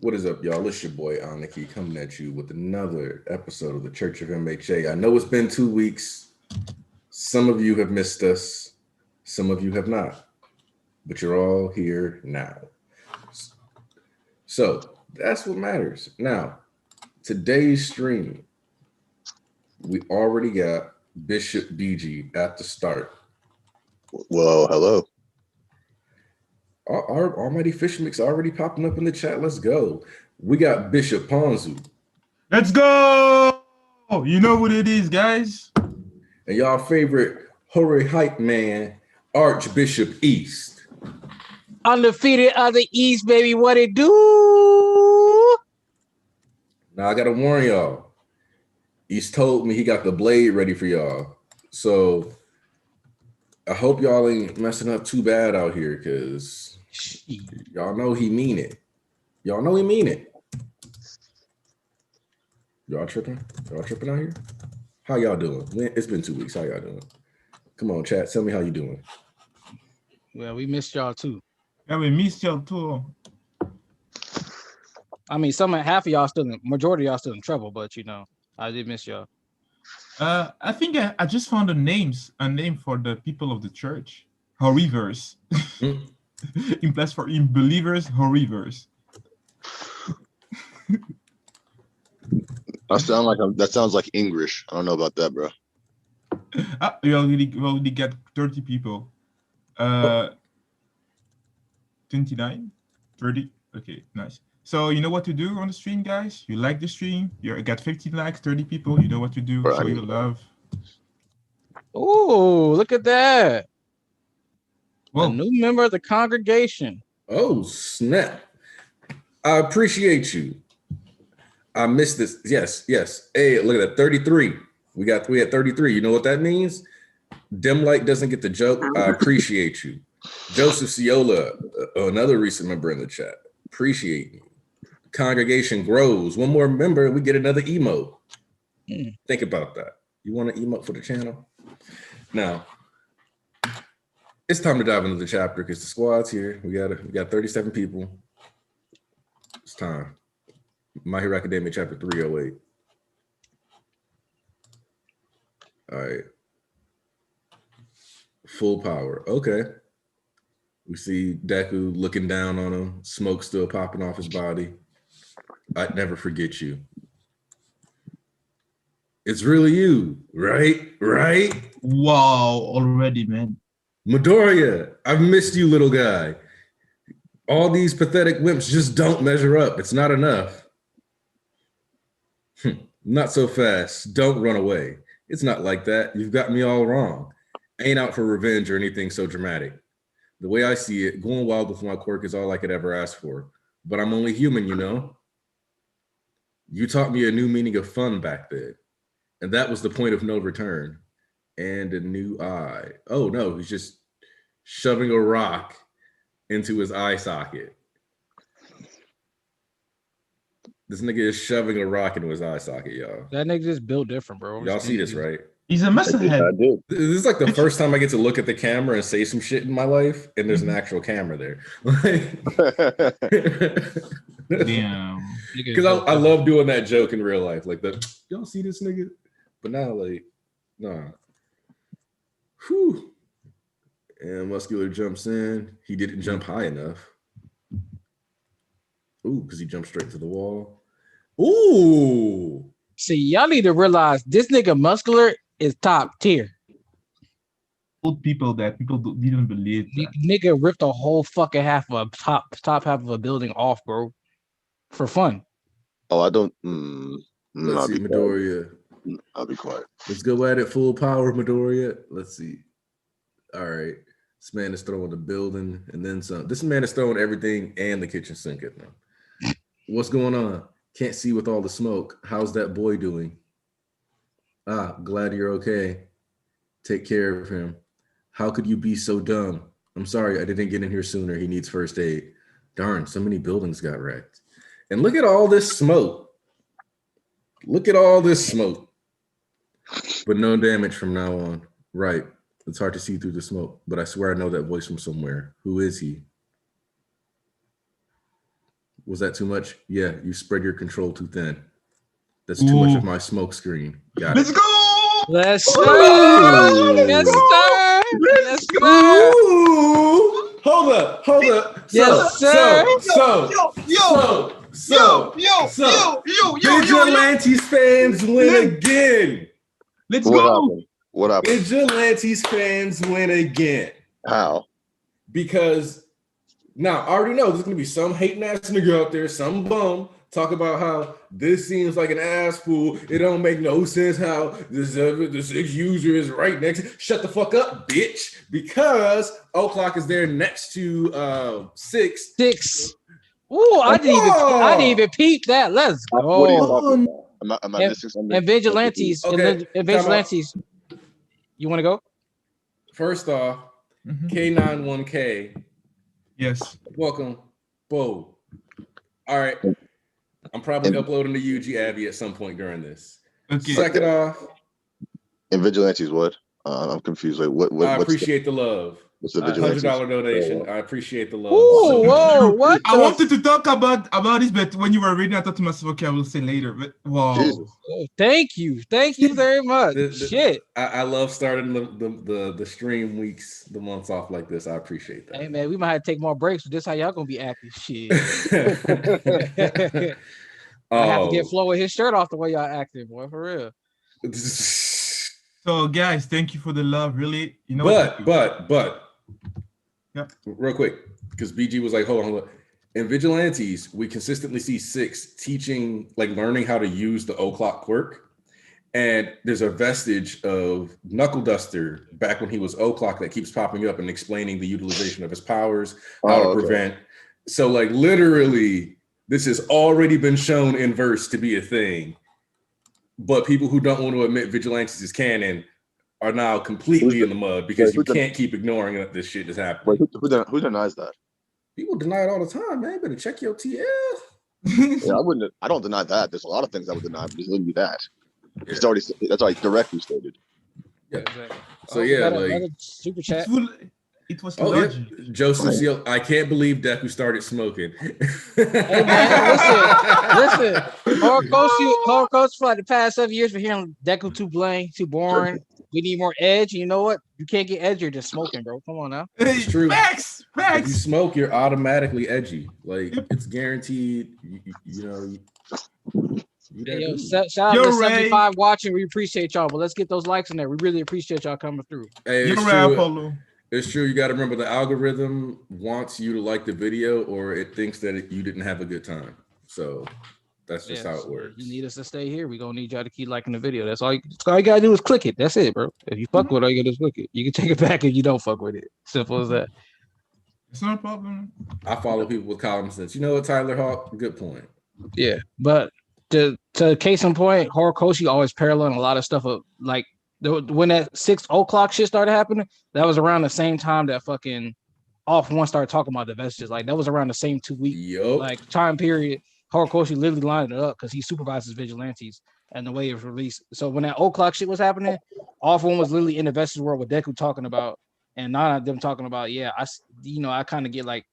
What is up, y'all? It's your boy Aniki coming at you with another episode of the Church of MHA. I know it's been 2 weeks. Some of you have missed us, some of you have not, but you're all here now. So that's what matters. Now, today's stream, we already got Bishop BG at the start. Well, hello. Our almighty fish mix already popping up in the chat. Let's go. We got Bishop Ponzu. Let's go! You know what it is, guys. And y'all favorite hoary hype man, Archbishop East. Undefeated of the East, baby. What it do? Now I gotta warn y'all. East told me he got the blade ready for y'all. So I hope y'all ain't messing up too bad out here, because y'all know he mean it. Y'all know he mean it. Y'all tripping? Y'all tripping out here? How y'all doing? It's been 2 weeks. How y'all doing? Come on, chat. Tell me how you doing. Well, we missed y'all too. Yeah, we missed y'all too. I mean, half of y'all majority of y'all still in trouble, but you know, I did miss y'all. I think I just found a name for the people of the church. Horivers. In place for in believers, Horivers. That sounds like English. I don't know about that, bro. We already got 30 people. 29, 30. Okay, nice. So you know what to do on the stream, guys. You like the stream. You got 15 likes, 30 people. You know what to do. Right. Show your love. Oh, look at that! Whoa. A new member of the congregation. Oh, snap. I appreciate you. I missed this. Yes. Hey, look at that. 33. We had 33. You know what that means? Dim Light doesn't get the joke. I appreciate you. Joseph Ciola, another recent member in the chat. Appreciate you. Congregation grows. One more member, we get another emote. Think about that. You want an emote for the channel? Now, it's time to dive into the chapter because the squad's here. We got 37 people. It's time. My Hero Academia chapter 308. All right. Full power. Okay. We see Deku looking down on him, smoke still popping off his body. I'd never forget you. It's really you, right? Wow, already, man. Midoriya, I've missed you, little guy. All these pathetic wimps just don't measure up. It's not enough. Not so fast. Don't run away. It's not like that. You've got me all wrong. I ain't out for revenge or anything so dramatic. The way I see it, going wild with my quirk is all I could ever ask for. But I'm only human, you know? You taught me a new meaning of fun back then. And that was the point of no return. And a new eye. Oh no, he's just shoving a rock into his eye socket. This nigga is shoving a rock into his eye socket, y'all. That nigga just built different, bro. Y'all see this, right? He's a musclehead. I did. This is like the first time I get to look at the camera and say some shit in my life, and there's an actual camera there. Damn. Because I love doing that joke in real life. Like, y'all see this nigga? But now, like, nah. Whew. And Muscular jumps in. He didn't jump high enough. Ooh, because he jumped straight to the wall. Ooh. See, y'all need to realize this nigga Muscular is top tier. Old people that people didn't believe that. Nigga ripped a whole fucking half of a top half of a building off, bro, for fun. Oh, I don't. Let's see, Midoriya. I'll be quiet. Let's go at it full power, Midoriya. Let's see. All right. This man is throwing the building and then some. This man is throwing everything and the kitchen sink at them. What's going on? Can't see with all the smoke. How's that boy doing? Ah, glad you're okay. Take care of him. How could you be so dumb? I'm sorry, I didn't get in here sooner. He needs first aid. Darn, so many buildings got wrecked. And look at all this smoke. Look at all this smoke. But no damage from now on. Right. It's hard to see through the smoke, but I swear I know that voice from somewhere. Who is he? Was that too much? Yeah, you spread your control too thin. That's too much of Ooh. my smoke screen. Got Let's it. go! Let's Ooh! go. Yes, sir. Yes, sir. Ooh! Hold up. Yes, sir. Vigilantes fans win again. Let's What go! happened? What happened? Vigilantes fans win again. How? Because now I already know there's gonna be some hating ass nigga out there, some bum, talk about how this seems like an ass fool. It don't make no sense how the 6 user is right next. Shut the fuck up, bitch. Because o'clock is there next to 6. 6. Ooh, I didn't even peep that. Let's What are you go. talking about? Am I And, missing something? and vigilantes, Okay, and vigilantes. You want to go? First off, Mhm. K91K. Yes. Welcome. Whoa. All right. I'm probably uploading to UG Abby at some point during this. Okay. Second off, And vigilantes, what? I'm confused. Like, what? I What's appreciate the love. what's the vigilantes? $100 donation. I appreciate the love. Ooh, so much. whoa, what? I wanted to talk about this, but when you were reading, I thought to myself, okay, I will say later. But wow. Jesus. Thank you very much. Shit. I love starting the stream weeks, the months off like this. I appreciate that. Hey man, we might have to take more breaks, but this how y'all gonna be active. Shit. I have to get Flo with his shirt off the way y'all acting, boy, for real. So guys, thank you for the love. Really, you know. But. Yep. Real quick, because BG was like, hold on. In Vigilantes, we consistently see 6 teaching, like learning how to use the o'clock quirk. And there's a vestige of Knuckle Duster back when he was o'clock that keeps popping up and explaining the utilization of his powers, how to prevent. So like literally, this has already been shown in verse to be a thing. But people who don't want to admit Vigilantes is canon are now completely in the mud because you can't keep ignoring that this shit is happening. Wait, who denies that? People deny it all the time, man. Better check your TL. Yeah, I don't deny that. There's a lot of things I would deny, but just leave me that. It's already that's already directly stated. Yeah. Exactly. So yeah, like another super chat. It was yeah. logic. Joseph Seal, I can't believe Deku started smoking. Hey man, listen. Horror Coach for like the past 7 years for hearing Deku too blank, too boring. We need more edge. You know what? You can't get edgier just smoking, bro. Come on now. It's true. Facts. If you smoke, you're automatically edgy. Like it's guaranteed. You know. Hey, yo, shout out to 75 watching. We appreciate y'all, but let's get those likes in there. We really appreciate y'all coming through. Hey, You're right, Apollo. It's true. You got to remember the algorithm wants you to like the video, or it thinks that you didn't have a good time. So that's just how it works. You need us to stay here. We're gonna need y'all to keep liking the video. That's all you gotta do is click it. That's it, bro. If you fuck with it, all you gotta do is click it. You can take it back if you don't fuck with it. Simple as that. It's not a problem. I follow people with common sense. You know what, Tyler Hawk? Good point. Yeah, but to case in point, Horror Koshi always paralleling a lot of stuff of like when that 6 o'clock shit started happening, that was around the same time that fucking Off One started talking about the vestiges. Like that was around the same 2 week like time period. Horikoshi literally lined it up because he supervises vigilantes and the way it was released. So when that o'clock shit was happening, Off One was literally in the vestige world with Deku talking about, and none of them talking about, yeah, I kind of get like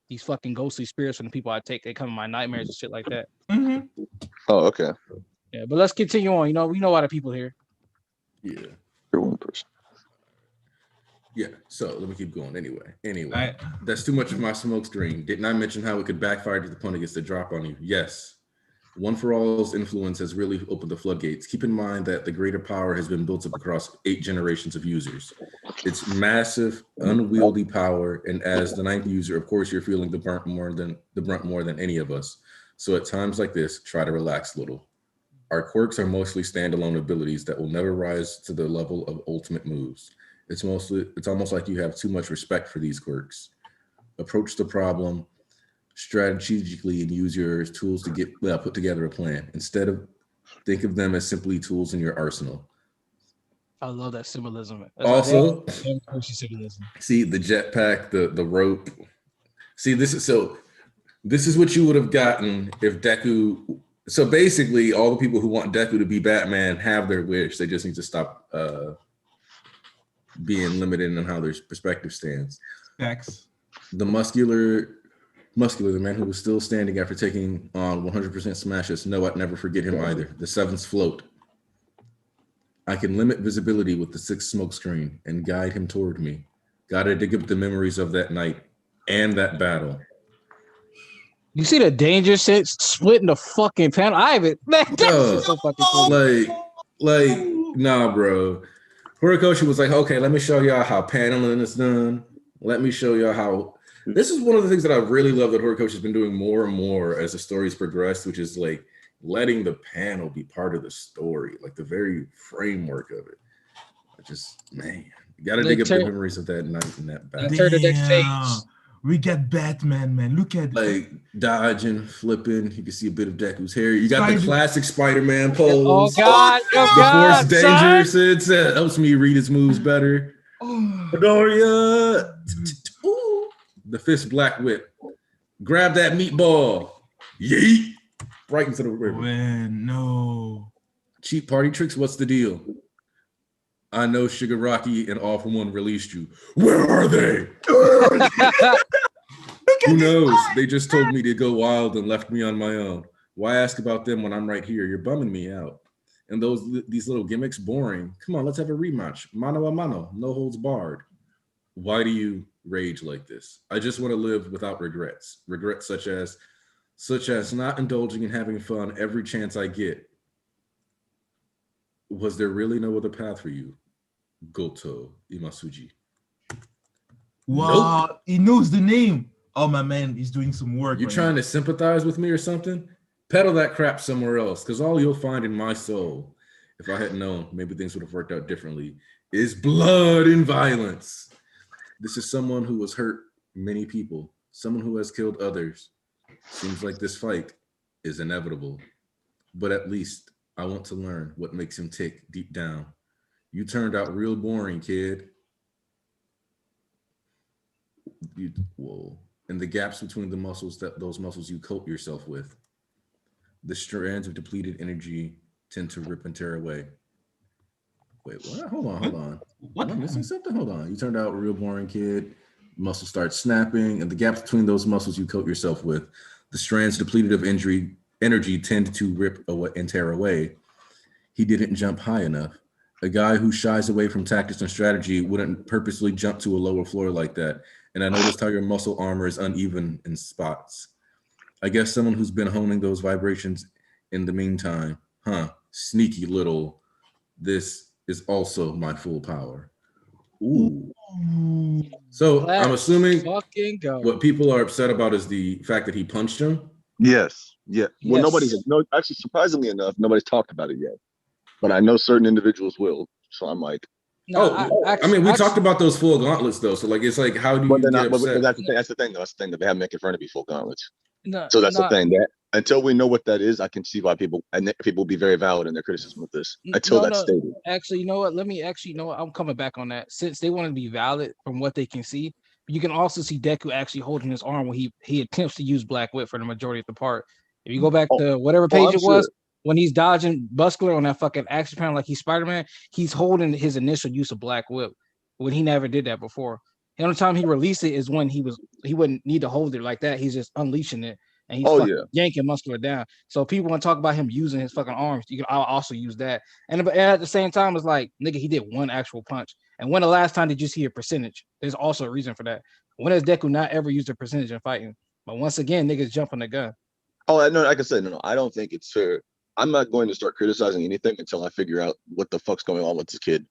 these fucking ghostly spirits from the people I take. They come in my nightmares and shit like that. Mm-hmm. Oh, okay. Yeah, but let's continue on. You know, we know why the people here. Yeah. You're one person. Yeah, so let me keep going. Anyway, that's too much of my smoke screen. Didn't I mention how it could backfire if the opponent gets the drop on you? Yes. One for All's influence has really opened the floodgates. Keep in mind that the greater power has been built up across 8 generations of users. It's massive, unwieldy power, and as the 9th user, of course, you're feeling the brunt more than any of us. So at times like this, try to relax a little. Our quirks are mostly standalone abilities that will never rise to the level of ultimate moves. It's almost like you have too much respect for these quirks. Approach the problem strategically and use your tools to put together a plan. Instead of think of them as simply tools in your arsenal. I love that symbolism. Also, symbolism. See the jetpack, the rope. See, this is what you would have gotten if Deku. So basically, all the people who want Deku to be Batman have their wish. They just need to stop being limited in how their perspective stands. Facts. The muscular Muscular, the man who was still standing after taking on 100% smashes. No, I'd never forget him either. The seventh float. I can limit visibility with the sixth smoke screen and guide him toward me. Gotta dig up the memories of that night and that battle. You see the danger sense splitting the fucking panel. I haven't. Man, that's so fucking funny. Nah, bro. Horikoshi was like, okay, let me show y'all how paneling is done. Let me show y'all how. This is one of the things that I really love that Horikoshi has been doing more and more as the story's progressed, which is like letting the panel be part of the story, like the very framework of it. Man, you gotta dig up the memories of that night and that battle. Damn. We got Batman, man. Look at like dodging, flipping. You can see a bit of Deku's hair. You got the classic Spider-Man pose. Oh God! Oh the God! Force danger sense helps me read his moves better. Midoriya. The fist black whip. Grab that meatball. Yeet. Right into the river. Man, no. Cheap party tricks. What's the deal? I know Shigaraki and All For One released you. Where are they? Who knows? They just told me to go wild and left me on my own. Why ask about them when I'm right here? You're bumming me out. And these little gimmicks, boring. Come on, let's have a rematch. Mano a mano, no holds barred. Why do you rage like this? I just want to live without regrets. Regrets such as not indulging in having fun every chance I get. Was there really no other path for you? Goto Imasuji. Wow, nope. He knows the name. Oh, my man, he's doing some work. You trying to sympathize with me or something? Peddle that crap somewhere else, because all you'll find in my soul, if I had known, maybe things would have worked out differently, is blood and violence. This is someone who has hurt many people, someone who has killed others. Seems like this fight is inevitable, but at least I want to learn what makes him tick deep down. You turned out real boring, kid. And the gaps between the muscles, those muscles you coat yourself with. The strands of depleted energy tend to rip and tear away. Wait, what? Hold on. What? Am I missing something? Hold on. You turned out real boring, kid. Muscles start snapping, and the gaps between those muscles you coat yourself with. The strands depleted of energy tend to rip away and tear away. He didn't jump high enough. A guy who shies away from tactics and strategy wouldn't purposely jump to a lower floor like that. And I noticed how your muscle armor is uneven in spots. I guess someone who's been honing those vibrations in the meantime. Huh, sneaky little. This is also my full power. Ooh. So Let's I'm assuming fucking go. What people are upset about is the fact that he punched him. Yes. Yeah. Well, Yes. actually, surprisingly enough, nobody's talked about it yet. But I know certain individuals will. So I'm like, No, we talked about those full gauntlets though. So like, it's like, how do you get upset? But that's the thing. That's the thing that they haven't making fun of me full gauntlets. No, So that's the thing that until we know what that is, I can see why people will be very valid in their criticism of this. Until that's stated. Actually, you know what? I'm coming back on that. Since they want to be valid from what they can see, you can also see Deku actually holding his arm when he attempts to use Black Whip for the majority of the part. If you go back to whatever page it was, when he's dodging Muscular on that fucking action panel like he's Spider-Man, he's holding his initial use of Black Whip when he never did that before. The only time he released it is when he wouldn't need to hold it like that. He's just unleashing it and he's yanking Muscular down. So people want to talk about him using his fucking arms. I'll also use that. And at the same time, it's like, nigga, he did one actual punch. And when the last time did you see a percentage? There's also a reason for that. When has Deku not ever used a percentage in fighting? But once again, niggas jumping the gun. Oh, no, like I said, no, I don't think it's fair. I'm not going to start criticizing anything until I figure out what the fuck's going on with this kid.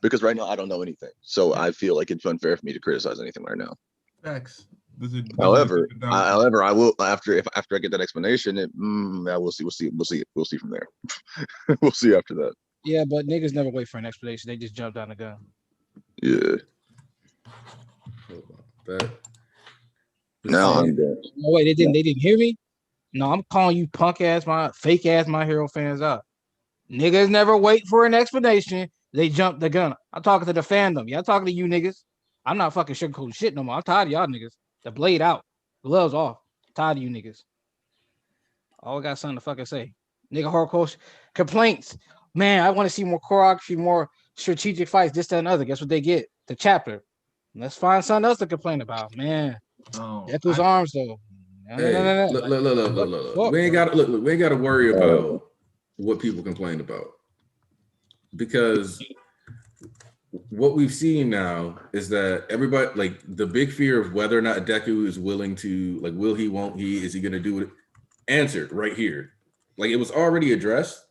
Because right now I don't know anything. So I feel like it's unfair for me to criticize anything right now. Facts. However, I will after I get that explanation. We'll see from there. We'll see after that. Yeah, but niggas never wait for an explanation. They just jump down the gun. Yeah. Now I'm dead. No, wait, they didn't hear me. No, I'm calling you fake ass My Hero fans out. Niggas never wait for an explanation. They jump the gun. I'm talking to the fandom. Yeah, I'm talking to you niggas. I'm not fucking sugarcoating shit no more. I'm tired of y'all niggas. The blade out. Gloves off. I'm tired of you niggas. All I got something to fucking say. Nigga Horikoshi. Complaints. Man, I want to see more choreography, more strategic fights, this, that, and other. Guess what they get? The chapter. Let's find something else to complain about. Man, Oh, Deku's arms though. Hey, No. look. Fuck, We ain't bro. got look. We ain't got to worry about what people complain about because what we've seen now is that everybody like the big fear of whether or not Deku is willing to like will he, won't he, is he going to do it? Answered right here. Like it was already addressed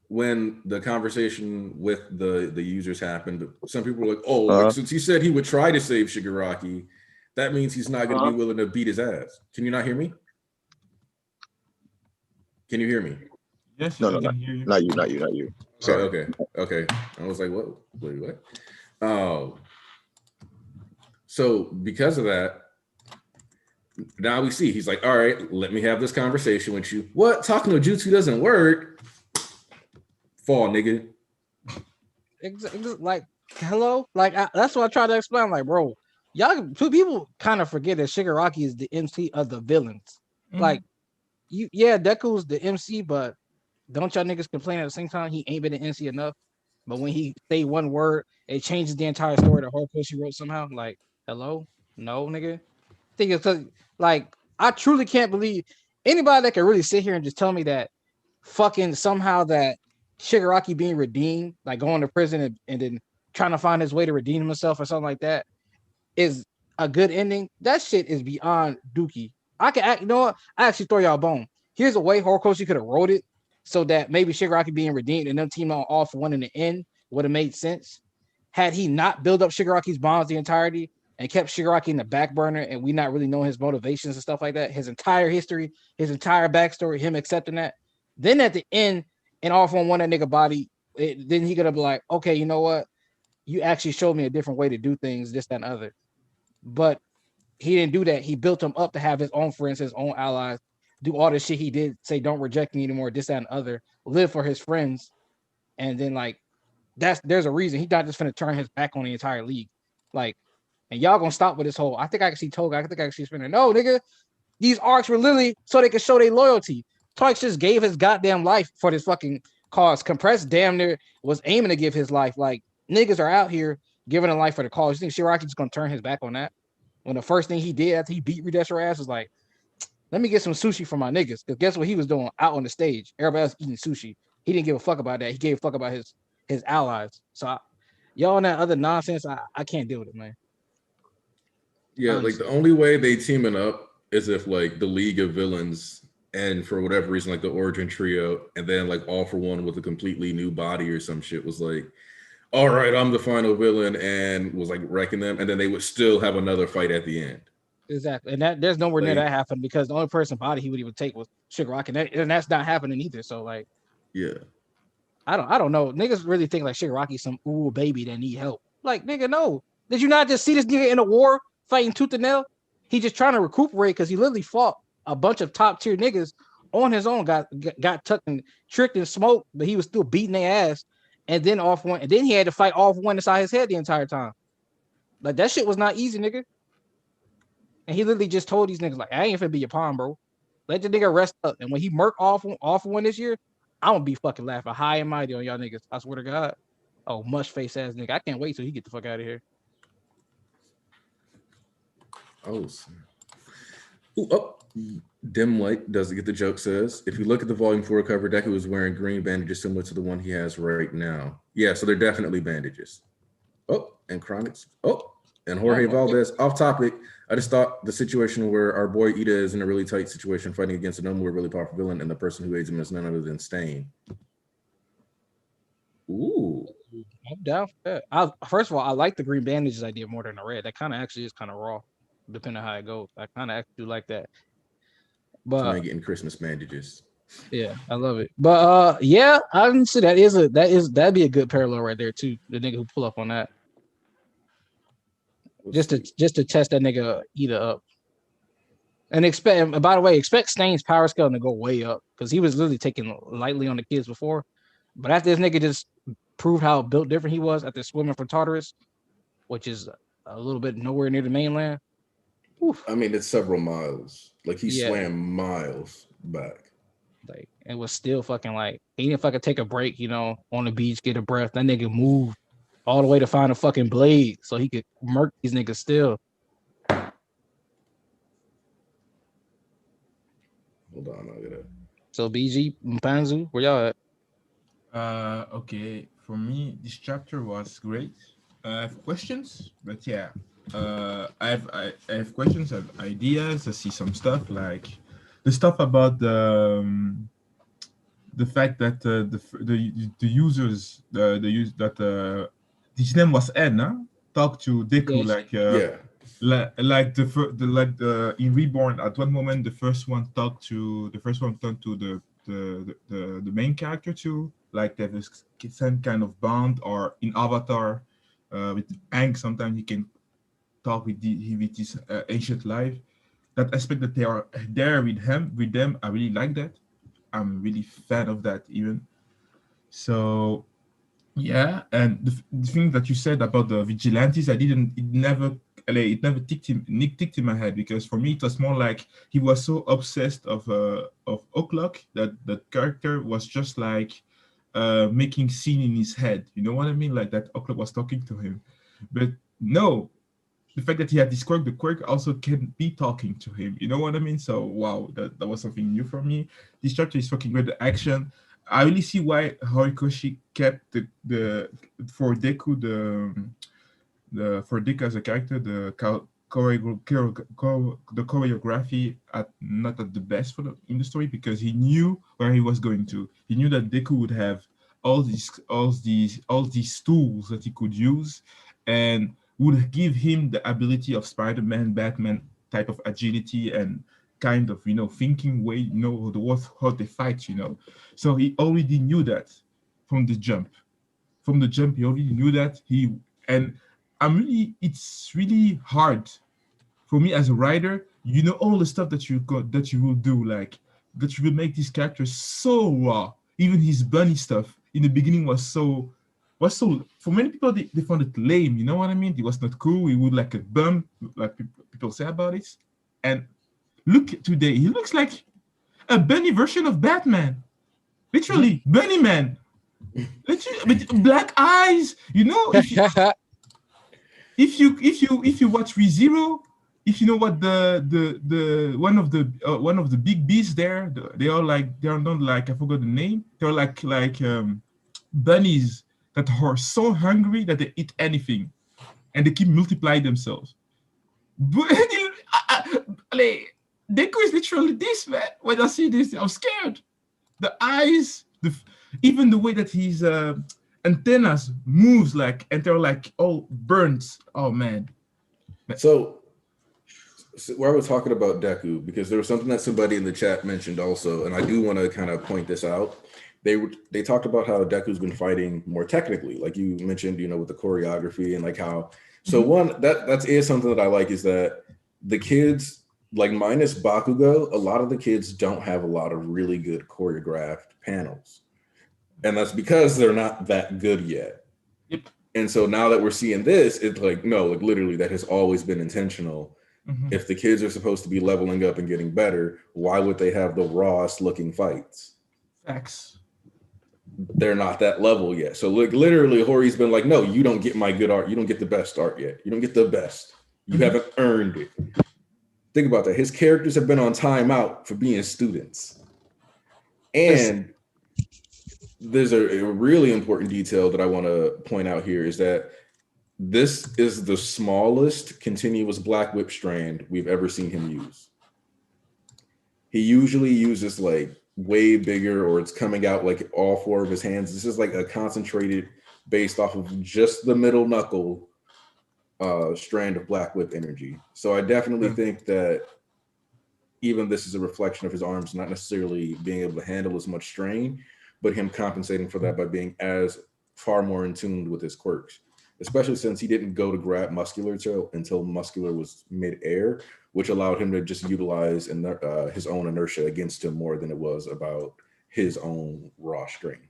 when the conversation with the users happened. Some people were like, "Oh, like, since he said he would try to save Shigaraki, that means he's not going to be willing to beat his ass." Can you not hear me? Can you hear me? Yes, No, I no, can hear you. not you. Sorry. Okay. I was like, what? Wait, what? Oh, so because of that, now we see he's like, all right, let me have this conversation with you. What? Talking to Jutsu doesn't work. Fall, nigga. Like, hello? Like, that's what I try to explain. Like, bro, y'all, people kind of forget that Shigaraki is the MC of the villains. Like, Deku's the MC, but don't y'all niggas complain at the same time he ain't been an MC enough? But when he say one word, it changes the entire story the whole post he wrote somehow. Like, hello? No, nigga. Think it's like I truly can't believe anybody that can really sit here and just tell me that fucking somehow that Shigaraki being redeemed, like going to prison and then trying to find his way to redeem himself or something like that, is a good ending. That shit is beyond Dookie. I can act, you know what? I actually throw y'all a bone. Here's a way Horikoshi could have wrote it so that maybe Shigaraki being redeemed and them team on all for one in the end would have made sense. Had he not built up Shigaraki's bonds the entirety and kept Shigaraki in the back burner and we not really know his motivations and stuff like that, his entire history, his entire backstory, him accepting that, then at the end, and all for one that nigga body, then he gonna be like, okay, you know what? You actually showed me a different way to do things, this, that, and other. But he didn't do that. He built him up to have his own friends, his own allies, do all the shit he did, say, don't reject me anymore, this, that, and other, live for his friends. And then, like, there's a reason. He's not just gonna turn his back on the entire league. Like, and y'all gonna stop with this whole, I think I can see Toga, I think I can see Spinner. No, nigga, these arcs were literally so they could show their loyalty. Toix just gave his goddamn life for this fucking cause. Compressed damn near was aiming to give his life. Like, niggas are out here giving a life for the cause. You think Shiraki's gonna turn his back on that? When the first thing he did after he beat Redesher ass was like, let me get some sushi for my niggas. Because guess what he was doing out on the stage? Everybody else eating sushi. He didn't give a fuck about that. He gave a fuck about his allies. So y'all and that other nonsense, I can't deal with it, man. Yeah, like the only way they teaming up is if like the League of Villains and for whatever reason, like the Origin Trio, and then like All for One with a completely new body or some shit was like, all right, I'm the final villain, and was like wrecking them, and then they would still have another fight at the end. Exactly, and that there's nowhere near that happened because the only person body he would even take was Shigaraki, and that's not happening either. So like, yeah, I don't know. Niggas really think like Shigaraki's some ooh baby that need help. Like, nigga, no. Did you not just see this nigga in a war fighting tooth and nail? He just trying to recuperate because he literally fought a bunch of top tier niggas on his own, got tucked and tricked and smoked, but he was still beating their ass. And then off one, and then he had to fight off one inside his head the entire time. Like that shit was not easy, nigga. And he literally just told these niggas, like, I ain't finna be your pawn, bro. Let the nigga rest up. And when he murk off one this year, I'm gonna be fucking laughing high and mighty on y'all niggas. I swear to God. Oh, mush face ass nigga. I can't wait till he get the fuck out of here. Oh, dim light doesn't get the joke. Says if you look at the Volume 4 cover, Deku is wearing green bandages similar to the one he has right now. Yeah, so they're definitely bandages. Oh, and Chronix. Oh, and Jorge Valdez. Off topic. I just thought the situation where our boy Ida is in a really tight situation fighting against a no more really powerful villain, and the person who aids him is none other than Stain. Ooh. I'm down for that. First of all, I like the green bandages idea more than the red. That kind of actually is kind of raw, depending on how it goes. I kind of actually do like that. But man getting Christmas bandages. Yeah, I love it. But yeah, I didn't see that'd be a good parallel right there too. The nigga who pull up on that. Just to test that nigga Ida up. And by the way, expect Stain's power scale to go way up because he was literally taking lightly on the kids before. But after this nigga just proved how built different he was after swimming for Tartarus, which is a little bit nowhere near the mainland. Oof. I mean, it's several miles. Like he swam miles back. Like it was still fucking like he didn't fucking take a break, on the beach, get a breath. That nigga moved all the way to find a fucking blade so he could murk these niggas still. Hold on, I gotta. So BG, Mpanzu, where y'all at? Okay, for me, this chapter was great. I have questions, but yeah, I have questions, I have ideas. I see some stuff like the stuff about the fact that the users the use that his name was Ed, huh? Talk to Deku Yes. Yeah. like in Reborn. At one moment, the first one talked to the main character too. Like they have this some kind of bond, or in Avatar, with Aang, sometimes he can talk with his ancient life. That aspect that they are there with them, I really like that. I'm really fan of that even. So yeah, and the thing that you said about the vigilantes, it never ticked in my head, because for me it was more like he was so obsessed of O'Clock that that character was just like making scene in his head. You know what I mean? Like that O'Clock was talking to him, but no, the fact that he had this quirk, the quirk also can be talking to him. You know what I mean? So wow, that was something new for me. This chapter is fucking great. The action, I really see why Horikoshi kept the for Deku the for Deku as a character the choreography at not at the best in the story, because he knew where he was going to. He knew that Deku would have all these tools that he could use, and would give him the ability of Spider-Man, Batman type of agility and kind of thinking way, how they fight. So he already knew that from the jump. From the jump, he already knew that and it's really hard for me as a writer. All the stuff that you will do, like that you will make this character so raw. Even his bunny stuff in the beginning was so for many people, they found it lame. You know what I mean? It was not cool. He would like a bum, like people say about it. And look today, he looks like a bunny version of Batman. Literally, Bunny Man. Literally, with black eyes. If you watch ReZero, if you know what the one of the big beasts there, they are not like, I forgot the name. They're like bunnies that are so hungry that they eat anything, and they keep multiplying themselves. But Deku is literally this, man. When I see this, I'm scared. The eyes, even the way that his antennas moves, like, and they're like all burnt. Oh man. So where I was talking about Deku, because there was something that somebody in the chat mentioned also, and I do want to kind of point this out. They talked about how Deku's been fighting more technically, like you mentioned, with the choreography and like how. So one that is something that I like, is that the kids, like minus Bakugo, a lot of the kids don't have a lot of really good choreographed panels, and that's because they're not that good yet. Yep. And so now that we're seeing this, it's like, no, like literally that has always been intentional. If the kids are supposed to be leveling up and getting better, why would they have the rawest looking fights? Facts. They're not that level yet. So look, literally, Hori's been like, no, you don't get my good art. You don't get the best art yet. You don't get the best. You haven't earned it. Think about that. His characters have been on timeout for being students. And there's a really important detail that I want to point out here, is that this is the smallest continuous black whip strand we've ever seen him use. He usually uses like way bigger, or it's coming out like all four of his hands. This is like a concentrated, based off of just the middle knuckle strand of black whip energy. So I definitely think that even this is a reflection of his arms not necessarily being able to handle as much strain, but him compensating for that by being as far more in tune with his quirks, especially since he didn't go to grab Muscular until Muscular was mid-air, which allowed him to just utilize his own inertia against him more than it was about his own raw strength.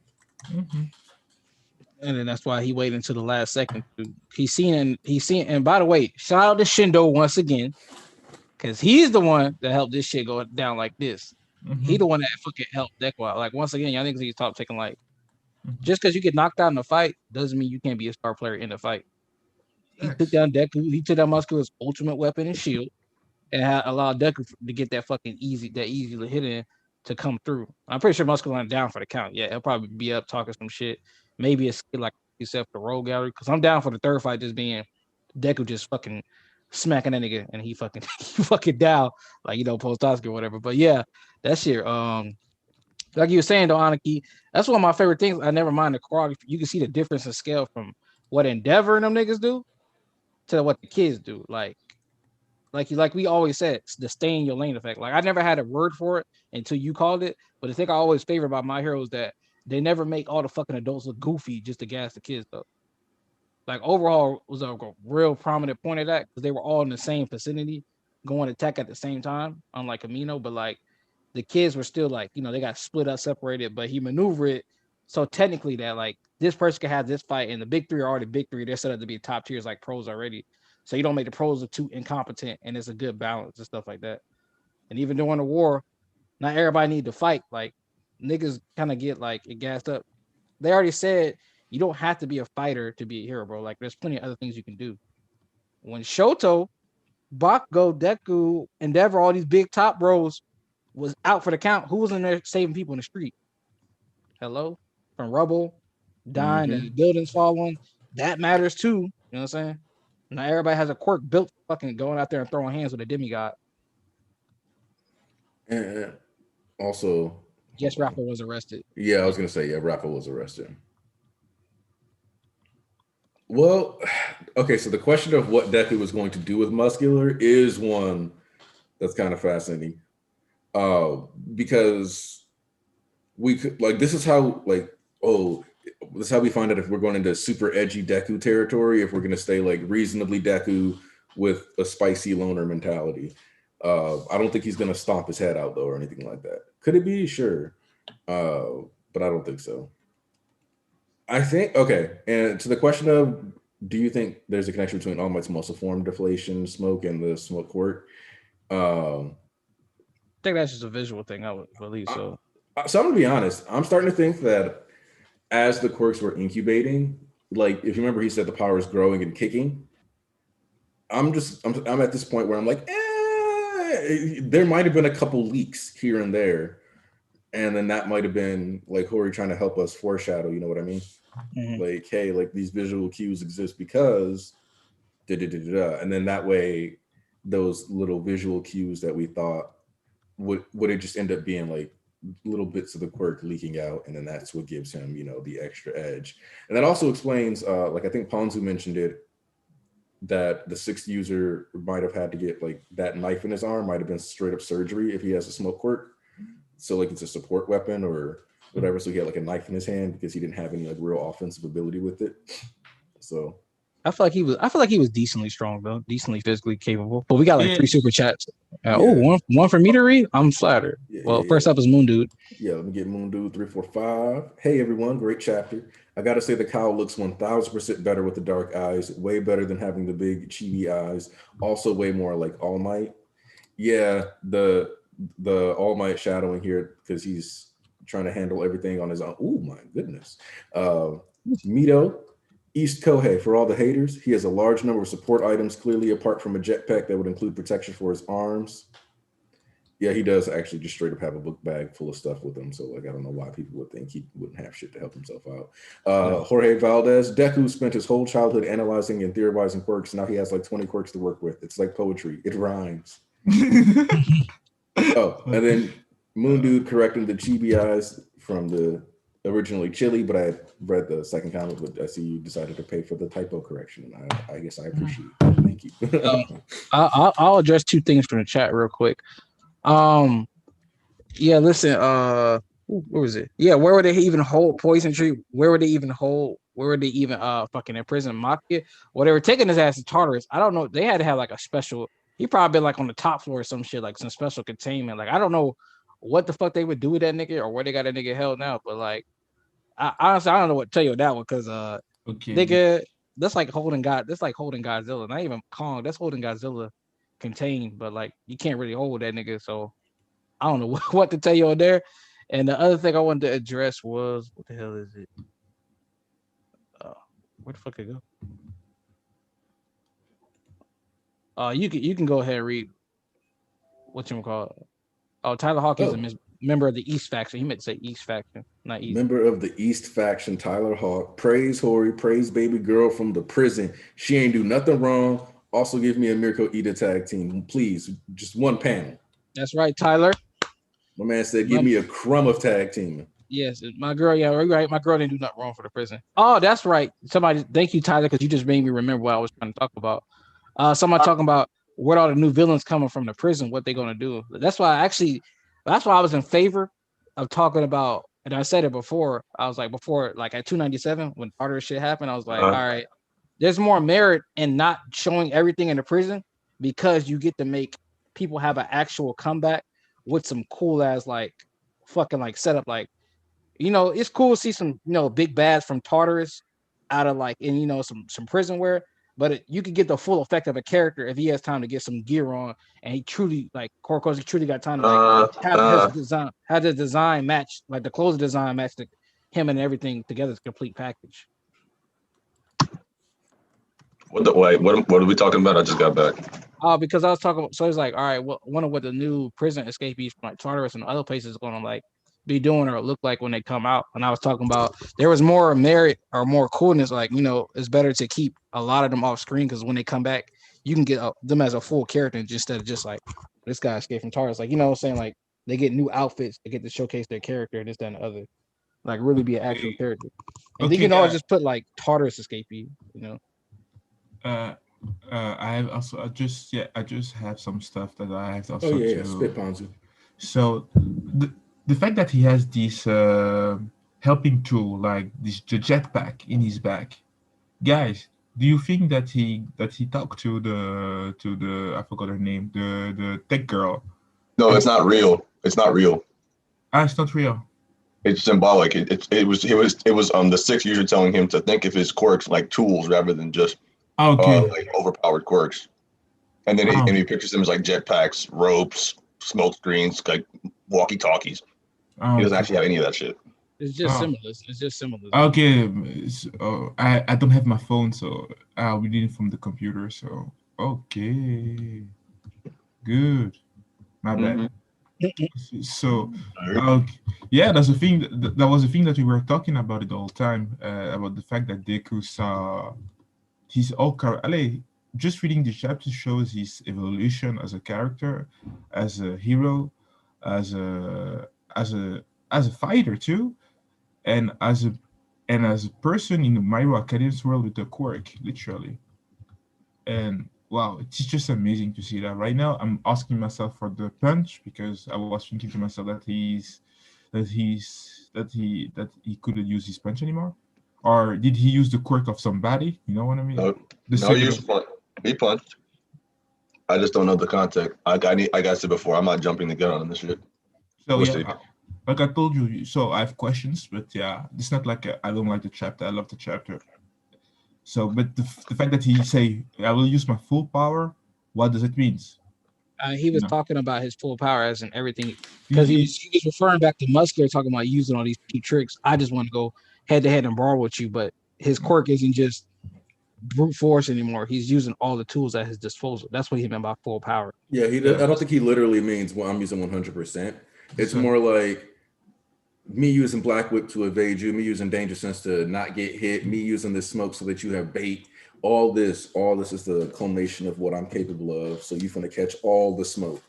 And then that's why he waited until the last second. He's seen, and by the way, shout out to Shindo once again, because he's the one that helped this shit go down like this. He the one that fucking helped Deku out. Like, once again, y'all niggas need to stop taking like, just because you get knocked out in a fight doesn't mean you can't be a star player in the fight. He took down Deku. He took down Muscular's ultimate weapon and shield. and allow Deku to get that fucking easy hit in to come through. I'm pretty sure Musculine down for the count. Yeah, he'll probably be up talking some shit. Maybe it's like you said for the Rogue Gallery, because I'm down for the third fight just being Deku just fucking smacking that nigga and he fucking down like post Oscar or whatever. But yeah, that shit. Like you were saying though, Aniki, that's one of my favorite things. I never mind the choreography. You can see the difference in scale from what Endeavor and them niggas do to what the kids do. Like we always said, the stay in your lane effect. Like I never had a word for it until you called it. But the thing I always favor about My Hero is that they never make all the fucking adults look goofy just to gas the kids though. Like overhaul was a real prominent point of that because they were all in the same vicinity, going to tech at the same time, unlike Amino. But like the kids were still like, they got split up, separated, but he maneuvered it so technically that like this person can have this fight, and the big three are already big three. They're set up to be top tiers like pros already. So you don't make the pros look too incompetent, and it's a good balance and stuff like that. And even during the war, not everybody need to fight. Like niggas kind of get like gassed up. They already said you don't have to be a fighter to be a hero, bro. Like there's plenty of other things you can do. When Shoto, Bakugo, Deku, Endeavor, all these big top bros was out for the count, who was in there saving people in the street? Hello? From rubble, dying, and buildings falling. That matters too. You know what I'm saying? Not everybody has a quirk built fucking going out there and throwing hands with a demigod. And also, Yes, Rafa was arrested. Yeah, I was gonna say, yeah, Rafa was arrested. Well, okay, so the question of what Deku was going to do with Muscular is one that's kind of fascinating. Because we could this is how this is how we find out if we're going into super edgy Deku territory, if we're gonna stay like reasonably Deku with a spicy loner mentality. I don't think he's gonna stomp his head out though or anything like that. Could it be? Sure. But I don't think so. I think, okay, and to the question of, do you think there's a connection between All Might's muscle form deflation smoke and the smoke quirk? I think that's just a visual thing, I would believe so. So I'm gonna be honest, I'm starting to think that as the quirks were incubating, like if you remember he said the power is growing and kicking, I'm at this point where I'm like, there might have been a couple leaks here and there. And then that might have been like Hori trying to help us foreshadow, you know what I mean? Mm-hmm. Like, hey, like these visual cues exist because and then that way those little visual cues that we thought would it just end up being like little bits of the quirk leaking out, and then that's what gives him, the extra edge. And that also explains, like I think Ponzu mentioned it, that the sixth user might have had to get like that knife in his arm might have been straight up surgery if he has a smoke quirk. So like it's a support weapon or whatever. So he had like a knife in his hand because he didn't have any like real offensive ability with it. So I feel like he was decently strong though, decently physically capable. But we got like 3 super chats. One for me to read. I'm flattered. First up is Moon Dude. Yeah, let me get Moon Dude 345. Hey everyone, great chapter. I gotta say the cowl looks 1000% better with the dark eyes. Way better than having the big chibi eyes. Also way more like All Might. Yeah, the All Might shadowing here because he's trying to handle everything on his own. Oh my goodness. Mito, East Kohei, for all the haters, he has a large number of support items, clearly apart from a jetpack that would include protection for his arms. Yeah, he does actually just straight up have a book bag full of stuff with him. So like, I don't know why people would think he wouldn't have shit to help himself out. Jorge Valdez, Deku spent his whole childhood analyzing and theorizing quirks. Now he has like 20 quirks to work with. It's like poetry. It rhymes. Oh, and then Moon Dude correcting the chibi eyes from the originally Chili, but I had read the second comment, but I see you decided to pay for the typo correction. And I guess I appreciate it. Thank you. I'll address 2 things from the chat real quick. Yeah, listen, where was it? Yeah, where would they even hold Poison Tree? Where would they even fucking imprison Mafia? Well, they were taking his ass to Tartarus. I don't know. They had to have like a special. He probably been like on the top floor or some shit, like some special containment. Like I don't know what the fuck they would do with that nigga or where they got that nigga held now. But like, honestly, I don't know what to tell you with that one because nigga, that's like holding God. That's like holding Godzilla. Not even Kong. That's holding Godzilla contained. But like, you can't really hold that nigga. So I don't know what to tell you on there. And the other thing I wanted to address was what the hell is it? Where the fuck it go? You can go ahead and read whatchamacallit. Oh, Tyler Hawk is a member of the East faction. He meant to say East faction, not East. Member of the East faction, Tyler Hawk. Praise Hori, praise baby girl from the prison. She ain't do nothing wrong. Also give me a Miracle Eater tag team. Please, just one panel. That's right, Tyler. My man said, give me a crumb of tag teaming. Yes, my girl. Yeah, right. My girl didn't do nothing wrong for the prison. Oh, that's right. Somebody, thank you, Tyler, because you just made me remember what I was trying to talk about. Somebody talking about where all the new villains coming from the prison, what they're gonna do. That's why I was in favor of talking about, and I said it before. I was like, before, like at 297, when part of the shit happened, I was like, all right, there's more merit in not showing everything in the prison because you get to make people have an actual comeback with some cool ass like fucking like setup. Like, it's cool to see some big bads from Tartarus out of like in some prison wear, but you could get the full effect of a character if he has time to get some gear on and he truly like Korko's truly got time to like have his design match, like the clothes design match him and everything together as a complete package. What are we talking about? I just got back. Because I was talking, so it's like, all right, well, wonder what the new prison escapees from like Tartarus and other places is gonna like be doing or look like when they come out. And I was talking about there was more merit or more coolness, like it's better to keep a lot of them off screen because when they come back, you can get them as a full character instead of just like this guy escaped from Tartarus. Like, what I'm saying, like they get new outfits, they get to showcase their character and this, that, and the other, like really be an actual character. And then you can always just put like Tartarus escapee, I just have some stuff that I have also spit Ponzu. So the fact that he has this helping tool like the jetpack in his back, guys, do you think that he talked to the I forgot her name, the tech girl? No, it's not real. It's not real. It's not real. It's symbolic. It was the six user telling him to think of his quirks like tools rather than just like overpowered quirks. And then he pictures them as like jetpacks, ropes, smoke screens, like walkie-talkies. He doesn't actually have any of that shit. It's just similar. It's just similar. Okay, so I don't have my phone, so I'll read it from the computer. So okay, good. My bad. So yeah, that's the thing. That was the thing that we were talking about it all the time about the fact that Deku saw his just reading the chapter shows his evolution as a character, as a hero, as a fighter too, and as a person in the My Hero Academy's world with a quirk, literally. And wow, it's just amazing to see that. Right now, I'm asking myself for the punch because I was thinking to myself that he couldn't use his punch anymore, or did he use the quirk of somebody? You know what I mean? No, he punched. I just don't know the context. Like I said before, I'm not jumping the gun on this shit. So like I told you, so I have questions, but yeah, it's not like I don't like the chapter. I love the chapter. So, but the fact that he say I will use my full power, what does it mean? He was talking about his full power as in everything because he was referring back to Muscular talking about using all these cheap tricks. I just want to go head to head and brawl with you, but his quirk isn't just brute force anymore. He's using all the tools at his disposal. That's what he meant by full power. Yeah, I don't think he literally means I'm using 100%. It's more like me using Black Whip to evade you, me using Danger Sense to not get hit, me using this smoke so that you have bait. All this is the culmination of what I'm capable of. So you're gonna catch all the smoke,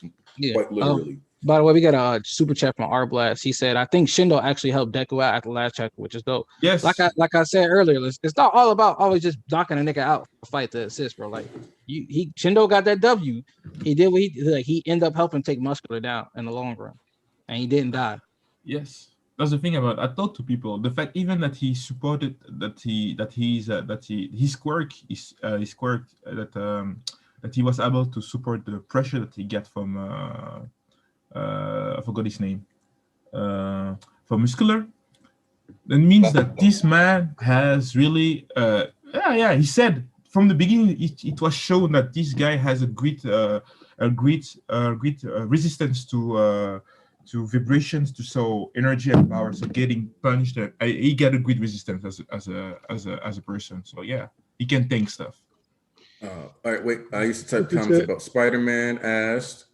quite literally. By the way, we got a super chat from R Blast. He said, "I think Shindo actually helped Deku out at the last chapter, which is dope." Yes, like I said earlier, it's not all about always just knocking a nigga out for fight to assist, bro. Like Shindo got that W. He did what he ended up helping take Muscular down in the long run, and he didn't die. Yes. That's the thing about I talk to people. The fact even that he supported that his quirk is that he was able to support the pressure that he get from I forgot his name from Muscular. That means that this man has really he said from the beginning it was shown that this guy has a great resistance to vibrations, to energy and power. So getting punched, he got a great resistance as a person. So yeah, he can tank stuff. All right, wait. I used to type comments about Spider-Man asked,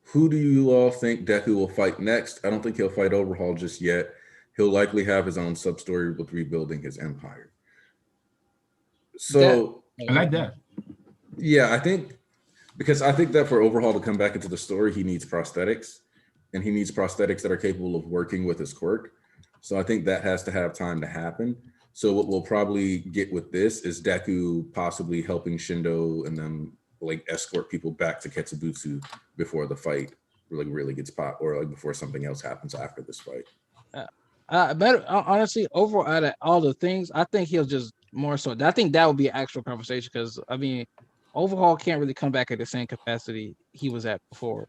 Who do you all think Deku will fight next? I don't think he'll fight Overhaul just yet. He'll likely have his own sub-story with rebuilding his empire. So I like that. yeah, I think that for Overhaul to come back into the story, he needs prosthetics, and he needs prosthetics that are capable of working with his quirk. So I think that has to have time to happen. So what we'll probably get with this is Deku possibly helping Shindo and them like escort people back to Ketsubutsu before the fight really gets pot, or like before something else happens after this fight. But honestly, overall, out of all the things, I think he'll just more so. I think that would be an actual conversation because I mean, Overhaul can't really come back at the same capacity he was at before.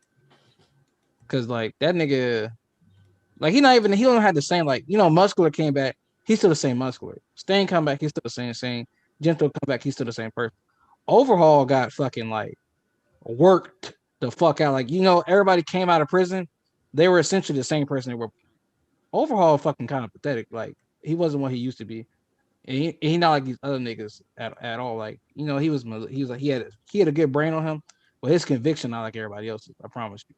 Because like that nigga, like he don't have the same like Muscular came back, he's still the same Muscular. Stain come back, he's still the same. Gentle come back, he's still the same person. Overhaul got fucking like worked the fuck out. Like everybody came out of prison, they were essentially the same person they were. Overhaul fucking kind of pathetic. Like he wasn't what he used to be, and he not like these other niggas at all. Like he was like he had a good brain on him, but his conviction not like everybody else's. I promise you.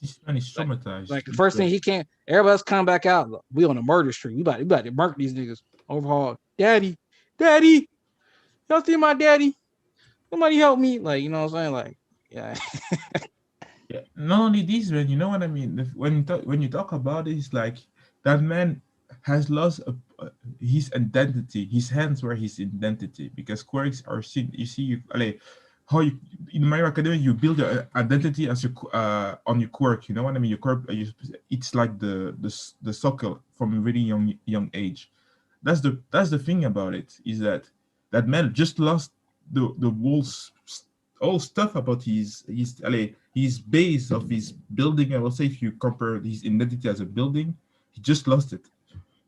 This man is traumatized. Like the first thing he can't, everybody else come back out. Look, we on a murder street. We about to murk these niggas. Overhaul, daddy, y'all see my daddy? Somebody help me. Like what I'm saying? Like yeah. Yeah. Not only this, man. You know what I mean? When you talk about it, it's like that man has lost his identity. His hands were his identity because quirks are seen. You see, how you in My Hero Academia you build your identity as your on your quirk. You know what I mean? Your quirk, it's like the socle from a really young age. That's the thing about it, is that man just lost the whole stuff about his base of his building. I will say, if you compare his identity as a building, he just lost it.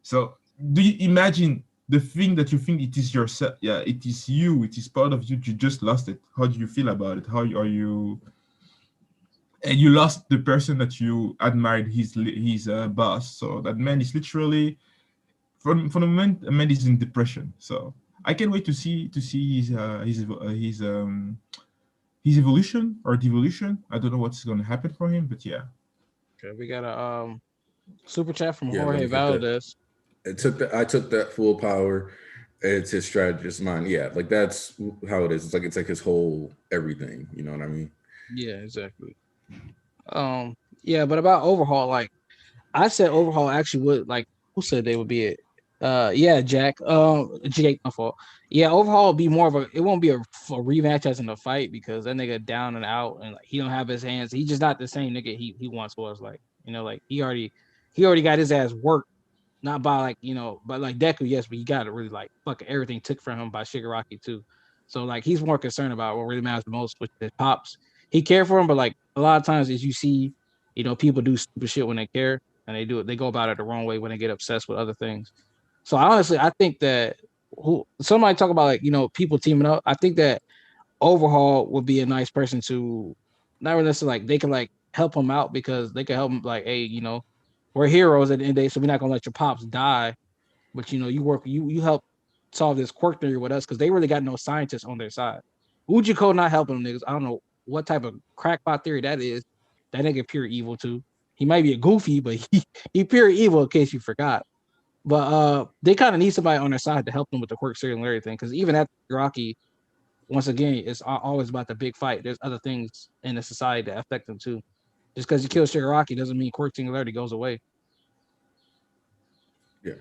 So do you imagine the thing that you think it is yourself? Yeah, it is you. It is part of you. You just lost it. How do you feel about it? How are you? And you lost the person that you admired, his boss. So that man is literally, from the moment, a man is in depression. So I can't wait to see his evolution or devolution. I don't know what's going to happen for him, but yeah. Okay, we got a super chat from Yeah, let Jorge me get that. Valdez. I took that full power. It's his strategy, it's mine. Yeah, like that's how it is. It's like his whole everything. You know what I mean? Yeah, exactly. Yeah, but about Overhaul, like I said, Overhaul actually would like. Who said they would be it? Yeah, Jack. Jake, my fault. Yeah, Overhaul would be more of a. It won't be a rematch as in a fight because that nigga down and out and like he don't have his hands. He's just not the same nigga he once was. Like like he already got his ass worked. Not by like but like Deku, yes, but he got it really like fucking everything took from him by Shigaraki too. So like he's more concerned about what really matters the most, which is pops. He cared for him, but like a lot of times as you see, people do stupid shit when they care and they go about it the wrong way when they get obsessed with other things. So honestly, I think that somebody talk about like people teaming up. I think that Overhaul would be a nice person to not really necessarily like they can like help him out because they can help him like, hey, we're heroes at the end of the day, so we're not gonna let your pops die. But you help solve this quirk theory with us because they really got no scientists on their side. Ujiko not helping them niggas. I don't know what type of crackpot theory that is. That nigga pure evil too. He might be a goofy, but he pure evil in case you forgot. But they kind of need somebody on their side to help them with the quirk theory and everything. Because even after Rocky, once again, it's always about the big fight. There's other things in the society that affect them too. Just because you kill Shigaraki doesn't mean quirk singularity goes away. Yeah.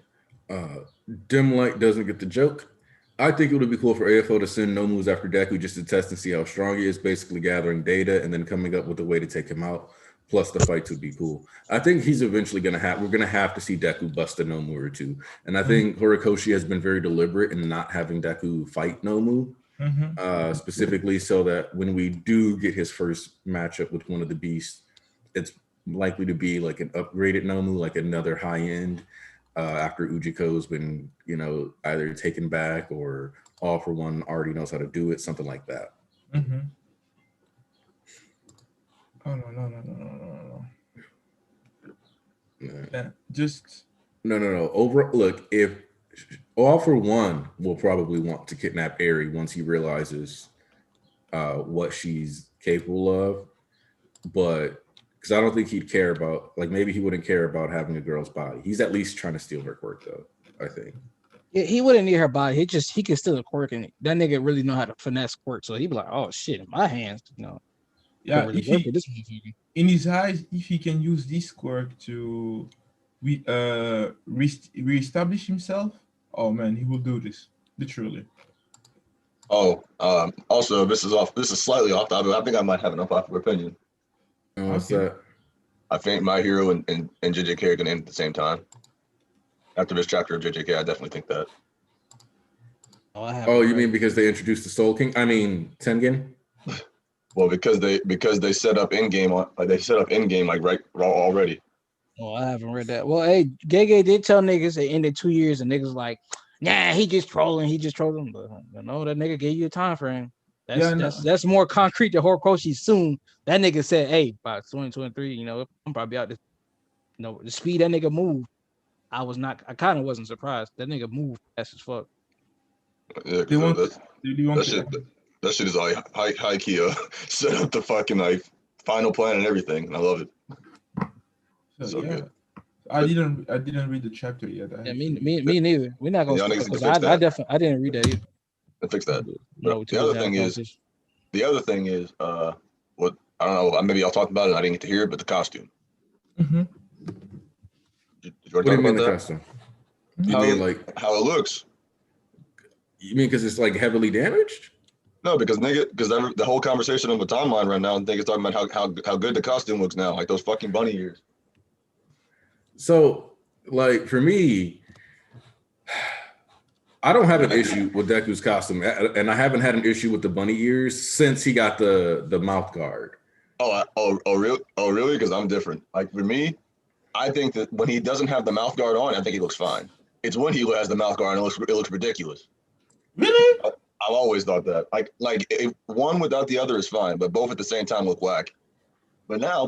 Dim Light doesn't get the joke. I think it would be cool for AFO to send No Moves after Deku just to test and see how strong he is, basically gathering data and then coming up with a way to take him out. Plus the fights would be cool. I think he's eventually we're gonna have to see Deku bust a Nomu or two. And I think Horikoshi has been very deliberate in not having Deku fight Nomu. Specifically so that when we do get his first matchup with one of the beasts, it's likely to be like an upgraded Nomu, like another high end, after Ujiko's been, either taken back or All For One already knows how to do it, something like that. Oh no. Yeah. Just no. Look, if All For One will probably want to kidnap Eri once he realizes what she's capable of, but because I don't think he'd care about, like, maybe he wouldn't care about having a girl's body. He's at least trying to steal her quirk, though, I think. Yeah, he wouldn't need her body. He could steal a quirk, and that nigga really know how to finesse quirk. So he'd be like, "Oh shit, in my hands, Yeah, could really if work he with this motherfucker." in his eyes, if he can use this quirk to reestablish himself, oh man, he will do this literally. Oh, also, this is slightly off topic. I think I might have an unpopular opinion. And what's Okay. that? I think My Hero and JJK are gonna end at the same time. After this chapter of JJK, I definitely think that. Oh, you mean because they introduced the Soul King? I mean, Tengen? Well, because they set up in game like right already. Oh, I haven't read that. Well, hey, Gege did tell niggas it ended 2 years, and niggas like, nah, he just trolling. But no, that nigga gave you a time frame. That's more concrete than Horikoshi soon. That nigga said, hey, by 2023, I'm probably out this. The speed that nigga moved, I kind of wasn't surprised. That nigga moved fast as fuck. Yeah, They want that shit is like high key set up the fucking like final plan and everything, and I love it. So yeah. good. I didn't read the chapter yet. Yeah, me neither. We're not gonna Y'all niggas because can fix I that. definitely didn't read that either. And fix that. No, The other thing is, what I don't know, maybe y'all talked about it and I didn't get to hear it, but the costume. Mhm. Did you What want do to you talk mean the about that? costume? You mean like, How it looks? you mean because it's like heavily damaged? No, because the whole conversation on the timeline right now, niggas talking about how good the costume looks now, like those fucking bunny ears. So, like, for me, I don't have an issue with Deku's costume, and I haven't had an issue with the bunny ears since he got the mouth guard. Really? Because I'm different. Like for me, I think that when he doesn't have the mouth guard on, I think he looks fine. It's when he has the mouth guard on, it looks ridiculous. Really? I've always thought that. Like if one without the other is fine, but both at the same time look whack. But now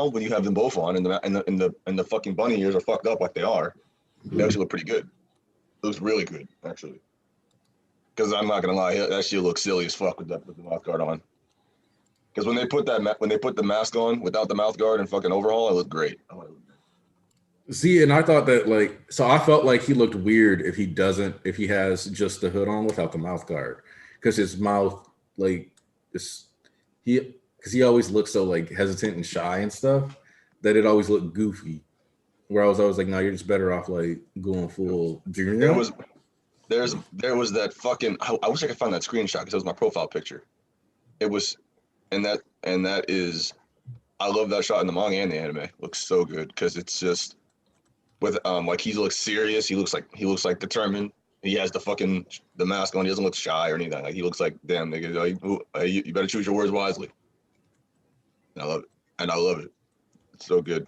when you have them both on and the fucking bunny ears are fucked up like they are, they actually look pretty good. It looks really good, actually. Because I'm not gonna lie, that shit looks silly as fuck with the mouth guard on. Because when they put the mask on without the mouth guard and fucking overhaul, it looked great. See, and I thought that so I felt like he looked weird if he has just the hood on without the mouth guard, because his mouth because he always looks so like hesitant and shy and stuff that it always looked goofy. Where I was always like, no, you're just better off like going full. There was that fucking. I wish I could find that screenshot because it was my profile picture. It was, and that is, I love that shot in the manga and the anime. Looks so good because it's just with like he looks serious. He looks like determined. He has the mask on. He doesn't look shy or anything. Like he looks like, damn nigga, you better choose your words wisely. And I love it. It's so good.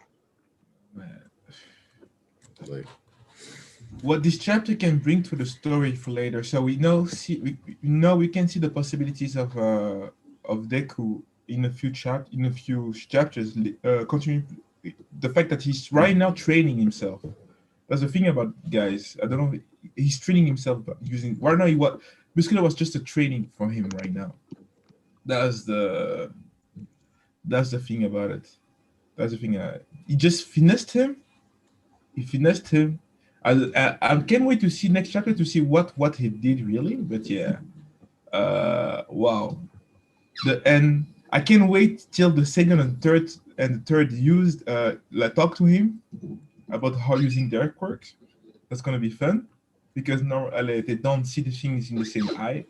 Man. Like, what this chapter can bring to the story for later. So we can see the possibilities of Deku in a few chapters. Continue the fact that he's right now training himself. That's the thing about guys. I don't know. He's training himself using right now. Basically was just a training for him right now. That's the thing about it. That's the thing. He just finessed him. He finessed him. I can't wait to see next chapter to see what he did really. But yeah, wow. And I can't wait till the second and the third used talk to him about how using their quirks. That's gonna be fun because now they don't see the things in the same eye.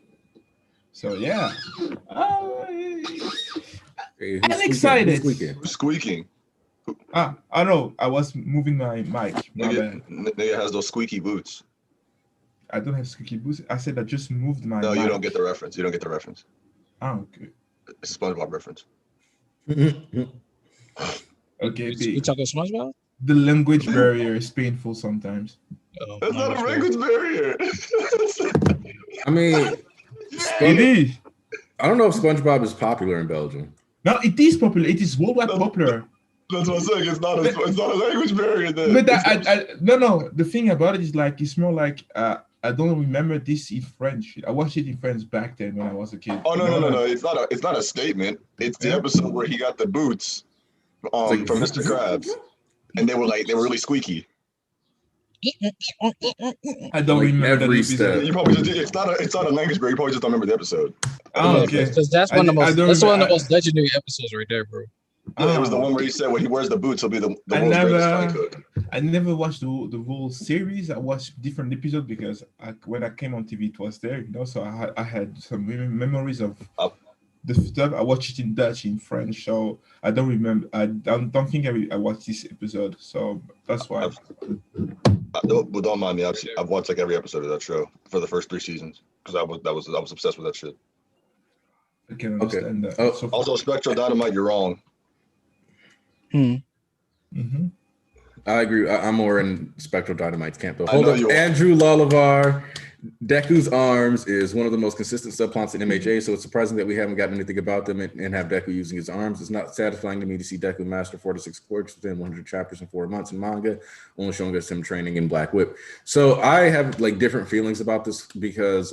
So yeah, hey, I'm excited. Who's squeaking? I know. I was moving my mic. My bad. Nigga has those squeaky boots. I don't have squeaky boots. I said I just moved my No, mic. you don't get the reference. Oh, okay. It's a SpongeBob reference. Okay, You talking SpongeBob? the language barrier is painful sometimes. That's not a language barrier. I mean, It is. I don't know if SpongeBob is popular in Belgium. No, it is popular. It is worldwide popular. That's what I'm saying. It's not a language barrier. Then. But no. The thing about it is like it's more like I don't remember this in French. I watched it in French back then when I was a kid. Oh no. It's not a statement. It's the episode where he got the boots, like- from Mr. Krabs, and they were really squeaky. I don't Like remember that every episode. step. You probably just it's not a language barrier. You probably just don't remember the episode. Oh, okay. Because that's one of the I most don't that's one of the remember- most legendary episodes right there, bro. Yeah, it was the Oh. one where he said when he wears the boots, he'll be the I world's greatest never- fry cook. I never watched the whole series. I watched different episodes because when I came on TV, it was there, So I had some memories of the stuff. I watched it in Dutch, in French, so I don't remember. I don't think I watched this episode, so that's why. Don't mind me. I've watched like every episode of that show for the first 3 seasons because I was obsessed with that shit. I can understand that. Oh, So Also, Spectral Dynamite, you're wrong. Mhm. I agree. I'm more in Spectral Dynamite's camp, though. I Hold know up. you are. Andrew Lollivar, Deku's arms is one of the most consistent subplots in MHA, so it's surprising that we haven't gotten anything about them and have Deku using his arms. It's not satisfying to me to see Deku master 4 to 6 quirks within 100 chapters in 4 months in manga, only showing us him training in Black Whip. So I have like different feelings about this because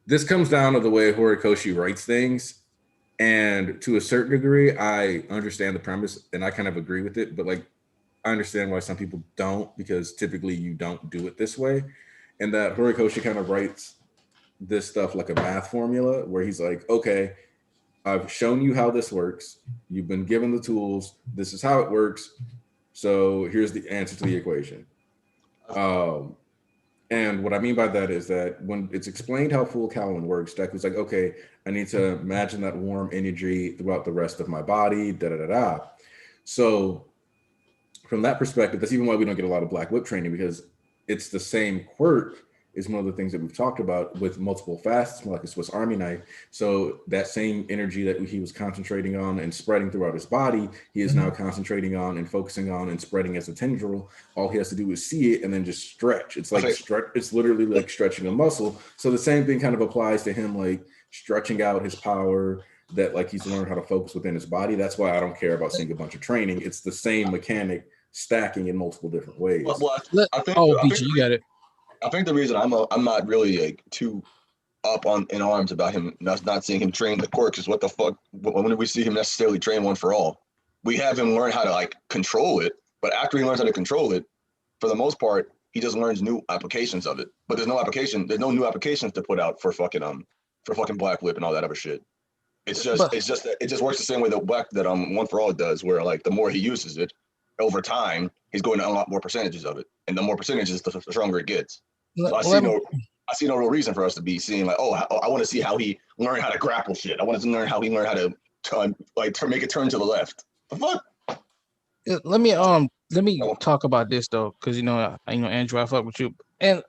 this comes down to the way Horikoshi writes things. And to a certain degree, I understand the premise and I kind of agree with it, but like I understand why some people don't, because typically you don't do it this way. And that Horikoshi kind of writes this stuff like a math formula where he's like, okay, I've shown you how this works. You've been given the tools. This is how it works. So here's the answer to the equation. And what I mean by that is that when it's explained how full Callan works, Deku's like, okay, I need to imagine that warm energy throughout the rest of my body, da-da-da-da. So from that perspective, that's even why we don't get a lot of Black Whip training, because it's the same quirk is one of the things that we've talked about with multiple facets, more like a Swiss Army knife. So that same energy that he was concentrating on and spreading throughout his body, he is now concentrating on and focusing on and spreading as a tendril. All he has to do is see it and then just stretch. It's like it's literally like stretching a muscle. So the same thing kind of applies to him, like stretching out his power that like he's learned how to focus within his body. That's why I don't care about seeing a bunch of training. It's the same mechanic stacking in multiple different ways. I think, BG, you got it. I think the reason I'm not really like too up in arms about him not seeing him train the quirks is what the fuck. When did we see him necessarily train one for all? We have him learn how to like control it, but after he learns how to control it, for the most part, he just learns new applications of it. But there's no new applications to put out for fucking Black Whip and all that other shit. It's just that it just works the same way that One for All does, where like the more he uses it over time, he's going to unlock more percentages of it, and the more percentages, the stronger it gets. So I see no real reason for us to be seeing like, I want to see how he learned how to grapple shit. I want to learn how he learned how to make it turn to the left. The fuck? Let me talk about this though, because Andrew, I fuck with you, and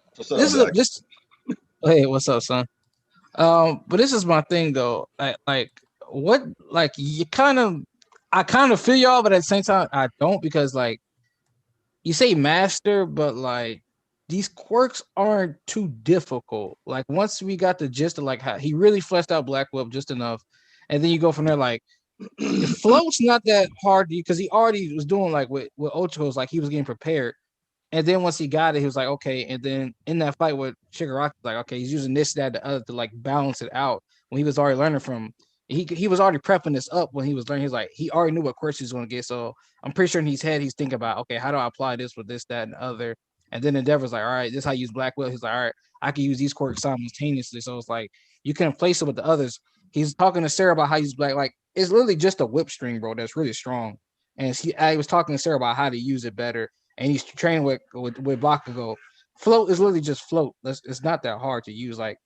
Hey, what's up, son? But this is my thing though. I kind of feel y'all, but at the same time, I don't, because like you say master, but like these quirks aren't too difficult. Like once we got the gist of like how he really fleshed out Black Whip just enough, and then you go from there. Like the float's not that hard because he already was doing like with Ocho's, like he was getting prepared. And then once he got it, he was like, okay. And then in that fight with Shigaraki, like, okay, he's using this, that, the other to like balance it out. When he was already learning from, he was already prepping this up when he was learning. He's like, he already knew what course he was going to get. So I'm pretty sure in his head, he's thinking about, okay, how do I apply this with this, that, and the other? And then Endeavor's like, all right, this is how you use Black Will. He's like, all right, I can use these quirks simultaneously. So it's like, you can place it with the others. He's talking to Sarah about how he's Black. Like, it's literally just a whip string, bro, that's really strong. And I was talking to Sarah about how to use it better. And he's trained with Bakugo. Float is literally just float. It's not that hard to use. Like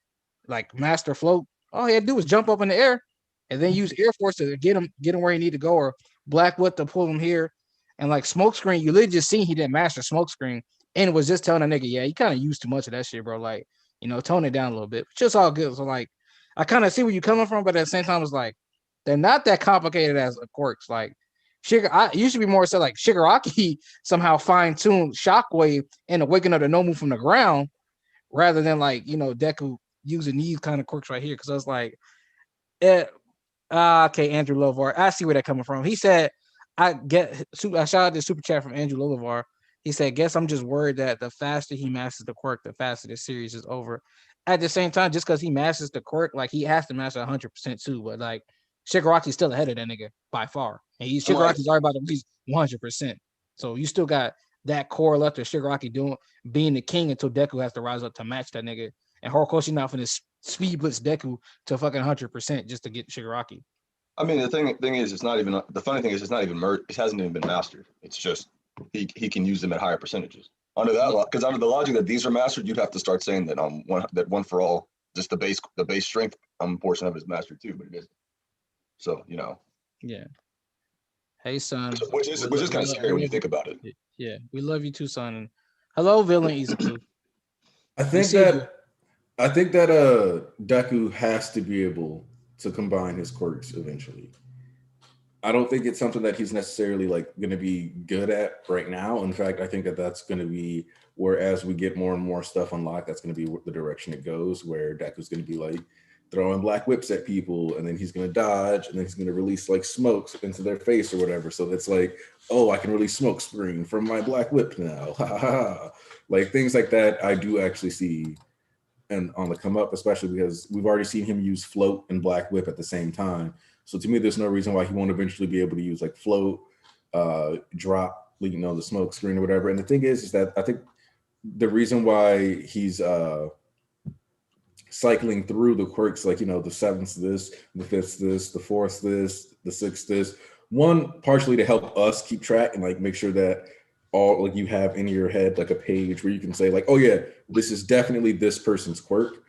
master float, all he had to do was jump up in the air and then use Air Force to get him where he need to go, or Black Whip to pull him here. And like Smokescreen, you literally just seen he didn't master Smokescreen, and it was just telling a nigga, yeah, you kind of used too much of that shit, bro. Like, tone it down a little bit. Just all good. So like, I kind of see where you're coming from, but at the same time, it's like they're not that complicated as quirks. Like I used to be more so like Shigaraki somehow fine-tuned Shockwave and awaken of the Nomu from the ground, rather than like Deku using these kind of quirks right here. Because I was like, okay, Andrew Lovar, I see where they're coming from. He said, I shout out this super chat from Andrew Lovar. He said, guess I'm just worried that the faster he masters the quirk, the faster this series is over. At the same time, just because he masters the quirk, like he has to master 100% too. But like Shigaraki's still ahead of that nigga by far. And Shigaraki's already about to reach 100%. So you still got that core left of Shigaraki being the king until Deku has to rise up to match that nigga. And Horikoshi now finna speed blitz Deku to fucking 100% just to get Shigaraki. I mean, the thing is, it's not even. The funny thing is, it's not even it hasn't even been mastered. It's just he can use them at higher percentages. Under that, because under the logic that these are mastered, you'd have to start saying that one for all, just the base strength portion of it is mastered too, but it isn't. So Yeah. Hey son. Which is kind of scary when you think about it. Yeah, we love you too, son. Hello, villain Izuku. I think that Deku has to be able to combine his quirks eventually. I don't think it's something that he's necessarily like going to be good at right now. In fact, I think that that's going to be where, as we get more and more stuff unlocked, that's going to be the direction it goes, where Deku's going to be like throwing black whips at people, and then he's going to dodge, and then he's going to release like smokes into their face or whatever. So it's like, oh, I can release smoke screen from my black whip now. Like things like that, I do actually see and on the come up, especially because we've already seen him use float and black whip at the same time. So to me, there's no reason why he won't eventually be able to use like float, drop, the smoke screen or whatever. And the thing is that I think the reason why he's cycling through the quirks, like, the seventh this, the fifth this, the fourth this, the sixth this, one, partially to help us keep track and like make sure that all like you have in your head like a page where you can say like, oh yeah, this is definitely this person's quirk,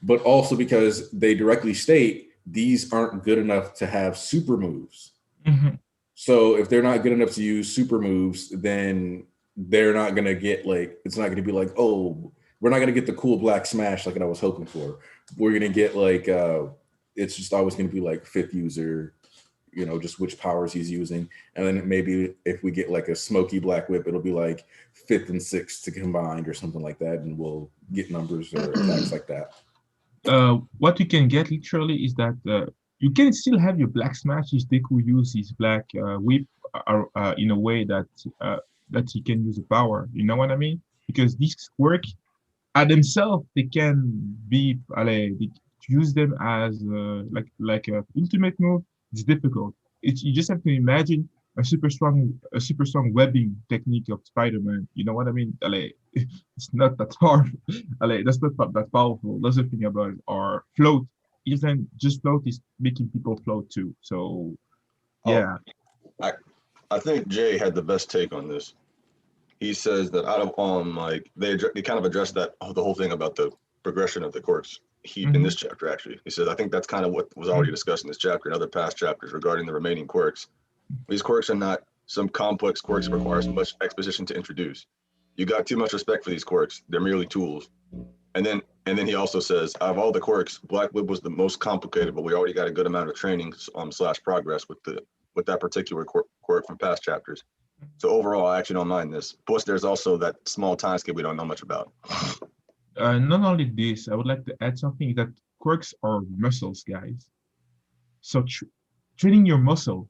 but also because they directly state these aren't good enough to have super moves. Mm-hmm. So if they're not good enough to use super moves, then they're not gonna get like, it's not gonna be like, oh, we're not gonna get the cool black smash like I was hoping for. We're gonna get like it's just always gonna be like fifth user, just which powers he's using. And then maybe if we get like a smoky black whip, it'll be like fifth and sixth to combined or something like that, and we'll get numbers or attacks like that. What you can get literally is that you can still have your black smashes. Deku use his black whip in a way that he can use the power. You know what I mean? Because these work at themselves, they can be they use them as like a ultimate move. It's difficult. You just have to imagine a super strong webbing technique of Spider-Man. You know what I mean? It's not that hard. That's not that powerful. That's the thing about it. Or float. Even just float is making people float too. So yeah. I think Jay had the best take on this. He says that out of they kind of addressed that the whole thing about the progression of the quirks in this chapter. Actually, he says I think that's kind of what was already discussed in this chapter and other past chapters regarding the remaining quirks. These quirks are not some complex quirks that require so much exposition to introduce. You got too much respect for these quirks. They're merely tools. And then he also says, out of all the quirks, Black Whip was the most complicated, but we already got a good amount of training / progress with that particular quirk from past chapters. So overall, I actually don't mind this. Plus, there's also that small time skip we don't know much about. Not only this, I would like to add something that quirks are muscles, guys. So training your muscle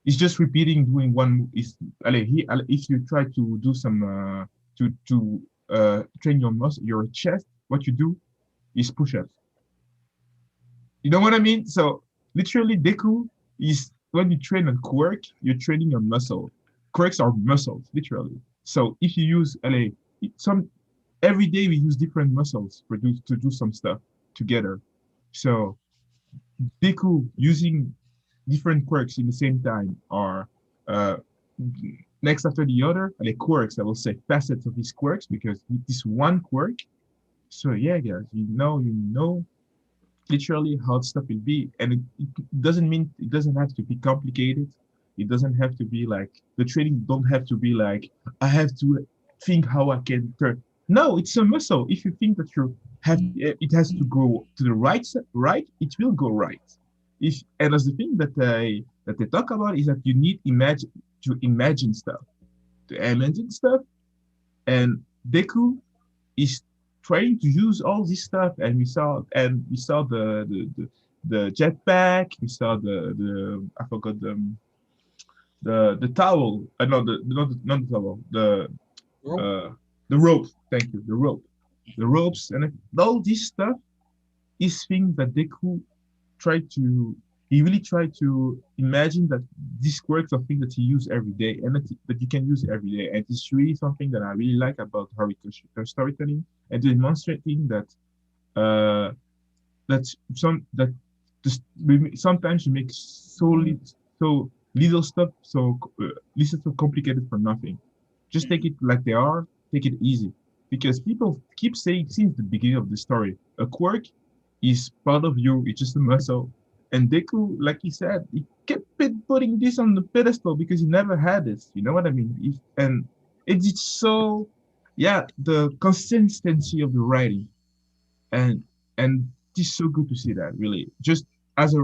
is just repeating doing one. If you try to do some train your muscle, your chest, what you do is push-ups. You know what I mean? So literally, Deku is when you train a quirk, you're training your muscle. Quirks are muscles, literally. So if you use every day we use different muscles to do some stuff together. So Deku using different quirks in the same time are next after the other, quirks, I will say facets of his quirks, because this one quirk. So yeah, guys, you know literally how stuff will be. And it doesn't mean it doesn't have to be complicated. It doesn't have to be like the training don't have to be like I have to think how I can turn. No, it's a muscle. If you think that it has to go to the right, it will go right. And as the thing that they talk about is that you need to imagine stuff, and Deku is trying to use all this stuff, and we saw the jetpack, we saw the I forgot the towel, not the towel, the rope. Thank you, the ropes, and all this stuff is things that Deku tried to he really tried to imagine that these quirks are things that he use every day and that you can use every day. And it's really something that I really like about Horikoshi storytelling and demonstrating that that just sometimes you make so little stuff little so complicated for nothing. Just take it like they are, take it easy. Because people keep saying since the beginning of the story, a quirk is part of you, it's just a muscle. And Deku, like he said, he kept putting this on the pedestal because he never had this. You know what I mean? And it's so, yeah, the consistency of the writing, and and it's so good to see that. Really, just as a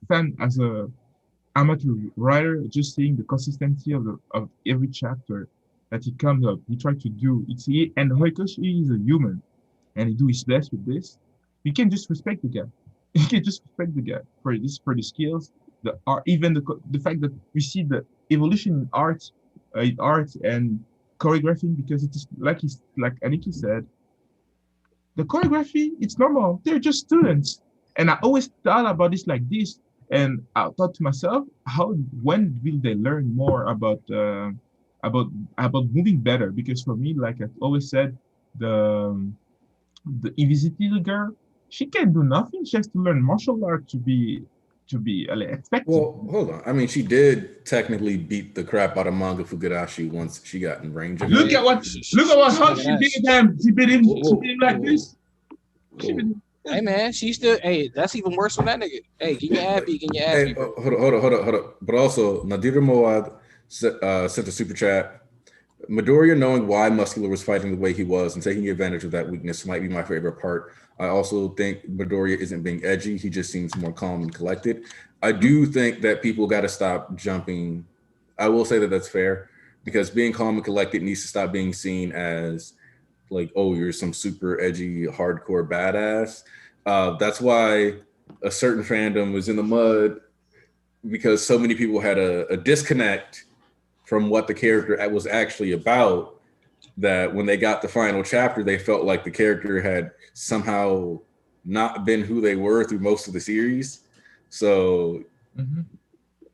fan, as a amateur writer, just seeing the consistency of every chapter that he comes up, he tried to do. And Horikoshi is a human, and he do his best with this. You can just respect the guy. You can just respect the guy for the skills, the art, even the fact that we see the evolution in art and choreographing, because it is like Aniki said, the choreography, it's normal. They're just students. And I always thought about this like this. And I thought to myself, when will they learn more about about moving better? Because for me, like I've always said, the the invisible girl, she can't do nothing. She has to learn martial art to be effective. Well, hold on. I mean, she did technically beat the crap out of Manga Fukudashi once she got in range of him. Look at what how she did him. She beat him. She beat him like this. She beat him. Hey man, she still. Hey, that's even worse than that nigga. Hey, get your ass beat, get your ass Hey, beat, bro. hold on. But also, Nadira Moad sent a super chat. Midoriya knowing why Muscular was fighting the way he was and taking advantage of that weakness might be my favorite part. I also think Midoriya isn't being edgy. He just seems more calm and collected. I do think that people got to stop jumping. I will say that that's fair because being calm and collected needs to stop being seen as like, oh, you're some super edgy, hardcore badass. That's why a certain fandom was in the mud because so many people had a disconnect from what the character was actually about, that when they got the final chapter, they felt like the character had somehow not been who they were through most of the series. So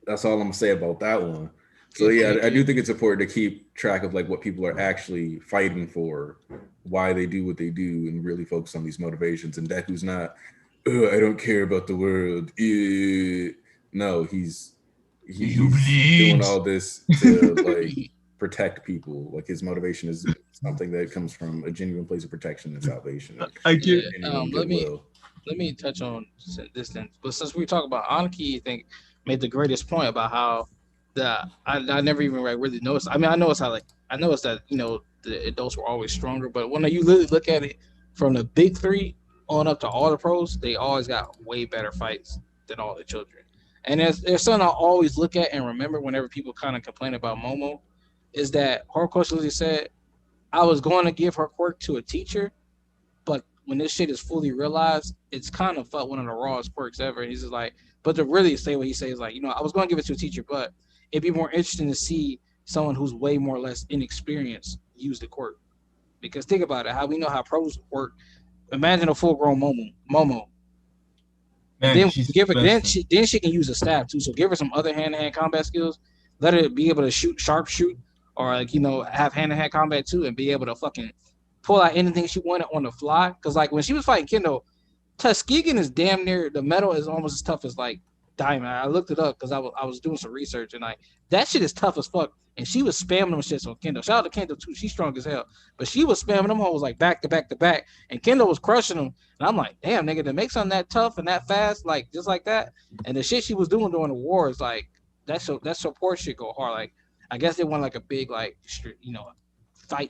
that's all I'm gonna say about that one. So yeah, I do think it's important to keep track of like what people are actually fighting for, why they do what they do, and really focus on these motivations. And Deku's not, I don't care about the world. No, he's doing all this to like protect people. Like his motivation is something that comes from a genuine place of protection and salvation. Let me touch on this then. But since we talk about Anki, I think made the greatest point about how I never even like really noticed. I mean, I noticed that the adults were always stronger, but when you really look at it from the big three on up to all the pros, they always got way better fights than all the children. And there's something I always look at and remember whenever people kind of complain about Momo, is that Horikoshi said, I was going to give her quirk to a teacher, but when this shit is fully realized, it's kind of one of the rawest quirks ever. And he's just like, but to really say what he says, like, I was going to give it to a teacher, but it'd be more interesting to see someone who's way more or less inexperienced use the quirk. Because think about it, how we know how pros work. Imagine a full-grown Momo. Man, then give her, then she can use a staff too. So give her some other hand-to-hand combat skills. Let her be able to sharpshoot, or like have hand-to-hand combat too, and be able to fucking pull out anything she wanted on the fly. Because like when she was fighting Kendo, Tuskegee is damn near, the metal is almost as tough as like diamond. I looked it up because I was doing some research, and like that shit is tough as fuck. And she was spamming them shits on Kendo. Shout out to Kendo too. She's strong as hell. But she was spamming them hoes like back to back to back. And Kendo was crushing them. And I'm like, damn, nigga, to make something that tough and that fast, like just like that. And the shit she was doing during the war is like that support shit go hard. Like I guess they want like a big like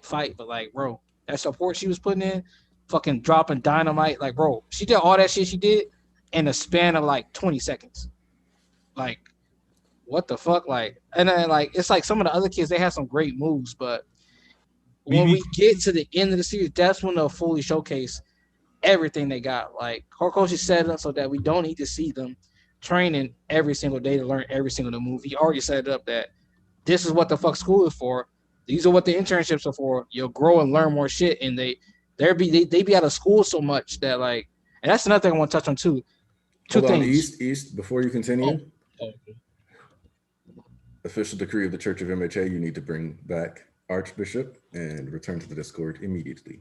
fight, but like bro, that support she was putting in, fucking dropping dynamite, like bro, she did all that shit she did in a span of like 20 seconds. Like what the fuck? Like, and then like it's like some of the other kids, they have some great moves, but when we get to the end of the series, that's when they'll fully showcase everything they got. Like Horikoshi set it up so that we don't need to see them training every single day to learn every single move. He already set it up that this is what the fuck school is for. These are what the internships are for. You'll grow and learn more shit, and they be out of school so much that like, and that's another thing I want to touch on too. Two Hold on, things. East. Before you continue, Oh. official decree of the Church of MHA: you need to bring back Archbishop and return to the Discord immediately.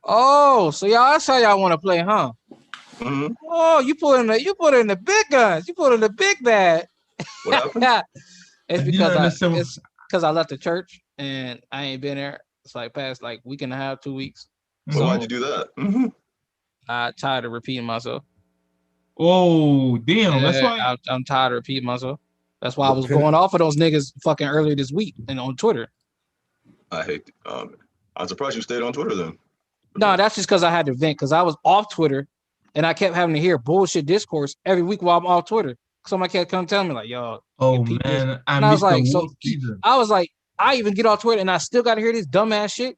Oh, so y'all, that's how y'all want to play, huh? Mhm. Oh, you put in the big guns. You put in the big bad. What happened? It's I because didn't understand. it's because I left the church and I ain't been there. It's like past like week and a half, 2 weeks. But So why'd you do that? Mhm. I tired of repeating myself. Oh, damn. That's why. I'm tired of repeating myself. That's why I The was pin- going off of those niggas fucking earlier this week and on Twitter. I hate. I'm surprised you stayed on Twitter then. No, that's just because I had to vent because I was off Twitter and I kept having to hear bullshit discourse every week while I'm off Twitter. Somebody kept coming telling me like, yo, Oh, peep this. man. I And I was missed the like, so whole season. I was like, I even get off Twitter and I still got to hear this dumbass shit.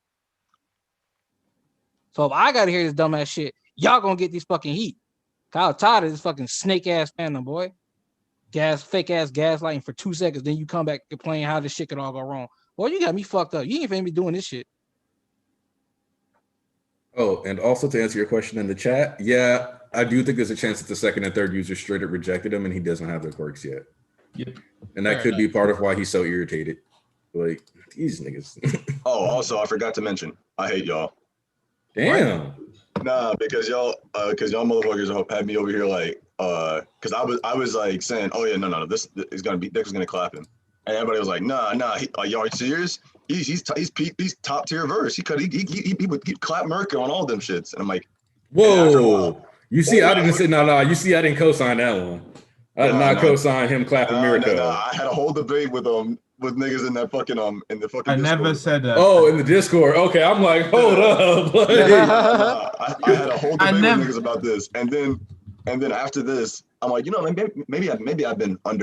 So if I got to hear this dumbass shit, y'all gonna get these fucking heat. I was tired of this fucking snake ass fandom, boy. Fake ass gaslighting for 2 seconds, then you come back complaining how this shit could all go wrong. Boy, you got me fucked up. You ain't finna be doing this shit. Oh, and also to answer your question in the chat, yeah, I do think there's a chance that the second and third user straight up rejected him and he doesn't have their quirks yet. Yep. And that Fair could be part of why he's so irritated. Like, these niggas. Oh, also, I forgot to mention, I hate y'all. Damn. Nah, because y'all motherfuckers had me over here like, because I was like saying, oh yeah, no, this is gonna be Dex is gonna clap him, and everybody was like, nah, y'all serious? He's top tier verse. He would clap Merca on all them shits, and I'm like, Whoa. You see, I didn't look- say no. You see, I didn't co-sign that one. I did not co-sign him clapping Miracle. I had a whole debate with niggas in that fucking in the fucking. I never Discord. said that. Oh, in the Discord. Okay, I'm like, hold up. Like, I had a whole I debate never- with niggas about this, and then after this, I'm like, maybe I've been I'm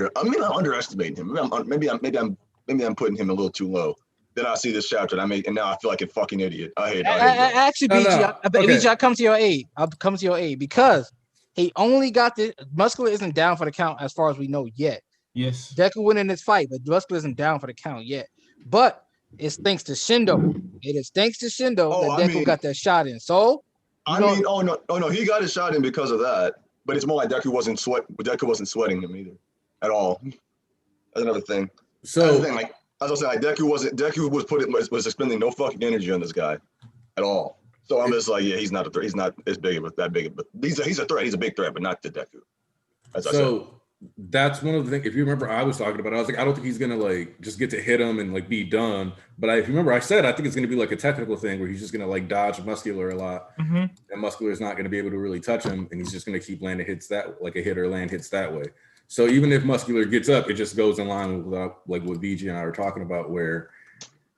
underestimating him. Maybe I'm putting him a little too low. Then I see this chapter, and now I feel like a fucking idiot. I hate that. Actually, No, BG, no. BG, Okay. I'll come to your aid. I'll come to your aid because he only got the Muscular isn't down for the count as far as we know yet. Yes. Deku winning this fight, but Muscular isn't down for the count yet. But it's thanks to Shindo. It is thanks to Shindo that Deku got that shot in. So oh no, he got his shot in because of that. But it's more like Deku wasn't sweating him either, at all. That's another thing. So, like as I was saying, like Deku was expending no fucking energy on this guy, at all. So I'm just like, yeah, he's not a threat. He's not as big of that big, but he's a threat. He's a big threat, but not to Deku. As I said. That's one of the things. If you remember, I was talking about it. I was like, I don't think he's gonna like just get to hit him and like be done. But if you remember, I said I think it's gonna be like a technical thing where he's just gonna like dodge Muscular a lot, and Muscular is not gonna be able to really touch him, and he's just gonna keep landing hits that like a hit or land hits that way. So even if Muscular gets up, it just goes in line with like what BG and I were talking about, where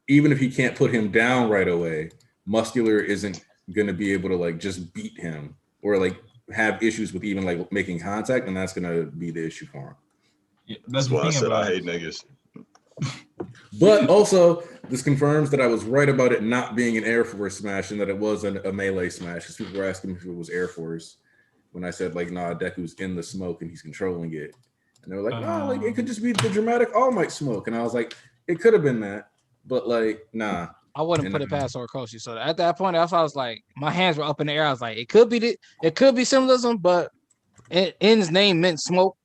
even if he can't put him down right away, Muscular isn't gonna be able to like just beat him or like have issues with even like making contact, and that's gonna be the issue for him. Yeah, That's why I said I hate niggas. But also, this confirms that I was right about it not being an Air Force smash and that it was a melee smash. Because people were asking if it was Air Force when I said like, nah, Deku's in the smoke and he's controlling it, and they were like, no, like it could just be the dramatic All Might smoke, and I was like, it could have been that, but like, nah. I wouldn't put it past Horikoshi. So at that point, that's why I was like, my hands were up in the air. I was like, it could be symbolism, but N's name meant smoke,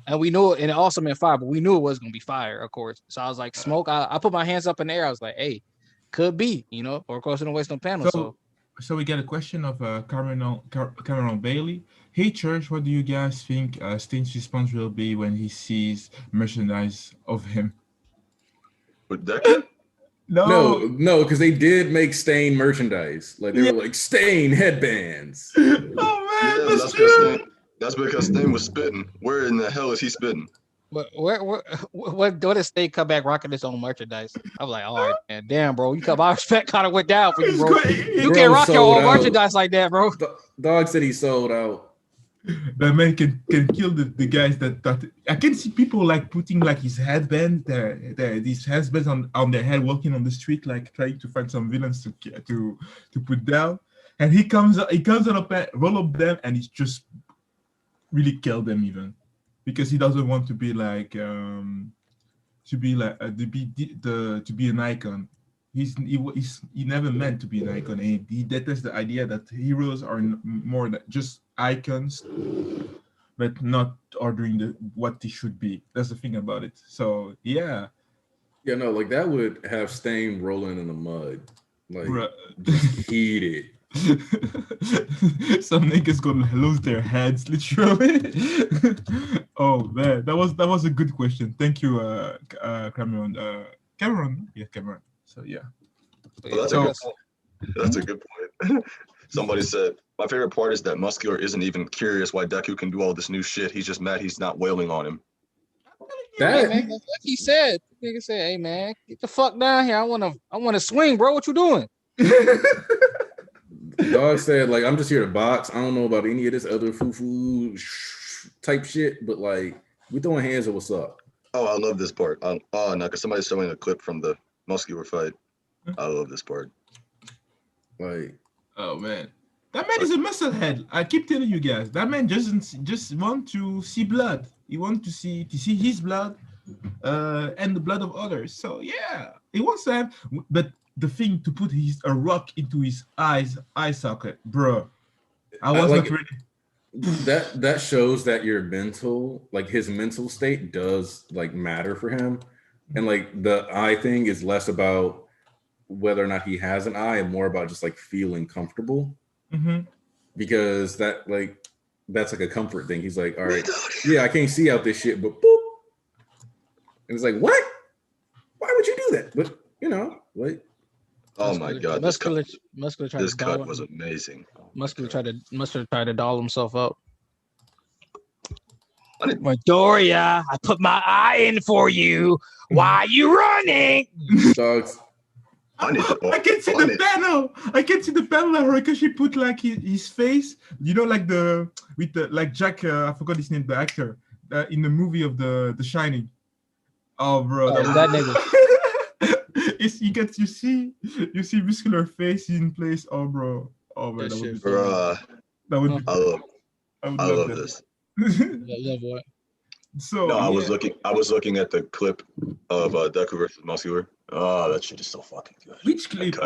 and we knew it, and it also meant fire, but we knew it was gonna be fire, of course. So I was like, smoke. I put my hands up in the air. I was like, hey, could be, Horikoshi didn't waste no panel. So we get a question of Cameron Bailey. Hey Church, what do you guys think Sting's response will be when he sees merchandise of him? With Deku? No, because they did make Stain merchandise. Like they were like Stain headbands. Oh man, Yeah, that's true. That's because Stain was spitting. Where in the hell is he spitting? What does Stain come back rocking his own merchandise? I'm like, all right, man, damn, bro, my respect kind of went down for you, bro. You can't rock your own merchandise like that, bro. Dog said he sold out. That man can kill the guys that I can see people like putting like his headband, these headbands on their head, walking on the street, like trying to find some villains to put down. And he comes on up, roll up them, and he's just really kill them even, because he doesn't want to be like to be an icon. He never meant to be an icon. He detests the idea that heroes are more than just icons. but not ordering what they should be. That's the thing about it. So yeah, Yeah, no, like that would have Stain rolling in the mud, like bruh. just heated. Some niggas gonna lose their heads, literally. Oh man, that was a good question. Thank you, Cameron. Cameron, yeah, Cameron. So yeah. Well, that's So- a good point. That's a good point. Somebody said, my favorite part is that Muscular isn't even curious why Deku can do all this new shit. He's just mad he's not wailing on him. Hey, That man, like he said, nigga said, "Hey man, get the fuck down here. I wanna swing, bro. What you doing?" dog said, like, I'm just here to box. I don't know about any of this other foo type shit, but like, we throwing hands at what's up. Oh, I love this part. Oh no, because somebody's showing a clip from the Muscular fight. I love this part. Like, Oh man, that man is a musclehead. I keep telling you guys, that man doesn't just want to see blood. He wants to see his blood, and the blood of others. So yeah, he wants to have. But the thing to put a rock into his eye socket, bro. I was like, not ready. that shows that your mental, like his mental state does like matter for him. And like the eye thing is less about whether or not he has an eye and more about just like feeling comfortable. Mm-hmm. Because that's like a comfort thing. He's like, all right, yeah, I can't see out this shit, but boop. And it's like, what? Why would you do that? But you know, like, Oh my god, this cut was to amazing. Muscular tried to doll himself up. Midoriya, I put my eye in for you. Why are you running? dogs. I can see the panel. I can see the panel of her because she put like his face. You know, like like Jack. I forgot his name, the actor in the movie of the Shining. Oh, bro, That nigga. you see muscular face in place. Oh, bro. Oh man, That that would be shit, Bruh, that would be. I would love that. this. Yeah, boy. So No, I was yeah. looking at the clip of Deku versus Muscular. Oh, that shit is so fucking good. Which clip?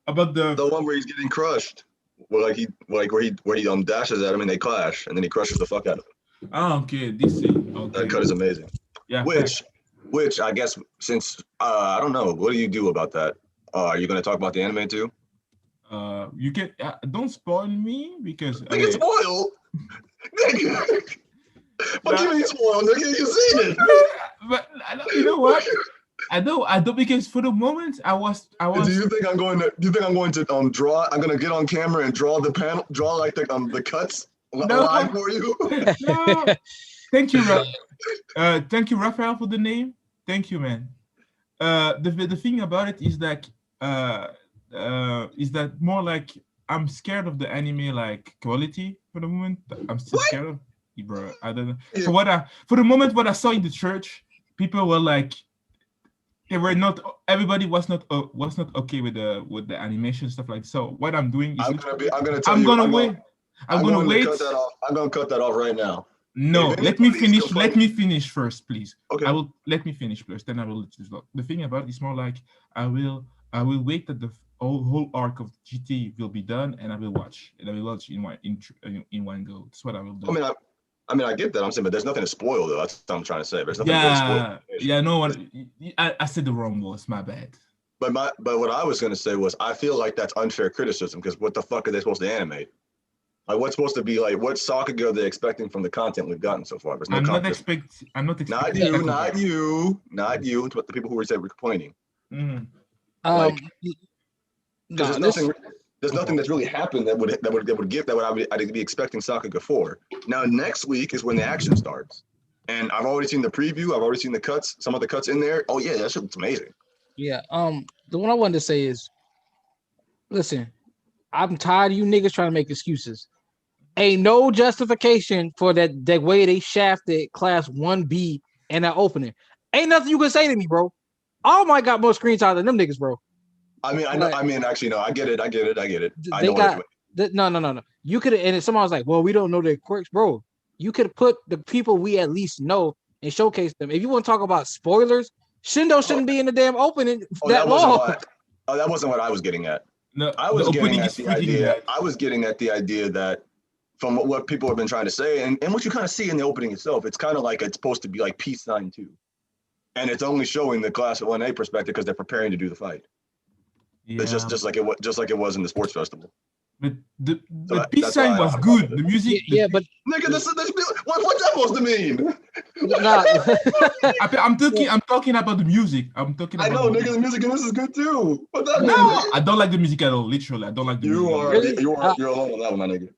About the one where he's getting crushed. Where where he dashes at him and they clash and then he crushes the fuck out of him. Oh, okay, this thing. Okay. That cut is amazing. Yeah. Which I guess since I don't know, what do you do about that? Are you gonna talk about the anime too? You can don't spoil me because I get spoiled. What do you mean spoiled? Nigga, you seen it. But you know what? I don't because for the moment I was. Do you think I'm going to draw? I'm gonna get on camera and draw the panel, draw like the cuts live for you. No. Thank you, thank you, Raphael, for the name. Thank you, man. The thing about it is that more like I'm scared of the anime like quality for the moment. I'm still scared of it, bro. I don't know. Yeah. For the moment what I saw in the church, people were like. They were not. Everybody was not okay with the animation stuff like. So what I'm doing is I'm gonna wait. I'm gonna wait. I'm gonna cut that off right now. No, let me finish. Let me finish first, please. Okay. Let me finish first. Then I will let this vlog. The thing about it is more like I will wait that the whole arc of GT will be done, and I will watch. And I will watch in one go. That's what I will do. I mean, I get that. I'm saying, but there's nothing to spoil, though. That's what I'm trying to say. There's nothing to spoil. Yeah, no one. I said the wrong words. My bad. But what I was gonna say was, I feel like that's unfair criticism because what the fuck are they supposed to animate? Like, what's supposed to be like? What Sakuga are they expecting from the content we've gotten so far? I'm not expecting. Not you. But the people who were complaining. Mm-hmm. There's nothing that's really happened that I'd be expecting Sakuga for. Now next week is when the action starts, and I've already seen the preview. I've already seen the cuts. Some of the cuts in there. Oh yeah, that shit looks amazing. Yeah. The one I wanted to say is, listen, I'm tired of you niggas trying to make excuses. Ain't no justification for that way they shafted Class 1B in that opening. Ain't nothing you can say to me, bro. All Might got more screenshots than them niggas, bro. I mean, I know. I mean, actually, no. I get it. No. You could have, and someone was like, "Well, we don't know their quirks, bro." You could have put the people we at least know and showcase them. If you want to talk about spoilers, Shindo shouldn't be in the damn opening that long. That wasn't what I was getting at. No, I was getting at the idea that from what people have been trying to say, and what you kind of see in the opening itself, it's kind of like it's supposed to be like peace sign 2. And it's only showing the class 1A perspective because they're preparing to do the fight. Yeah. It's just like it was in the sports festival. But the So peace that's sign why was I'm good. confident. The music. Yeah, but Nigga, what's that supposed to mean? nah, I'm talking about the music. I'm talking I about. know, the nigga, the music in this is good too. What that mean, No, nigga? I don't like the music at all. Literally, I don't like the music. Really? You're alone on that one, my nigga.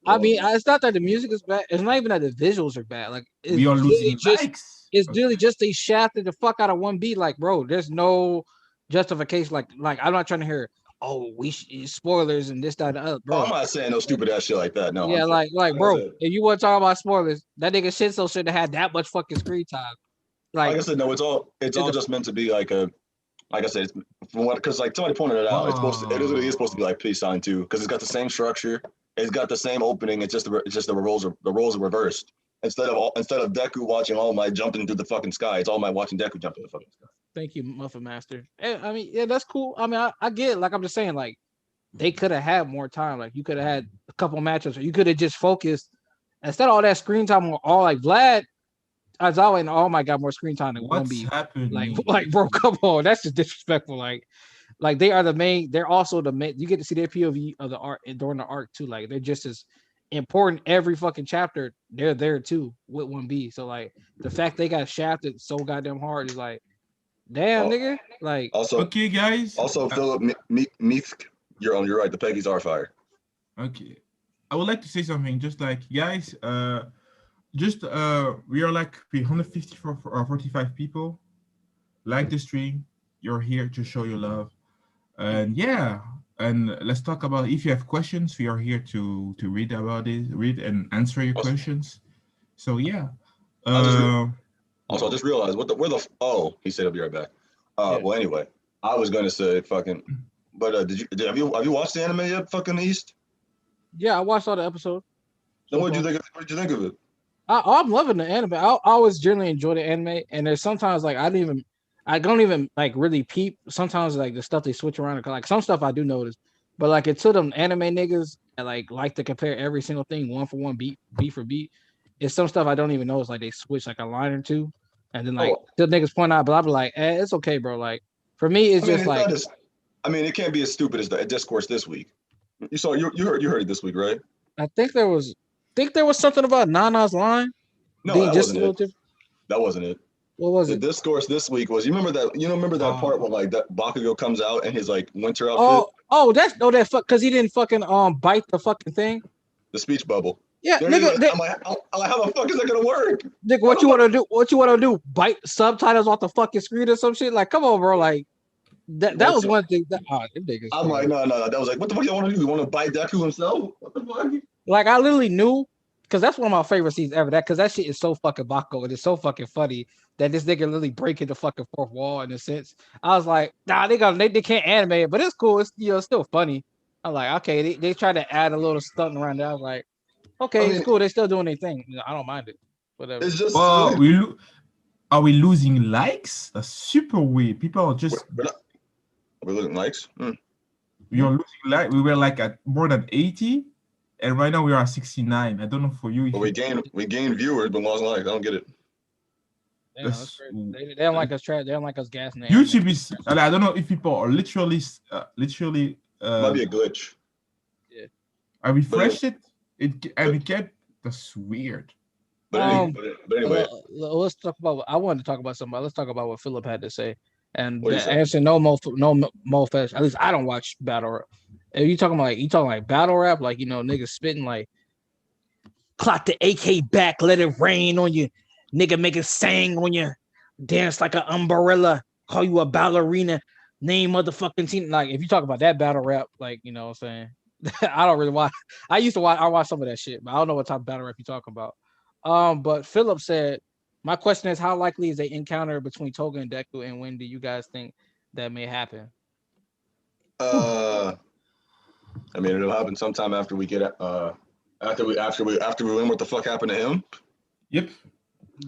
I mean, it's not that the music is bad. It's not even that the visuals are bad. Like We are losing likes. It's really just they shafted the fuck out of 1B. Like, bro, there's no justification. Like I'm not trying to hear. Oh, spoilers and this, that, and the other, bro. I'm not saying no stupid ass shit like that. No. Yeah, like, bro, if you want to talk about spoilers, that nigga Shinso shouldn't have had that much fucking screen time. Like I said, no, it's all just meant to be like I said, it's from what, because like somebody pointed it out, it is supposed to be like Peace Sign 2 because it's got the same structure, it's got the same opening. It's just the roles are reversed. Instead of Deku watching All Might jumping through the fucking sky, it's All Might watching Deku jump through the fucking sky. Thank you, Muffin Master. I mean, yeah, that's cool. I mean, I get it. Like I'm just saying, like they could have had more time. Like you could have had a couple matchups, or you could have just focused instead of all that screen time on all like Vlad. As always, All Might got more screen time than What's 1B. happening? Like, bro, come on, that's just disrespectful. Like they are the main. They're also the main. You get to see their POV of the art during the arc too. Like they're just as important every fucking chapter. They're there too with 1B. So like the fact they got shafted so goddamn hard is like, damn, nigga. Like also, okay, guys. Also, Philip Meath, you're right. The Peggies are fire. Okay, I would like to say something. Just like guys, we are like 154 or 45 people. Like the stream, you're here to show your love, and yeah, and let's talk about. If you have questions, we are here to read about it, read and answer your questions. So yeah. Also, I just realized he said he'll be right back. Well, anyway, I was gonna say fucking, but have you watched the anime yet? Fucking East. Yeah, I watched all the episodes. Then what did you think of it? I'm loving the anime. I always generally enjoy the anime, and there's sometimes like I don't even like really peep. Sometimes like the stuff they switch around, like some stuff I do notice, but like it's to them anime niggas that like to compare every single thing one for one, beat for beat. It's some stuff I don't even notice. Like they switch like a line or two, and then like the niggas point out, but I'll be like, it's okay, bro. Like for me, it's just like. It can't be as stupid as the discourse this week. You heard it this week, right? I think there was something about Nana's line. No, that wasn't it. That wasn't it. What was it? The discourse this week was. You remember that part where like that Bakugo comes out in his like winter outfit? That fuck because he didn't fucking bite the fucking thing. The speech bubble. Yeah, nigga. I'm like, how the fuck is that gonna work? Nigga, what you wanna do? Bite subtitles off the fucking screen or some shit? Like, come on, bro. Like that was one thing. I'm like, no. That was like, what the fuck you want to do? You want to bite Deku himself? What the fuck? Like, I literally knew because that's one of my favorite scenes ever. Because that shit is so fucking Bakugo and it's so fucking funny that this nigga literally breaking the fucking fourth wall in a sense. I was like, nah, they can't animate it, but it's cool. It's still funny. I'm like, okay, they try to add a little stunt around there. I was like, okay, it's cool. They're still doing their thing. I don't mind it. Whatever. It's just are we losing likes? That's super weird. People are just. We're losing likes. We are losing likes. We were like at more than 80, and right now we are at 69. I don't know for you. But we gained viewers, but lost likes. I don't get it. They don't like us trash. They don't like us gassing. YouTube is. I don't know if people are literally. Might be a glitch. Yeah. I refreshed it. We kept. That's weird. But anyway, let's talk about. I wanted to talk about something. Let's talk about what Philip had to say. And answer no mo fest. At least I don't watch battle rap. Are you talking like battle rap? Like, niggas spitting like clock the AK back, let it rain on you, nigga, make it sing on you, dance like an umbrella, call you a ballerina, name motherfucking team. Like, if you talk about that battle rap, like, you know what I'm saying? I don't really watch. I watch some of that shit, but I don't know what type of battle rap you're talking about. But Philip said, my question is, how likely is an encounter between Toga and Deku, and when do you guys think that may happen? I mean, it'll happen sometime after we get after we learn what the fuck happened to him. Yep.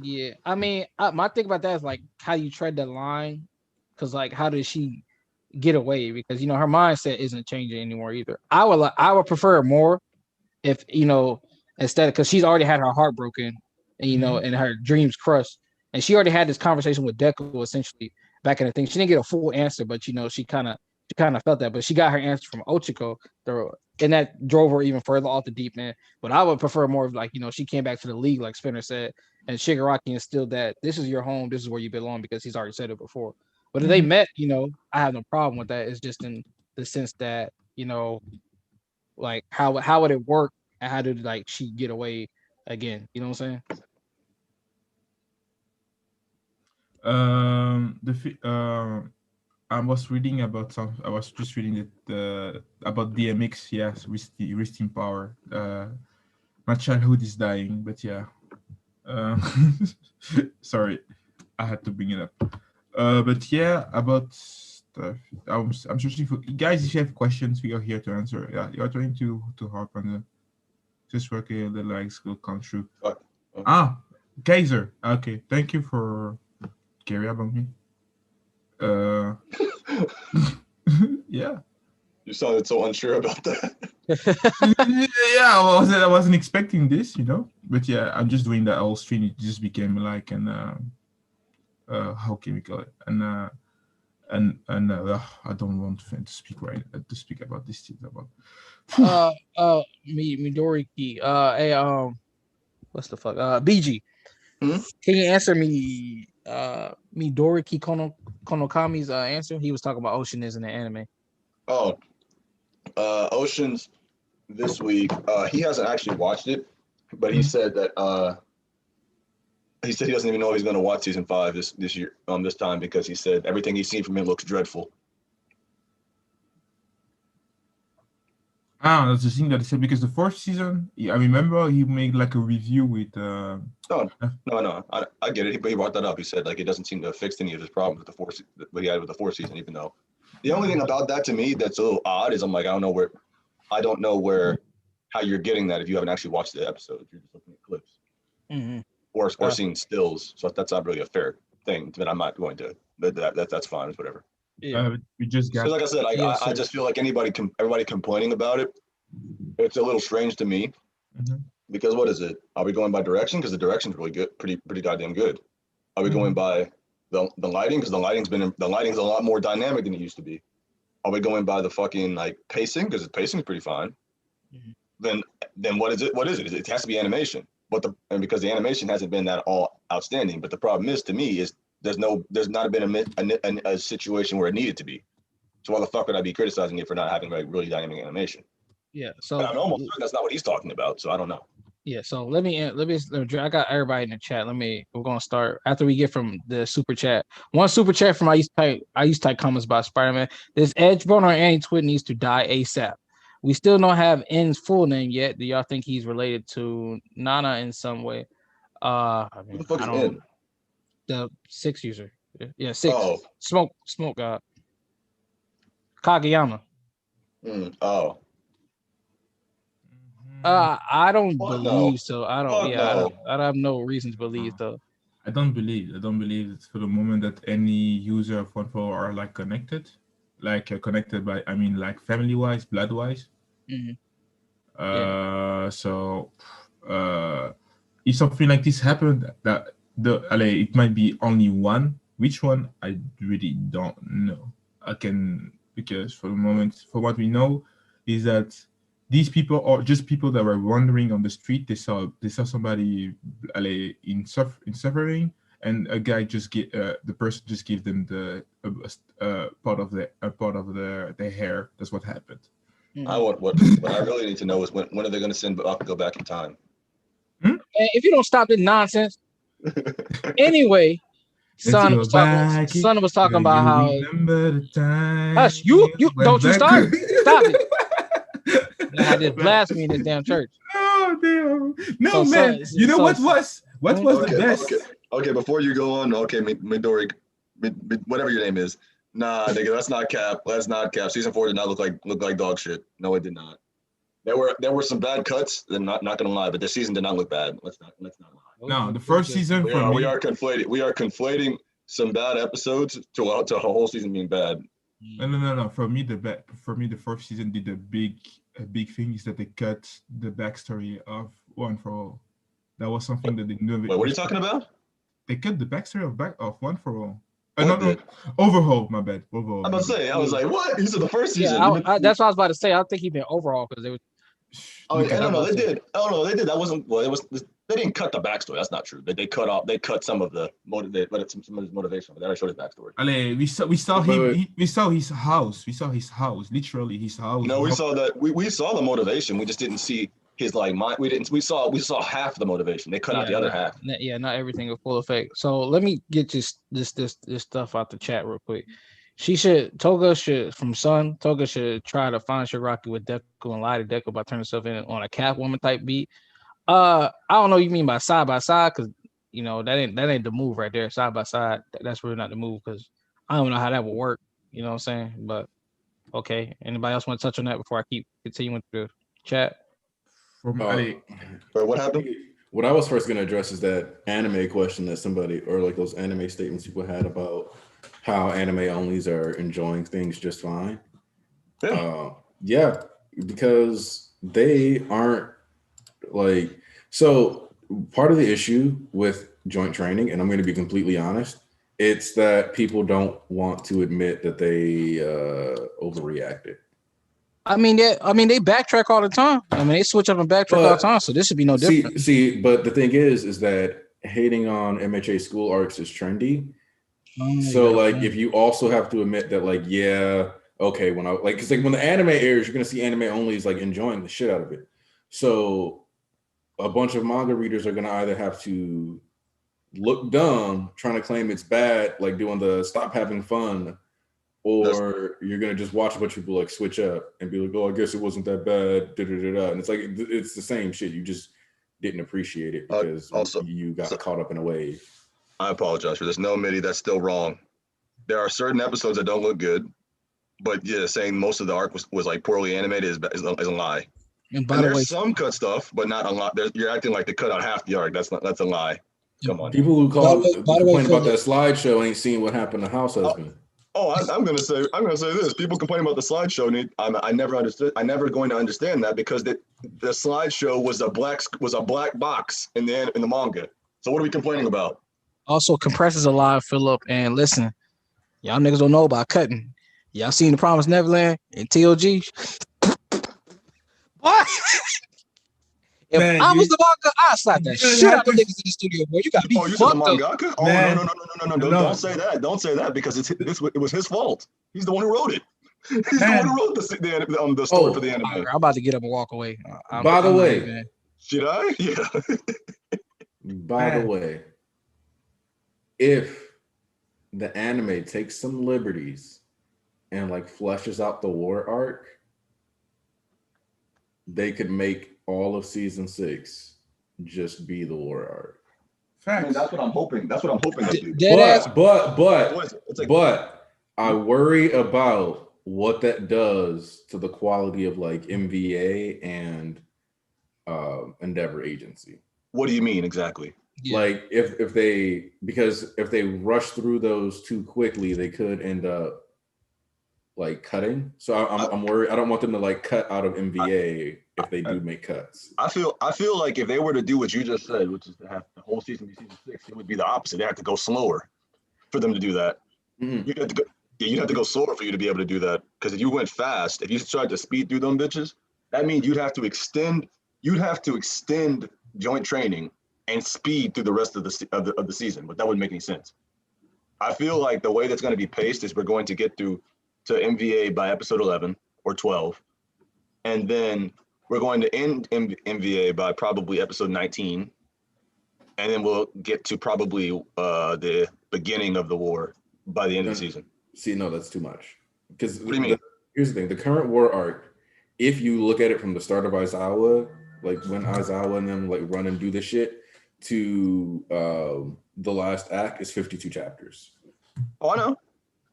Yeah, I mean, my thing about that is like how you tread that line, because like how did she get away? Because her mindset isn't changing anymore either. I would prefer it more if instead because she's already had her heart broken, and and her dreams crushed, and she already had this conversation with Deku essentially back in the thing. She didn't get a full answer, but she kind of felt that, but she got her answer from Ochiko, and that drove her even further off the deep end. But I would prefer more of like she came back to the league like Spinner said, and Shigaraki instilled that this is your home, this is where you belong because he's already said it before. But if they met, I have no problem with that. It's just in the sense that like how would it work and how did like she get away again? You know what I'm saying? I was reading about some. I was just reading it about DMX. Yes, rest in power. My childhood is dying, but yeah. Sorry, I had to bring it up. But yeah, about stuff. I'm searching for guys. If you have questions, we are here to answer. Yeah, you are trying to harp on the just working the likes will come true. Kaiser. Okay, thank you for carry about me. Yeah. You sounded so unsure about that. Yeah, I wasn't expecting this, But yeah, I'm just doing that whole stream. It just became like how can we call it? I don't want to speak to speak about this thing about. Midoriki. Hey, what's the fuck? BG. Hmm? Can you answer me? Midoriki Konokami's answer. He was talking about Ocean is in the anime. Oh, Ocean's this week. He hasn't actually watched it, but he said that he said he doesn't even know if he's going to watch season 5 this year this time because he said everything he's seen from it looks dreadful. That's the thing that he said because the 4th season, I remember he made like a review with. No, I get it. He brought that up. He said like it doesn't seem to have fixed any of his problems with what he had with the 4th season, even though the only thing about that to me that's a little odd is I'm like I don't know where how you're getting that if you haven't actually watched the episodes. You're just looking at clips or seeing stills. So that's not really a fair thing. But I'm not going to. That's fine. It's whatever. Yeah. We just got. So like I said, I just feel like everybody complaining about it. It's a little strange to me because what is it? Are we going by direction? Because the direction's really good, pretty goddamn good. Are we going by the lighting? Because the lighting's a lot more dynamic than it used to be. Are we going by the fucking like pacing? Because the pacing's pretty fine. Then what is it? What is it? It has to be animation. And because the animation hasn't been that all outstanding. But the problem is to me is there's not been a situation where it needed to be. So why the fuck would I be criticizing it for not having like really dynamic animation? Yeah. So I'm almost certain that's not what he's talking about. So I don't know. Yeah. So let me. I got everybody in the chat. We're gonna start after we get from the super chat. One super chat from I used to type comments about Spider-Man. This Edgeborn or Annie Twit needs to die ASAP. We still don't have N's full name yet. Do y'all think he's related to Nana in some way? What the fuck is N? The 6 user. Yeah, 6. Oh. Smoke God. Kageyama. Oh. I don't Fuck believe no. so. I don't. Fuck Yeah, no. I don't have no reason to believe though. I don't believe it's for the moment that any user of 1.4 are like connected, connected by like family wise, blood wise. So if something like this happened, that it might be only one. Which one I really don't know. Because for the moment, for what we know, is that these people are just people that were wandering on the street. They saw somebody in suffering, and a guy the person just gave them the part of their hair. That's what happened. What I really need to know is when are they going to send Bakugo back in time? If you don't stop this nonsense, anyway. Son was talking about how. Remember the time. Hush, you don't you start. Stop it. I had this blasphemy in this damn church. Oh damn! No man, you know what was the best? Okay, before you go on, okay, Midori, whatever your name is. Nah, nigga, that's not cap. That's not cap. Season 4 did not look like dog shit. No, it did not. There were some bad cuts. I'm not gonna lie, but this season did not look bad. Let's not lie. No, the first season we are conflating some bad episodes to a whole season being bad. No. For me, the fourth season did a big thing is that they cut the backstory of One for All. That was something that they knew. Wait, what are you talking about? They cut the backstory of One for All. What No, did? Overhaul. My bad. Overhaul. I'm about to say, I was like, what? He said the first season. That's what I was about to say. I think he been overall because they were. Oh, Look yeah, at no, that. they did. Oh no, they did. That wasn't. Well, it was. They didn't cut the backstory. That's not true. They cut off. They cut some of the some of his motivation, but they already showed his backstory. Ale, we saw him. We saw his house. We saw his house. Literally, his house. No, we saw that. We saw the motivation. We just didn't see his like mind. We didn't. We saw half the motivation. They cut out the other half. Not everything in full effect. So let me get this stuff out the chat real quick. Toga should try to find Shiraki with Deku and lie to Deku by turning herself in on a Catwoman type beat. I don't know what you mean by side, because you know that ain't the move right there. Side by side, that's really not the move, because I don't know how that would work. You know what I'm saying? But okay. Anybody else want to touch on that before I keep continuing through the chat? What happened? What I was first going to address is that anime question that somebody, or like those anime statements people had about how anime onlys are enjoying things just fine. Yeah, because they aren't like, so part of the issue with joint training, and I'm going to be completely honest, it's that people don't want to admit that they overreacted. I mean, they backtrack all the time. I mean, they switch up and backtrack all the time, so this should be no different. But the thing is that hating on MHA school arcs is trendy. So like, if you also have to admit that, like, yeah, okay, when I like, because like when the anime airs, you're gonna see anime onlys like enjoying the shit out of it. So a bunch of manga readers are gonna either have to look dumb trying to claim it's bad, like doing the stop having fun, or you're gonna just watch a bunch of people like switch up and be like, oh, I guess it wasn't that bad. And it's like it's the same shit. You just didn't appreciate it because you got caught up in a wave. I apologize for this. No, Mitty, that's still wrong. There are certain episodes that don't look good, but yeah, saying most of the arc was like poorly animated is a lie. And there's some cut stuff, but not a lot. You're acting like they cut out half the arc. That's a lie. Come on. People who complain about that slideshow ain't seen what happened to House Husband. I'm gonna say this. People complain about the slideshow. I never understood. I never going to understand that because the slideshow was a black box in the manga. So what are we complaining about? Also, compresses a lot, Philip. And listen, y'all niggas don't know about cutting. Y'all seen The Promised Neverland and TOG? What? If I was the manga, I'd slap that shit out of niggas in the studio, boy. You gotta be you fucked said the mangaka? up. Oh, no. Don't say that. Don't say that because it was his fault. He's the one who wrote it. He's the one who wrote the story for the anime. I'm about to get up and walk away. By the way, should I? Yeah. By the way, if the anime takes some liberties and like fleshes out the war arc, they could make all of season 6 just be the war arc. Facts. I mean, that's what I'm hoping. That's what I'm hoping they do. But I worry about what that does to the quality of like MVA and Endeavor Agency. What do you mean exactly? Yeah. Like if they rush through those too quickly, they could end up like cutting. So I'm worried. I don't want them to like cut out of MVA if they do make cuts. I feel like if they were to do what you just said, which is to have the whole season be season 6, it would be the opposite. They have to go slower for them to do that. Mm-hmm. You'd have to go slower for you to be able to do that. Because if you went fast, if you tried to speed through them bitches, that means you'd have to extend joint training and speed through the rest of the season, but that wouldn't make any sense. I feel like the way that's going to be paced is we're going to get to MVA by episode 11 or 12, and then we're going to end MVA by probably episode 19, and then we'll get to probably the beginning of the war by the end of the season. See, no, that's too much. Because what do you mean? Here's the thing: the current war arc, if you look at it from the start of Aizawa, like when Aizawa and them like run and do this shit, to the last act is 52 chapters. Oh, I know.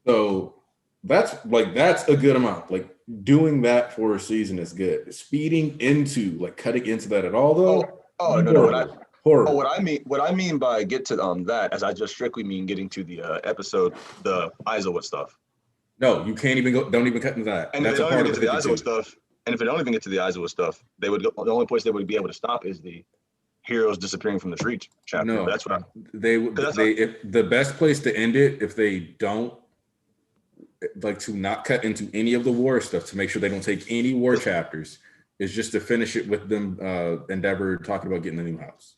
So that's a good amount. Like doing that for a season is good. Speeding into cutting into that at all though. Horrible. What I mean by get to that, as I just strictly mean getting to the episode, the Aizawa stuff. No, you can't even go. Don't even cut into that. And that's a part of the Aizawa stuff. And if they don't even get to the Aizawa stuff, the only place they would be able to stop is the heroes disappearing from the street chapter. No, That's what if the best place to end it, if they don't like to not cut into any of the war stuff, to make sure they don't take any war chapters, is just to finish it with them Endeavor talking about getting a new house,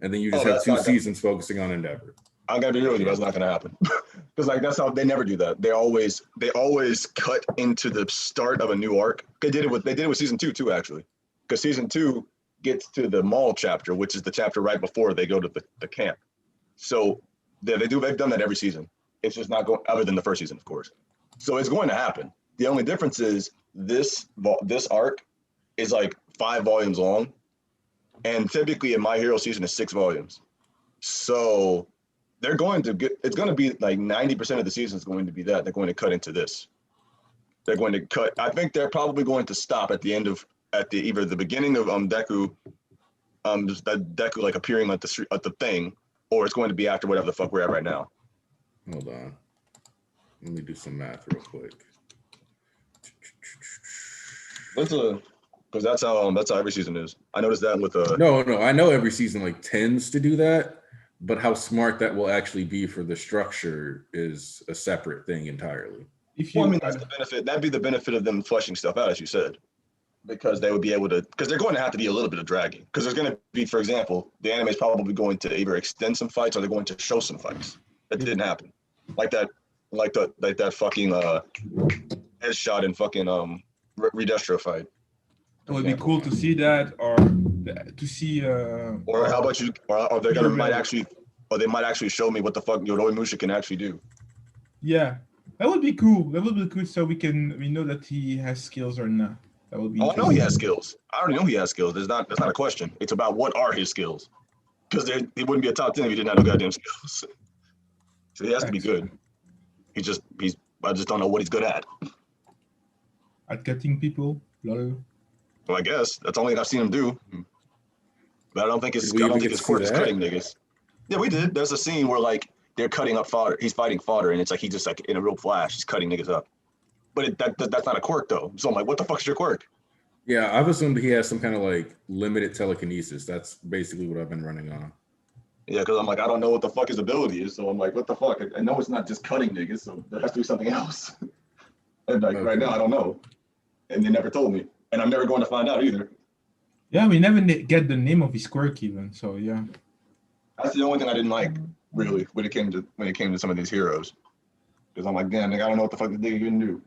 and then you just have 2 seasons focusing on Endeavor. I gotta be real with you, that's not gonna happen. Because like that's how they never do that. They always cut into the start of a new arc. They did it with season 2 too, actually. Because season 2 gets to the mall chapter, which is the chapter right before they go to the camp. So they've done that every season. It's just not going other than the first season, of course. So it's going to happen. The only difference is this arc is like 5 volumes long, and typically in My Hero season is 6 volumes. So they're going to get, it's going to be like 90% of the season is going to be that. They're going to cut into this. They're going to cut. I think they're probably going to stop at the end of, either the beginning of Deku, just that Deku like appearing at the thing, or it's going to be after whatever the fuck we're at right now. Hold on. Let me do some math real quick. Because that's how every season is. I noticed that with No, I know every season like tends to do that, but how smart that will actually be for the structure is a separate thing entirely. Well, I mean, that's the benefit. That'd be the benefit of them fleshing stuff out, as you said, because they would be able to. Because they're going to have to be a little bit of dragging. Because there's going to be, for example, the anime is probably going to either extend some fights or they're going to show some fights. That didn't happen, like that fucking headshot in fucking Redestro fight. It would be cool to see that, or to see. Or how about you? Or they might actually show me what the fuck Yoroi Musha can actually do. Yeah, that would be cool. That would be cool, so we know that he has skills or not. That would be. Oh, I know he has skills. I already know he has skills. That's not a question. It's about what are his skills, because he wouldn't be a top 10 if he didn't have no goddamn skills. So he has to be good. I just don't know what he's good at. At cutting people, lol. Well, I guess that's the only thing I've seen him do. But I don't think his quirk is cutting niggas. Yeah, we did. There's a scene where like they're cutting up fodder. He's fighting fodder, and it's like he just like in a real flash, he's cutting niggas up. But that's not a quirk though. So I'm like, what the fuck is your quirk? Yeah, I've assumed he has some kind of like limited telekinesis. That's basically what I've been running on. Yeah, because I'm like, I don't know what the fuck his ability is. So I'm like, what the fuck? I know it's not just cutting niggas, so there has to be something else. And like right now, I don't know. And they never told me. And I'm never going to find out either. Yeah, we never get the name of his quirk even. So yeah. That's the only thing I didn't like, really, when it came to some of these heroes. Because I'm like, damn, nigga, I don't know what the fuck this nigga can do.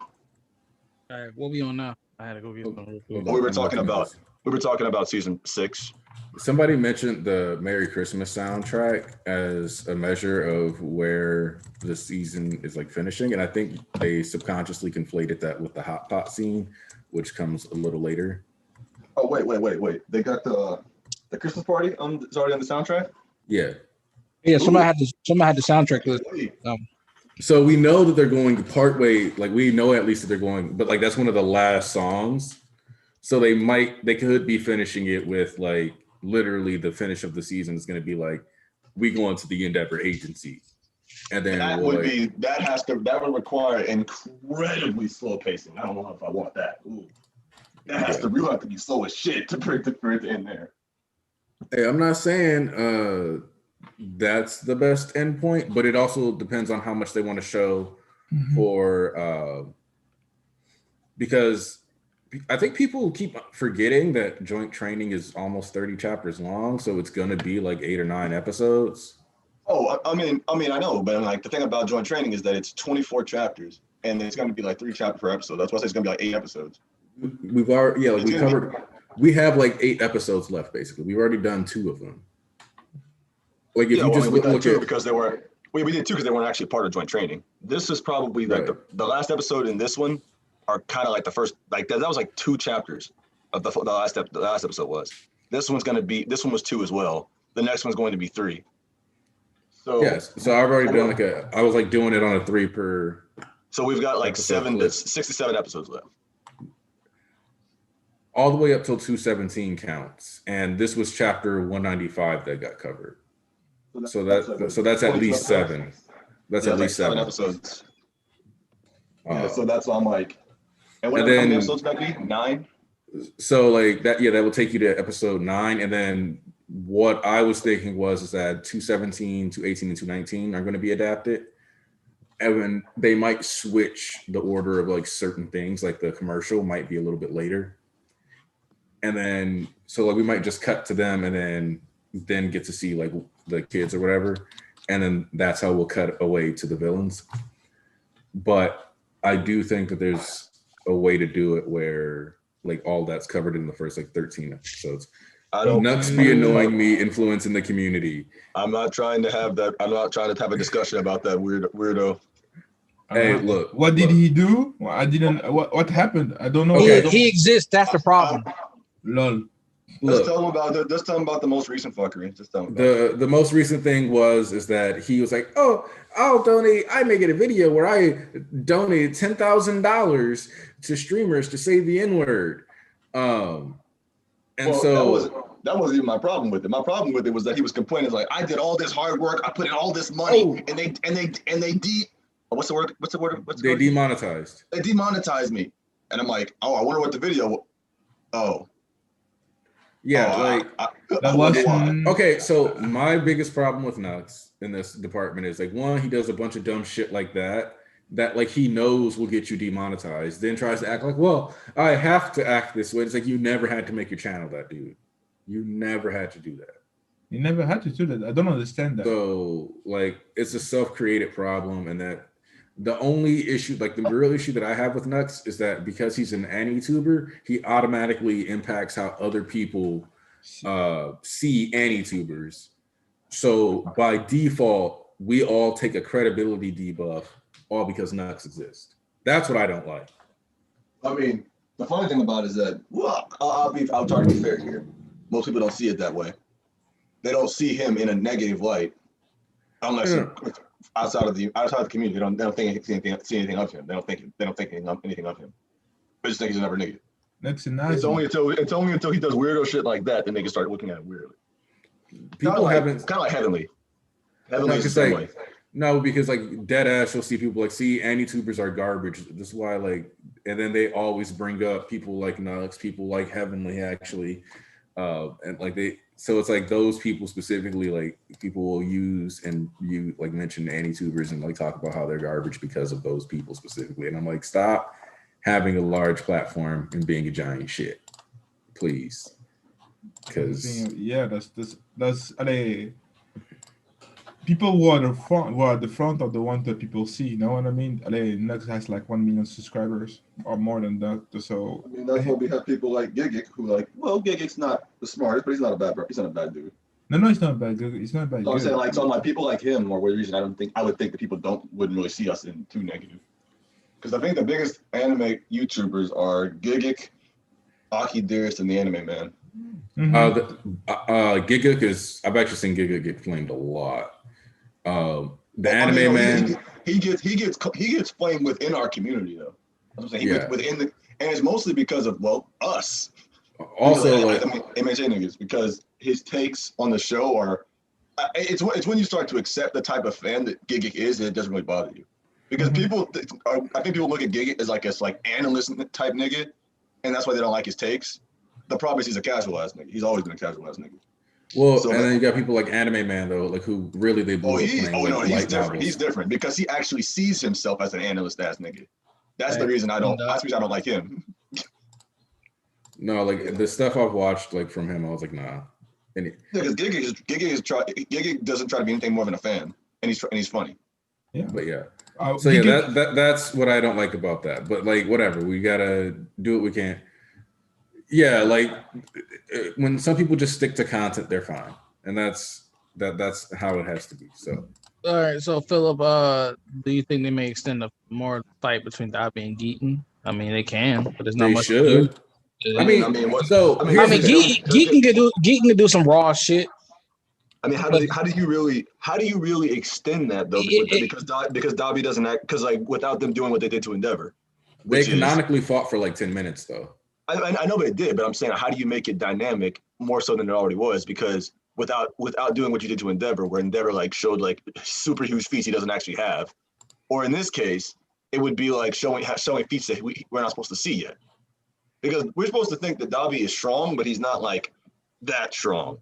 All right, what we on now? I had to go get some real quick. We were talking about season 6. Somebody mentioned the Merry Christmas soundtrack as a measure of where the season is like finishing, and I think they subconsciously conflated that with the hot pot scene, which comes a little later. Oh wait! They got the Christmas party it's already on the soundtrack. Yeah. Yeah, somebody had the soundtrack list. So we know that they're going partway, like we know at least that they're going, but like that's one of the last songs. So they could be finishing it with like literally the finish of the season is going to be like, we go into the Endeavor agency. And then that would require incredibly slow pacing. I don't know if I want that. Ooh. That has to really have to be slow as shit for it to end there. Hey, I'm not saying that's the best endpoint, but it also depends on how much they want to show for because I think people keep forgetting that joint training is almost 30 chapters long, so it's gonna be like 8 or 9 episodes. Oh, I mean, I know, but like the thing about joint training is that it's 24 chapters, and it's gonna be like 3 chapters per episode. That's why I say it's gonna be like 8 episodes. We have like 8 episodes left, basically. We've already done 2 of them. Like if we did 2 because they weren't actually part of joint training. This is probably like the last episode in this one are kind of like the first, like that was like 2 chapters of the last episode was. This one was 2 as well. The next one's going to be 3. So yes, so I've already done I was like doing it on a 3 per. So we've got like 6 to 7 episodes left. All the way up till 217 counts, and this was chapter 195 that got covered. So that's at least 7. That's at least 7 episodes. So that's why I'm like, and how many episodes would that be? 9. So like that, that will take you to episode 9, and then what I was thinking is that 217, 218, and 219 are going to be adapted. And then they might switch the order of like certain things, like the commercial might be a little bit later. And then, so like we might just cut to them and then get to see like the kids or whatever. And then that's how we'll cut away to the villains. But I do think that there's a way to do it where like all that's covered in the first like 13 episodes. I don't. Nuts be annoying me, influencing the community. I'm not trying to have that. I'm not trying to have a discussion about that weirdo. Hey, look. What did he do? Well, I didn't. What happened? I don't know. Okay. He exists. That's the problem. Lol. Let's Look, tell him about it. Let's tell him about the most recent fuckery. Just tell him about the most recent thing is that he was like, oh, I'll donate. I may get a video where I donated $10,000 to streamers to say the N-word. And well, so that wasn't even my problem with it. My problem with it was that he was complaining like, I did all this hard work, I put in all this money, and they what's the word? they demonetized. They demonetized me, and I'm like, oh, I wonder what the video. Oh. Yeah, That was okay. So my biggest problem with Nux in this department is like, one, he does a bunch of dumb shit like that like he knows will get you demonetized, then tries to act like, well, I have to act this way. It's like, you never had to make your channel that, dude. You never had to do that. You never had to do that. I don't understand that. So like, it's a self-created problem, and that the only issue, like the real issue that I have with Nux is that because he's an AniTuber, he automatically impacts how other people see AniTubers. So by default, we all take a credibility debuff all because Nux exists. That's what I don't like. I mean, the funny thing about it is that, well, I'll try to be fair here. Most people don't see it that way. They don't see him in a negative light, unless outside of the community. They don't see anything of him. They don't think anything of him. They just think he's another nigga. That's a nice. It's only until he does weirdo shit like that that they can start looking at it weirdly. People haven't kind of like Heavenly. Heavenly is the same way. No, because like dead ass, you'll see people like, see, AniTubers are garbage. This is why, like, and then they always bring up people like Nux, people like Heavenly, actually, and like so it's like those people specifically, like people will use and you like mention AniTubers and like talk about how they're garbage because of those people specifically, and I'm like, stop having a large platform and being a giant shit, please, because yeah, that's people who are at the front of the one that people see, you know what I mean? Nux has like 1 million subscribers or more than that. So I mean, that's why we have people like Gigik who like, well, Gigik's not the smartest, but he's not a bad dude. No, he's not bad. He's not bad. So I'm saying like people like him, or the reason I would think that people wouldn't really see us in too negative. Because I think the biggest anime YouTubers are Gigik, Aki Dearest, and the Anime Man. Giga, because I've actually seen Giga get flamed a lot. The Anime Man, he gets flamed within our community though. I'm saying within and it's mostly because of us. Also, like MHA niggas, because his takes on the show are. It's when you start to accept the type of fan that Gigik is, and it doesn't really bother you. Because I think people look at Gigik as like analyst type nigga, and that's why they don't like his takes. The problem is he's a casual ass nigga. He's always been a casual ass nigga. Well, so, and then you got people like Anime Man though, like who really they blew he's different. Novels. He's different because he actually sees himself as an analyst ass nigga. That's the reason I don't. That's the reason I don't like him. No, like the stuff I've watched like from him, I was like, nah. Because Gigik doesn't try to be anything more than a fan, and he's funny. Yeah, but yeah. So yeah, that's what I don't like about that. But like, whatever, we gotta do what we can. Yeah, like when some people just stick to content, they're fine, and that's how it has to be. So, all right. So, Philip, do you think they may extend a more fight between Dobby and Geaton? I mean, they can, but there's not much. Should. I mean, Geaton can do some raw shit. I mean, how do you really extend that though? Because Dobby doesn't act, because like without them doing what they did to Endeavor, they canonically fought for like 10 minutes though. I know they did, but I'm saying, how do you make it dynamic more so than it already was? Because without doing what you did to Endeavor, where Endeavor like showed like super huge feats he doesn't actually have, or in this case, it would be like showing feats that we're not supposed to see yet, because we're supposed to think that Dobby is strong, but he's not like that strong.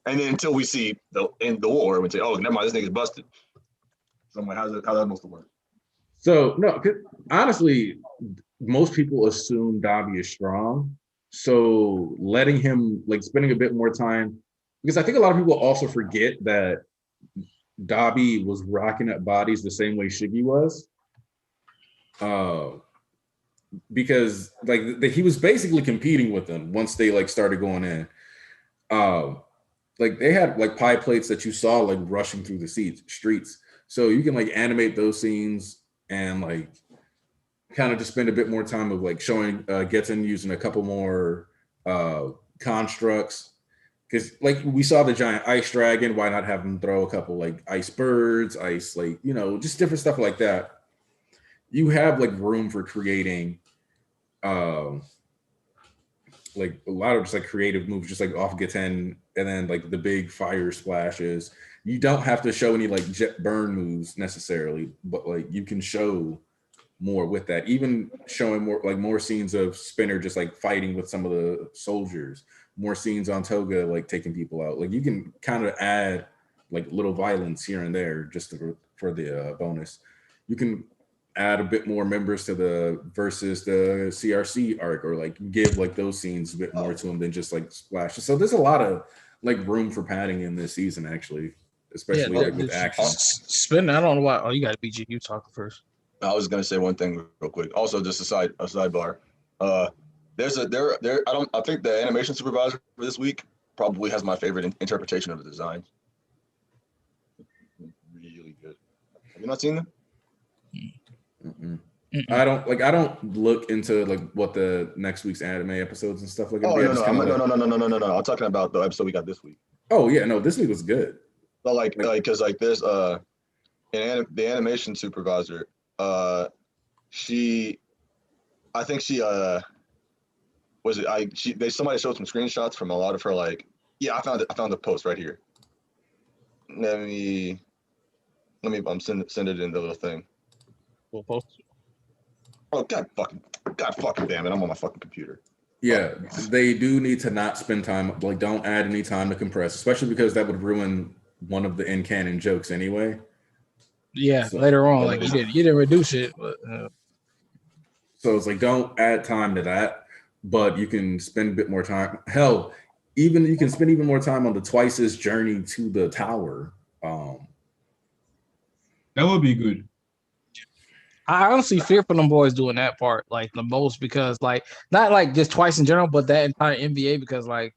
And then until we see the end of the war, we say, oh, never mind, this nigga's busted. So I'm like, how's that supposed to work? So no, honestly, most people assume Dobby is strong. So letting him like spending a bit more time, because I think a lot of people also forget that Dobby was rocking up bodies the same way Shiggy was. Because like he was basically competing with them once they like started going in. Like they had like pie plates that you saw like rushing through the streets. So you can like animate those scenes and like kind of just spend a bit more time of like showing Getten using a couple more constructs. Because like we saw the giant ice dragon, why not have them throw a couple like ice birds, ice like, you know, just different stuff like that. You have like room for creating like a lot of just like creative moves, just like off Getten, and then like the big fire splashes. You don't have to show any like jet burn moves necessarily, but like you can show more with that. Even showing more scenes of Spinner just like fighting with some of the soldiers, more scenes on Toga like taking people out. Like you can kind of add like little violence here and there just for the bonus. You can add a bit more members to the versus the CRC arc, or like give like those scenes a bit more to them than just like splashes. So there's a lot of like room for padding in this season actually, especially like with action. Spin. I don't know why. Oh, you got to BG. You talking first. I was gonna say one thing real quick. Also, just a sidebar. I think the animation supervisor for this week probably has my favorite interpretation of the design. Really good. Have you not seen them? Mm-mm. I don't look into like what the next week's anime episodes and stuff like that. Oh no. I'm talking about the episode we got this week. Oh yeah, no, this week was good. But because there's the animation supervisor. Somebody showed some screenshots from a lot of her I found the post right here. Let me send it in the little thing. We'll post. Oh god fucking damn it, I'm on my fucking computer. Yeah, they do need to not spend time, like don't add any time to compress, especially because that would ruin one of the in-canon jokes anyway. Yeah, so, later on, like you didn't reduce it, but so it's like don't add time to that, but you can spend a bit more time. Hell, even you can spend even more time on the Twice's journey to the tower. That would be good. I honestly fear for them boys doing that part like the most, because like not like just Twice in general, but that entire NBA, because like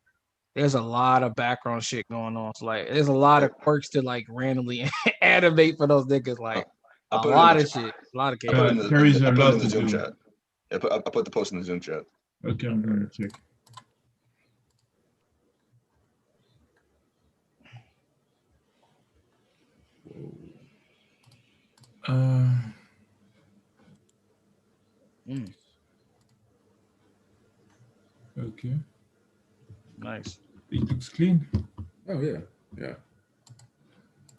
there's a lot of background shit going on. So like there's a lot of quirks to like randomly animate for those niggas. Like a lot of shit, a lot of chaos. There is a lot in the to Zoom do. chat. I put the post in the Zoom chat. Okay, I'm gonna check. Okay. Nice. It looks clean. Oh yeah.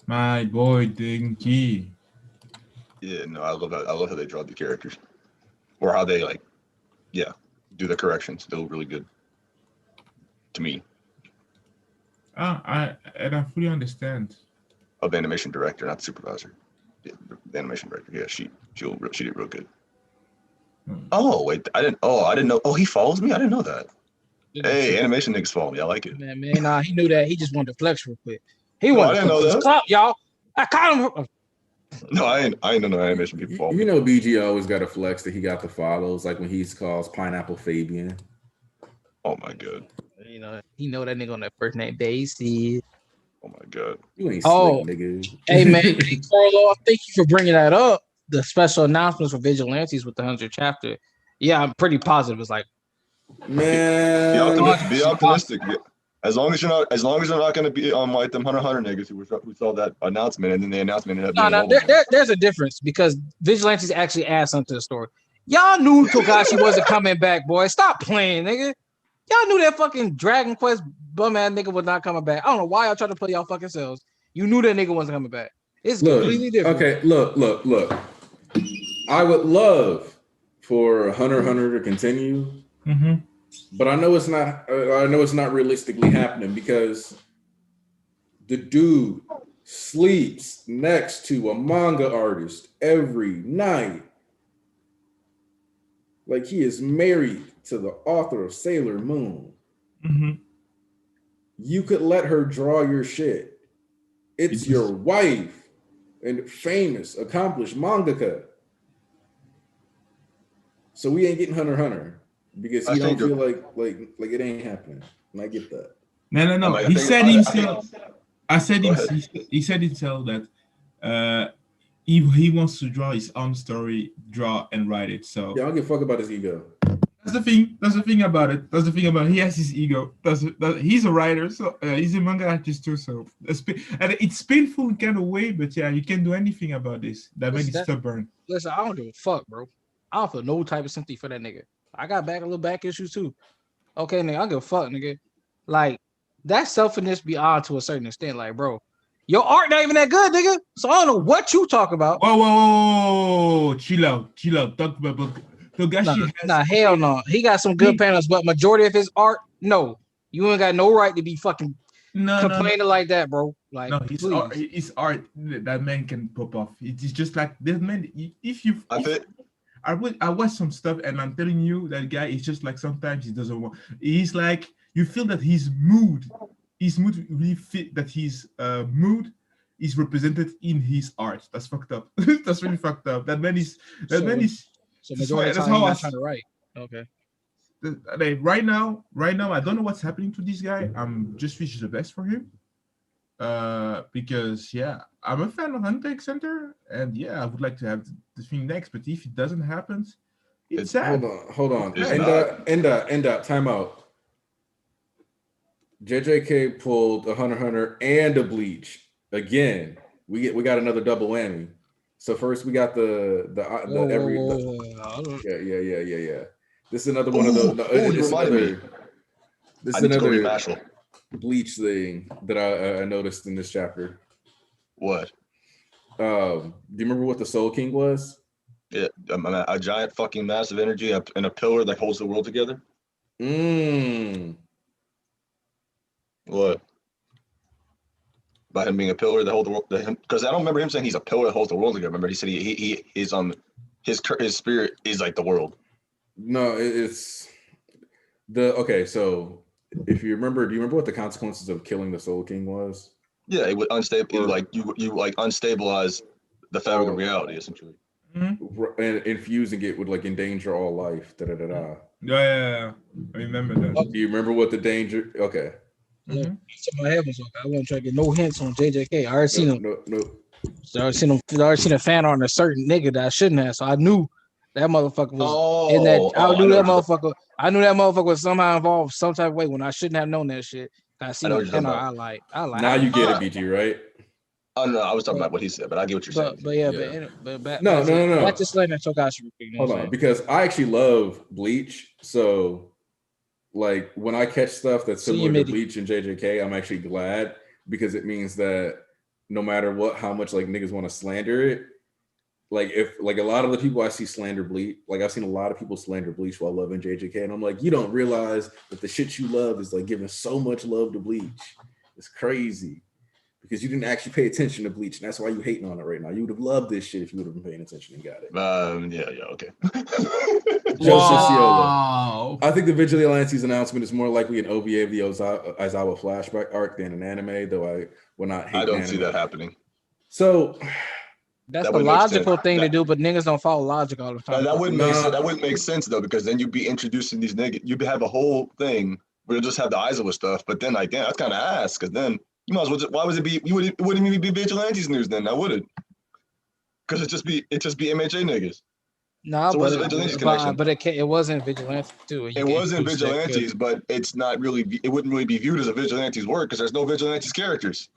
My boy Dinky. Yeah, no, I love how they draw the characters, or how they do the corrections. They look really good to me. I fully understand. Of the animation director, not the supervisor. Yeah, the animation director. Yeah, she did real good. Oh wait, I didn't know. Oh, he follows me. I didn't know that. Hey, animation niggas follow me. I like it. Man, nah, he knew that. He just wanted to flex real quick. He I wanted didn't to know that. clout, y'all. I caught him. No, I ain't know no animation people follow me. You know, BG always got a flex that he got the follows, like when he calls Pineapple Fabian. Oh my god. You know, he know that nigga on that first name basis. Oh my god. You ain't slick, nigga. Hey man, Carlo, thank you for bringing that up. The special announcements for Vigilantes with the 100th chapter. Yeah, I'm pretty positive. It's like, man, be optimistic. As long as you're not going to be on like them 100 niggas who saw that announcement and then the announcement ended up being there's a difference, because Vigilantes actually add something to the story. Y'all knew Togashi wasn't coming back, boy. Stop playing, nigga. Y'all knew that fucking Dragon Quest bum ass nigga was not coming back. I don't know why y'all trying to play y'all fucking selves. You knew that nigga wasn't coming back. It's completely different. Okay, look. I would love for Hunter x Hunter to continue. Mm-hmm. But I know it's not realistically happening, because The dude sleeps next to a manga artist every night. Like he is married to the author of Sailor Moon. Mhm. You could let her draw your shit. It's your wife and famous, accomplished mangaka. So we ain't getting Hunter x Hunter because he don't feel like it ain't happening. And I get that. No. He said himself. I said he said himself that he wants to draw his own story, draw and write it. So yeah, I don't give a fuck about his ego. That's the thing. That's the thing about it. That's the thing about it. He has his ego. He's a writer, so he's a manga artist too. So and it's painful in kind of way, but yeah, you can't do anything about this. That man is stubborn. Listen, I don't give a fuck, bro. I don't feel no type of sympathy for that nigga. I got a little back issues too. Okay, nigga, I don't give a fuck, nigga. Like that selfishness beyond to a certain extent. Like, bro, your art not even that good, nigga. So I don't know what you talk about. Whoa. Chill out. Talk about. Hell no. He got some good panels, but majority of his art, no. You ain't got no right to be fucking complaining like that, bro. Like, no, his art, that man can pop off. It's just like this man. I watch some stuff, and I'm telling you, that guy is just like sometimes he doesn't want. He's like you feel that his mood really fit. That his mood is represented in his art. That's fucked up. That's really fucked up. That man is. So majority of the time, I'm trying to write. Okay. Right now, I don't know what's happening to this guy. I'm just wishing the best for him. Because I'm a fan of Hunter x Hunter, and I would like to have the thing next. But if it doesn't happen, it's sad. Hold on. End up. Time out. JJK pulled a Hunter x Hunter and a Bleach again. We got another double whammy. So first we got the yeah. This is another one of those. This is another Bleach thing that I noticed in this chapter. What? Do you remember what the Soul King was? Yeah, a giant fucking mass of energy and a pillar that holds the world together. What? By him being a pillar that holds the world, because I don't remember him saying he's a pillar that holds the world together. Remember, he said his spirit is like the world. No, it's so if you remember, do you remember what the consequences of killing the Soul King was? Yeah, it would you unstabilize the fabric of reality, essentially. Mm-hmm. And infusing it would like endanger all life. Yeah. I remember that. Do you remember what the danger? Okay. Mm-hmm. My head was okay. I wasn't trying to get no hints on JJK. I already seen him. No. I already seen a fan on a certain nigga that I shouldn't have. So I knew that motherfucker was in that. I knew that motherfucker was somehow involved some type of way when I shouldn't have known that shit. I seen a fan. I like. Now you get it, BG, right? Oh no, I was talking about what he said, but I get what you're saying. No. Back to Slender Togashi. Hold on, because I actually love Bleach, so. Like when I catch stuff that's similar to Bleach and JJK, I'm actually glad because it means that no matter how much like niggas want to slander it, like if like a lot of the people I see slander Bleach, like I've seen a lot of people slander Bleach while loving JJK, and I'm like, you don't realize that the shit you love is like giving so much love to Bleach. It's crazy because you didn't actually pay attention to Bleach, and that's why you hating on it right now. You would have loved this shit if you would have been paying attention and got it. Okay. Wow. I think the Vigilantes announcement is more likely an OVA of the Aizawa flashback arc than an anime, though I will not hate. I don't see that happening. So that's the logical thing to do, but niggas don't follow logic all the time. That wouldn't make sense though, because then you'd be introducing these niggas. You'd have a whole thing where you just have the Aizawa stuff, but then like, damn, that's kind of ass. Because then you might as well. Why would it be? It wouldn't even be Vigilantes news then. I wouldn't. Because it just be MHA niggas. No, but it wasn't Vigilantes too. It wasn't Vigilantes, but it's not really. It wouldn't really be viewed as a Vigilantes work because there's no Vigilantes characters.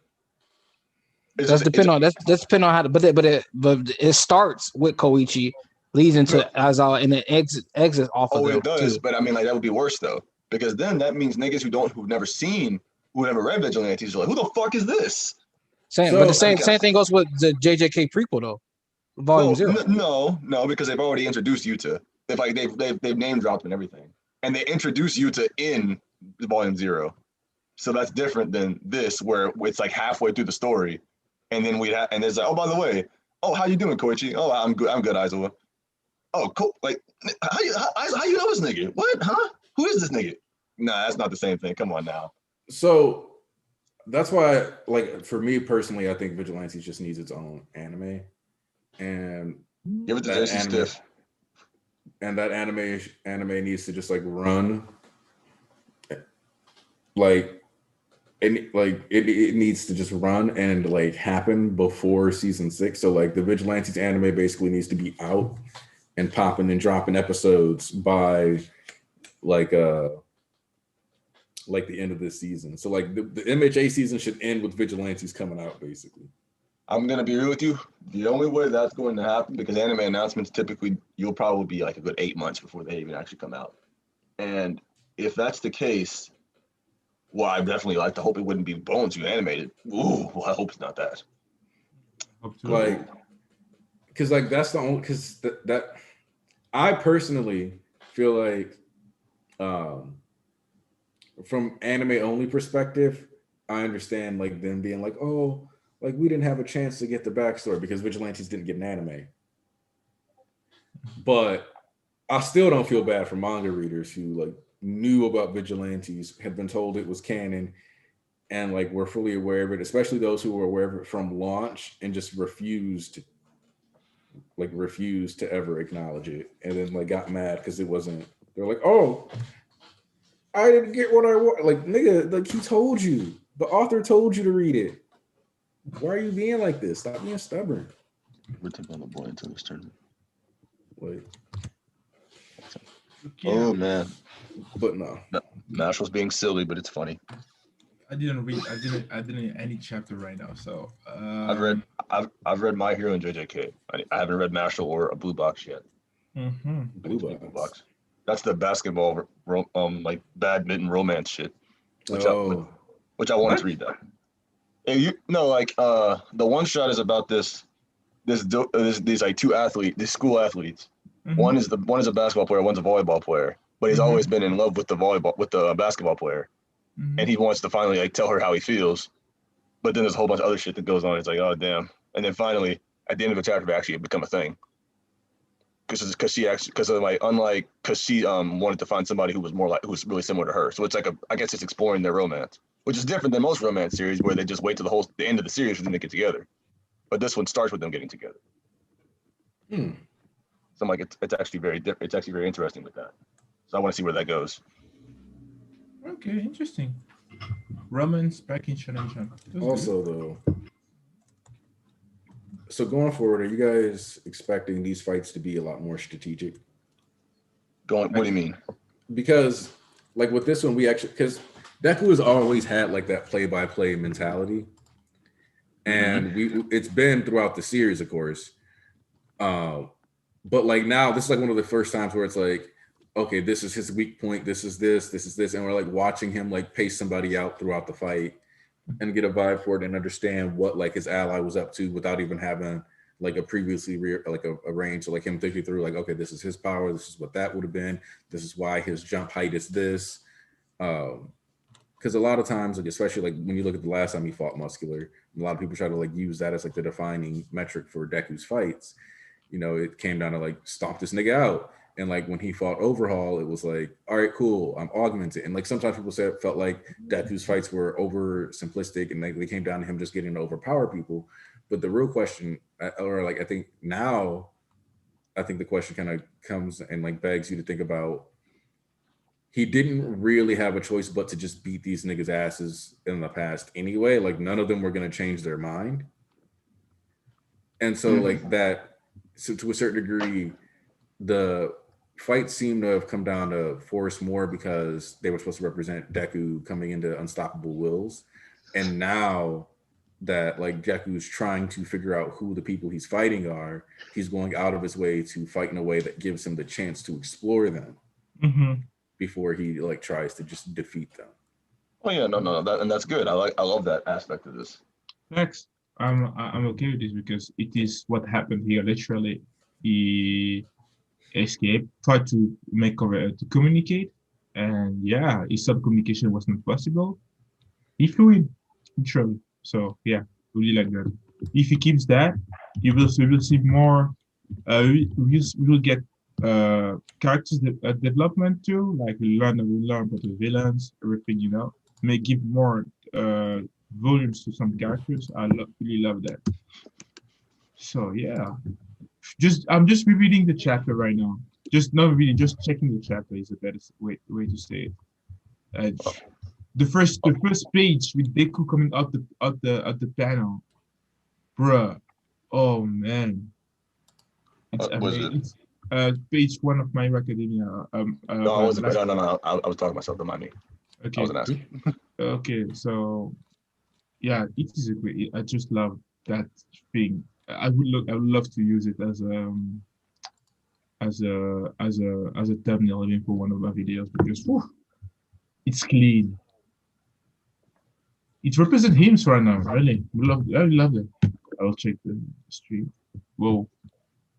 That's depend on how to. But it starts with Koichi, leads into Aizawa, and then exits off of them. Oh, it does. Too. But I mean, like that would be worse though, because then that means niggas who've never read Vigilantes are like, who the fuck is this? But the same thing goes with the JJK prequel though. Volume 0. No, because they've already introduced Yuta. They've name dropped and everything, and they introduced Yuta in Volume 0. So that's different than this, where it's like halfway through the story, and then and it's like, oh, by the way, oh, how you doing, Koichi? Oh, I'm good. I'm good, Aizawa. Oh, cool. Like, how you know this nigga? What? Huh? Who is this nigga? Nah, that's not the same thing. Come on now. So that's why, like, for me personally, I think Vigilantes just needs its own anime, and Give it to that JC Stiff. and that anime needs to just like run, like, it needs to just run and like happen before season 6. So like the Vigilantes anime basically needs to be out and popping and dropping episodes by like the end of this season. So like the MHA season should end with Vigilantes coming out basically. I'm gonna be real with you. The only way that's going to happen, because anime announcements typically you'll probably be like a good 8 months before they even actually come out. And if that's the case, well, I definitely like to hope it wouldn't be Bones you animated. Ooh, well, I hope it's not that. Hope to. Like, because like that's the only, because that I personally feel like from anime only perspective, I understand like them being like, oh, like we didn't have a chance to get the backstory because Vigilantes didn't get an anime. But I still don't feel bad for manga readers who like knew about Vigilantes, had been told it was canon, and like were fully aware of it, especially those who were aware of it from launch and just refused to ever acknowledge it, and then like got mad because it wasn't. They're like, oh, I didn't get what I want. Like, nigga, like he told you. The author told you to read it. Why are you being like this? Stop being stubborn. We're taking on the boy until this tournament. Like, Oh man, but no. Nash was being silly, but it's funny. I didn't read. I didn't any chapter right now. So I've read My Hero and JJK. I haven't read Mashal or a Blue Box yet. Blue Box. That's the basketball, like badminton romance shit, which I wanted to read that. And the one shot is about these like two athletes, these school athletes. One is a basketball player, one's a volleyball player, but he's always been in love with the basketball player, and he wants to finally like tell her how he feels. But then there's a whole bunch of other shit that goes on. It's like, oh damn! And then finally, at the end of the chapter, they actually become a thing. Because she wanted to find somebody who was really similar to her. So it's like I guess it's exploring their romance, which is different than most romance series where they just wait till the end of the series for them to get together. But this one starts with them getting together. So I'm like, it's actually very different. It's actually very interesting with that. So I want to see where that goes. Okay, interesting. Romance back in Shonen Jump. Also, though, so going forward, are you guys expecting these fights to be a lot more strategic? What do you mean? Because, like with this one, because Deku has always had like that play-by-play mentality, and it's been throughout the series, of course. But like now, this is like one of the first times where it's like, okay, this is his weak point. This is this, and we're like watching him like pace somebody out throughout the fight and get a vibe for it and understand what like his ally was up to without even having like a previously a range. So like him thinking through like, okay, this is his power. This is what that would have been. This is why his jump height is this. Because a lot of times, like especially like when you look at the last time he fought Muscular, a lot of people try to like use that as like the defining metric for Deku's fights. You know, it came down to like stomp this nigga out. And like when he fought Overhaul, it was like, all right, cool, I'm augmented. And like sometimes people felt like Deku's fights were over simplistic and they came down to him just getting to overpower people. But the real question, or like I think the question kind of comes and like begs you to think about, he didn't really have a choice but to just beat these niggas' asses in the past anyway. Like none of them were going to change their mind. And so like that, so to a certain degree, the fight seemed to have come down to force more because they were supposed to represent Deku coming into unstoppable wills. And now that like Deku's trying to figure out who the people he's fighting are, he's going out of his way to fight in a way that gives him the chance to explore them before he like tries to just defeat them. Oh yeah, no, that's good. I love that aspect of this. Next, I'm okay with this because it is what happened here. Literally, he escaped, tried to communicate, and yeah, he saw communication was not possible. He flew in literally. So yeah, really like that. If he keeps that, you will see more. We will get characters development too. Like we learn about the villains, everything. May give more volumes to some characters. Really love that. So yeah, I'm just rereading the chapter right now. Just not really, just checking the chapter is the better way to say it. The first page with Deku coming out the panel, bruh. Oh man, it's Was it? amazing. It's page 1 of My Hero Academia. No, I wasn't. No. I was talking myself. Don't mind me. I Okay, wasn't asking. okay. So yeah, it is a great. I just love that thing. I would love to use it as a thumbnail even for one of my videos because whew, it's clean. It represents him right now. Really, I love it. I'll check the stream. Whoa.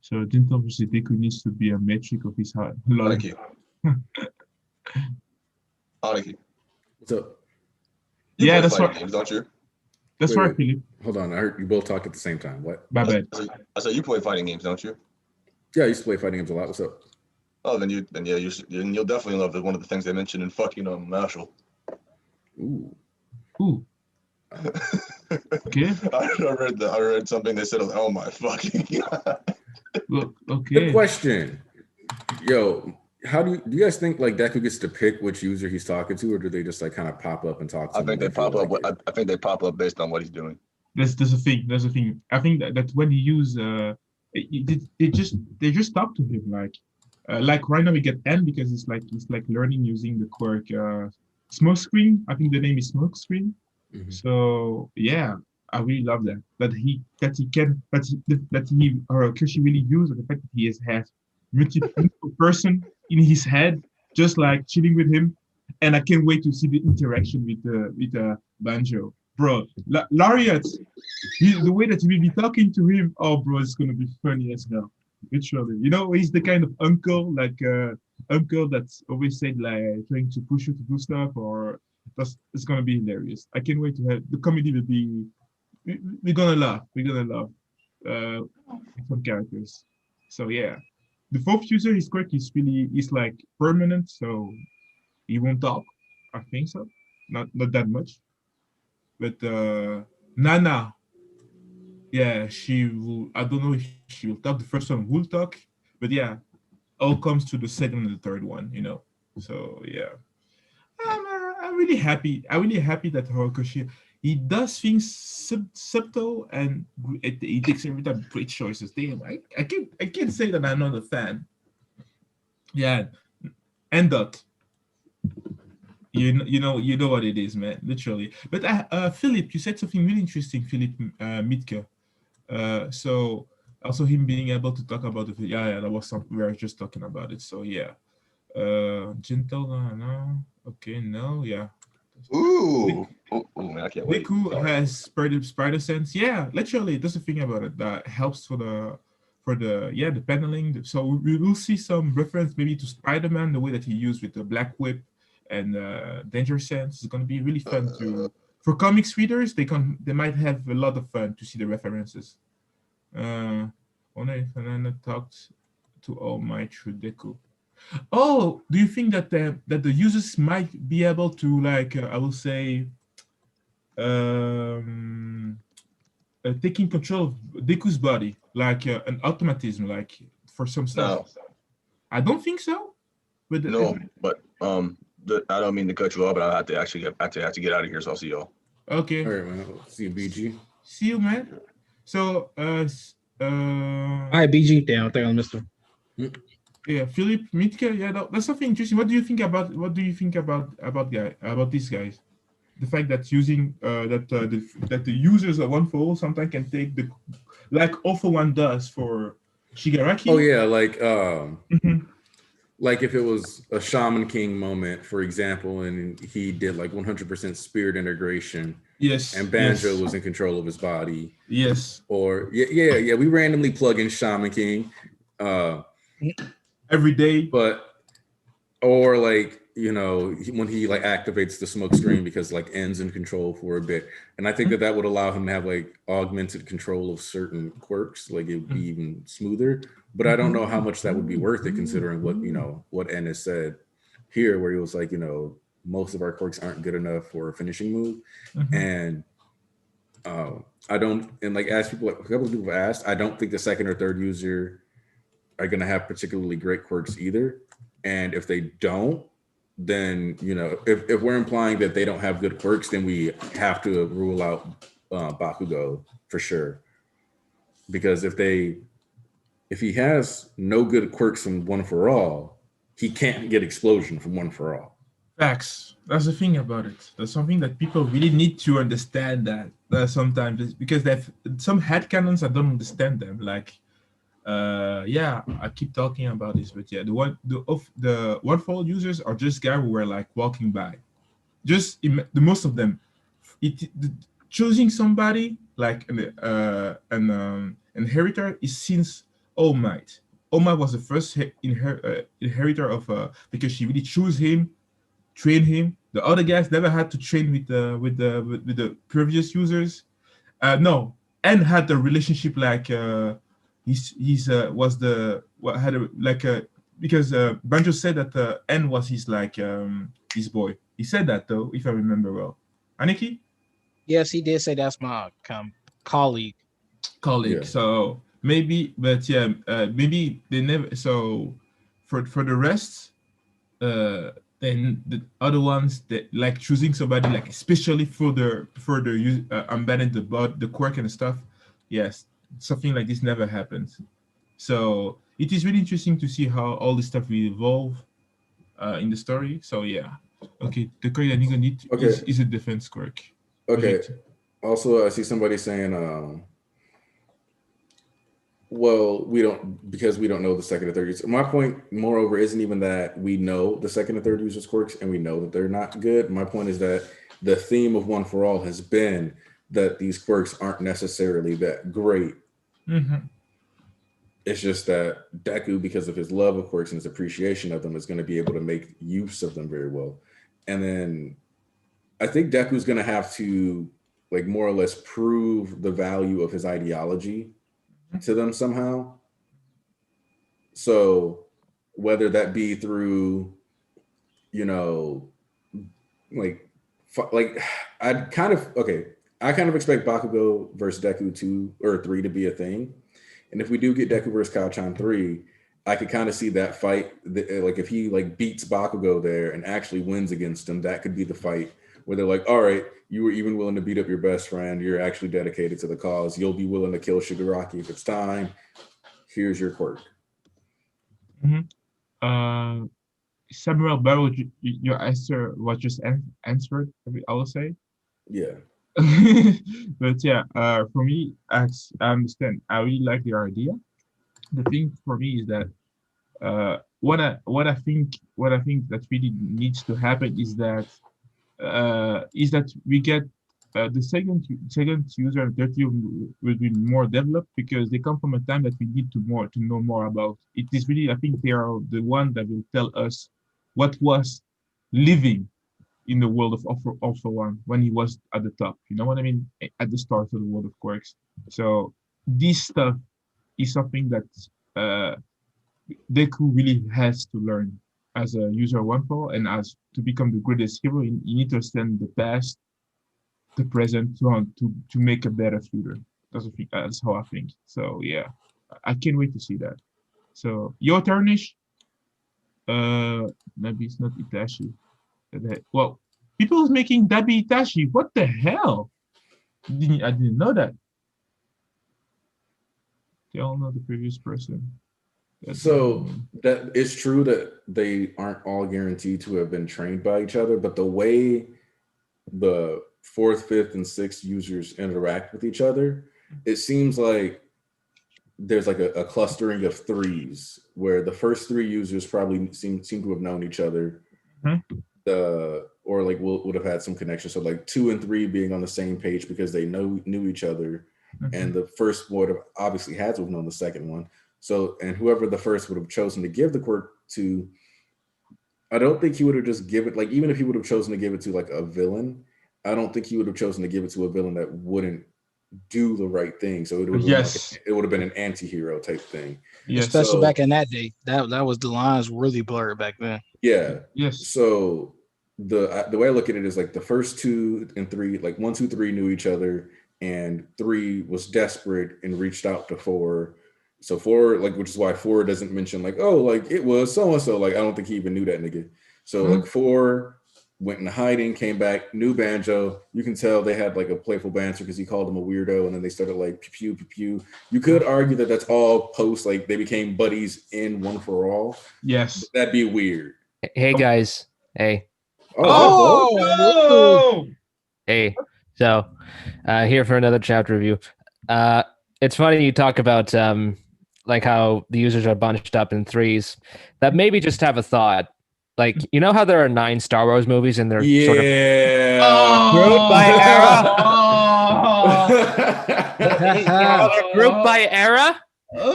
So didn't obviously Deku needs to be a metric of his heart. Thank you. Thank you. What's up? You Yeah, play that's fighting right. games, don't you? That's Wait, right, wait. Philip. Hold on, I heard you both talk at the same time. What? My bad. I said you play fighting games, don't you? Yeah, I used to play fighting games a lot. What's up? Oh, then you'll definitely love one of the things they mentioned in fucking Marshall. Ooh. Ooh. Okay. I read something they said. Oh my fucking god. Look. Good Okay. question. Yo, how do you guys think like Deku gets to pick which user he's talking to, or do they just like kind of pop up and talk to I him? think they whenever pop up. like it? I think they pop up based on what he's doing. There's a thing. There's a thing. I think that when you use they just talk to him like right now we get N because it's like learning using the quirk smoke screen. I think the name is smoke screen. Mhm. So yeah, I really love that he can that he or Kishi really use the fact that he has multiple person in his head just like chilling with him, and I can't wait to see the interaction with Banjo, bro. Lariat, the way that he will be talking to him, oh bro, it's gonna be funny as hell. Literally, he's the kind of uncle that's always said like trying to push you to do stuff or it's gonna be hilarious. I can't wait to have the comedy will be. We're gonna laugh. We're gonna laugh. Some characters. So yeah, the fourth user is quirk is like permanent, so he won't talk. I think so. Not that much. But Nana, yeah, she will. I don't know if she will talk. The first one will talk, but yeah, all comes to the second and the third one. So yeah. I'm really happy. I'm really happy that Horikoshi he does things subtle and he takes every time great choices. Damn, I can't say that I'm not a fan. Yeah, and that you know what it is, man. Literally. But Philip, you said something really interesting, Philip Mitke. So also him being able to talk about it. Yeah, that was something we were just talking about it. So yeah. Gentle, no. Okay, no, yeah. Ooh, man, I can't wait. Deku Sorry. has spider sense. Yeah, literally, that's the thing about it that helps for the paneling. So we will see some reference maybe to Spider-Man, the way that he used with the Black Whip and Danger Sense. It's gonna be really fun for comics readers. They might have a lot of fun to see the references. Only if Fernanda talked to All Might through Deku. Oh, do you think that the users might be able to like I will say taking control of Deku's body like an automatism like for some stuff? No, I don't think so. But no, but I don't mean to cut you off, but I have to actually get out of here. So I'll see y'all. Okay. All right, man. See you, BG. See you, man. So All right, BG. Damn, I think I missed him. yeah, Philip Mitka. Yeah, that's something interesting. What do you think about these guys? The fact that using that the users of one for all sometimes can take the like Awful One does for Shigaraki. Oh yeah, Mhm. like if it was a Shaman King moment, for example, and he did like 100% spirit integration. Yes. And Banjo yes. was in control of his body. Yes. Or yeah. We randomly plug in Shaman King. Every day. But or like when he like activates the smoke screen because like N's in control for a bit. And I think that would allow him to have like augmented control of certain quirks, like it would be even smoother. But I don't know how much that would be worth it considering what N has said here, where he was like, most of our quirks aren't good enough for a finishing move. And I don't, and like as people, a couple of people have asked, I don't think the second or third user are going to have particularly great quirks either. And if they don't, then if we're implying that they don't have good quirks, then we have to rule out Bakugo for sure. Because if he has no good quirks from One for All, he can't get explosion from One for All. Facts. That's the thing about it. That's something that people really need to understand. That sometimes because they have some headcanons that don't understand them. Like, I keep talking about this, but the One for All users are just guys who were like walking by. Just the most of them, choosing somebody like an inheritor is since All Might. All Might was the first inheritor of because she really chose him, train him. The other guys never had to train with the previous users. No, N had a relationship like was the what had a like a because Banjo said that N was his like his boy. He said that though, if I remember well. Aniki? Yes, he did say that's my colleague. Yeah. So maybe, but maybe they never. So for the rest, then the other ones that like choosing somebody like especially for the embedding the quirk and stuff. Yes, something like this never happens. So it is really interesting to see how all this stuff will evolve in the story. So yeah. Okay, the quirk that you're gonna need is a defense quirk. Okay. Also, I see somebody saying, well, we don't know the second and third users. My point, moreover, isn't even that we know the second and third users' quirks and we know that they're not good. My point is that the theme of One for All has been that these quirks aren't necessarily that great. It's just that Deku, because of his love of quirks and his appreciation of them, is going to be able to make use of them very well. And then I think Deku's going to have to like more or less prove the value of his ideology to them somehow. So whether that be through, I kind of expect Bakugo versus Deku 2 or 3 to be a thing. And if we do get Deku versus Kaochan 3, I could kind of see that fight. Like if he like beats Bakugo there and actually wins against him, that could be the fight where they're like, all right, you were even willing to beat up your best friend. You're actually dedicated to the cause. You'll be willing to kill Shigaraki if it's time. Here's your quirk. Samuel Barrow, your answer was just answered, I will say. Yeah. But for me, I understand. I really like the idea. The thing for me is that what I think that really needs to happen is that we get the second user and third user will be more developed because they come from a time that we need to know more about. It is really, I think they are the one that will tell us what was living in the world of Alpha One when he was at the top. You know what I mean? At the start of the world of quirks. So this stuff is something that Deku really has to learn as a user of One For All, and as to become the greatest hero, you need to understand the past, the present, to make a better future. That's how I think. So yeah, I can't wait to see that. So your turnish, maybe it's not Itachi. Well, people making Dabi Itachi. What the hell? I didn't know that. They all know the previous person. So that it's true that they aren't all guaranteed to have been trained by each other, but the way the fourth, fifth, and sixth users interact with each other, it seems like there's like a clustering of threes where the first three users probably seem to have known each other, or like would have had some connection. So like 2 and 3 being on the same page because they knew each other, and the first would have obviously had to have known the second one. So, and whoever the first would have chosen to give the quirk to I don't think he would have just given like even if he would have chosen to give it to like a villain, I don't think he would have chosen to give it to a villain that wouldn't do the right thing. So it would have been like Yes. it would have been an anti-hero type thing. Yes. Especially So back in that day, that was the lines really blurred back then. yeah. Yes. So the way I look at it is like the first 2 and 3, like 1, 2, 3 knew each other, and 3 was desperate and reached out to 4. So 4, like, which is why 4 doesn't mention like, oh, like it was so and so. Like, I don't think he even knew that nigga. So like 4 went in hiding, came back, knew Banjo. You can tell they had like a playful banter because he called him a weirdo, and then they started like pew pew pew. You could argue that that's all post like they became buddies in One for All. Yes. That'd be weird. Hey guys. Hey. Oh, no! Hey. So here for another chapter review. It's funny you talk about like how the users are bunched up in threes. That maybe just have a thought. Like, you know how there are 9 Star Wars movies and they're sort of Yeah. grouped by Oh. grouped by era?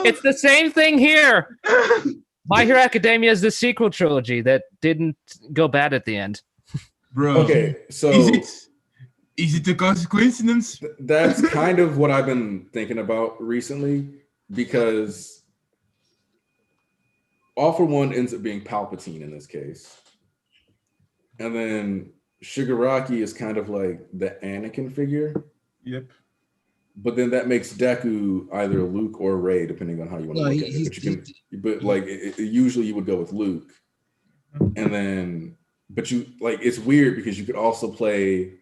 It's the same thing here. My Hero Academia is the sequel trilogy that didn't go bad at the end. Bro. Okay, so Is it a coincidence? that's kind of what I've been thinking about recently, because All for One ends up being Palpatine in this case. And then Shigaraki is kind of like the Anakin figure. Yep. But then that makes Deku either Luke or Rey, depending on how you want to look at it. But like usually you would go with Luke. And then, but you like it's weird because you could also play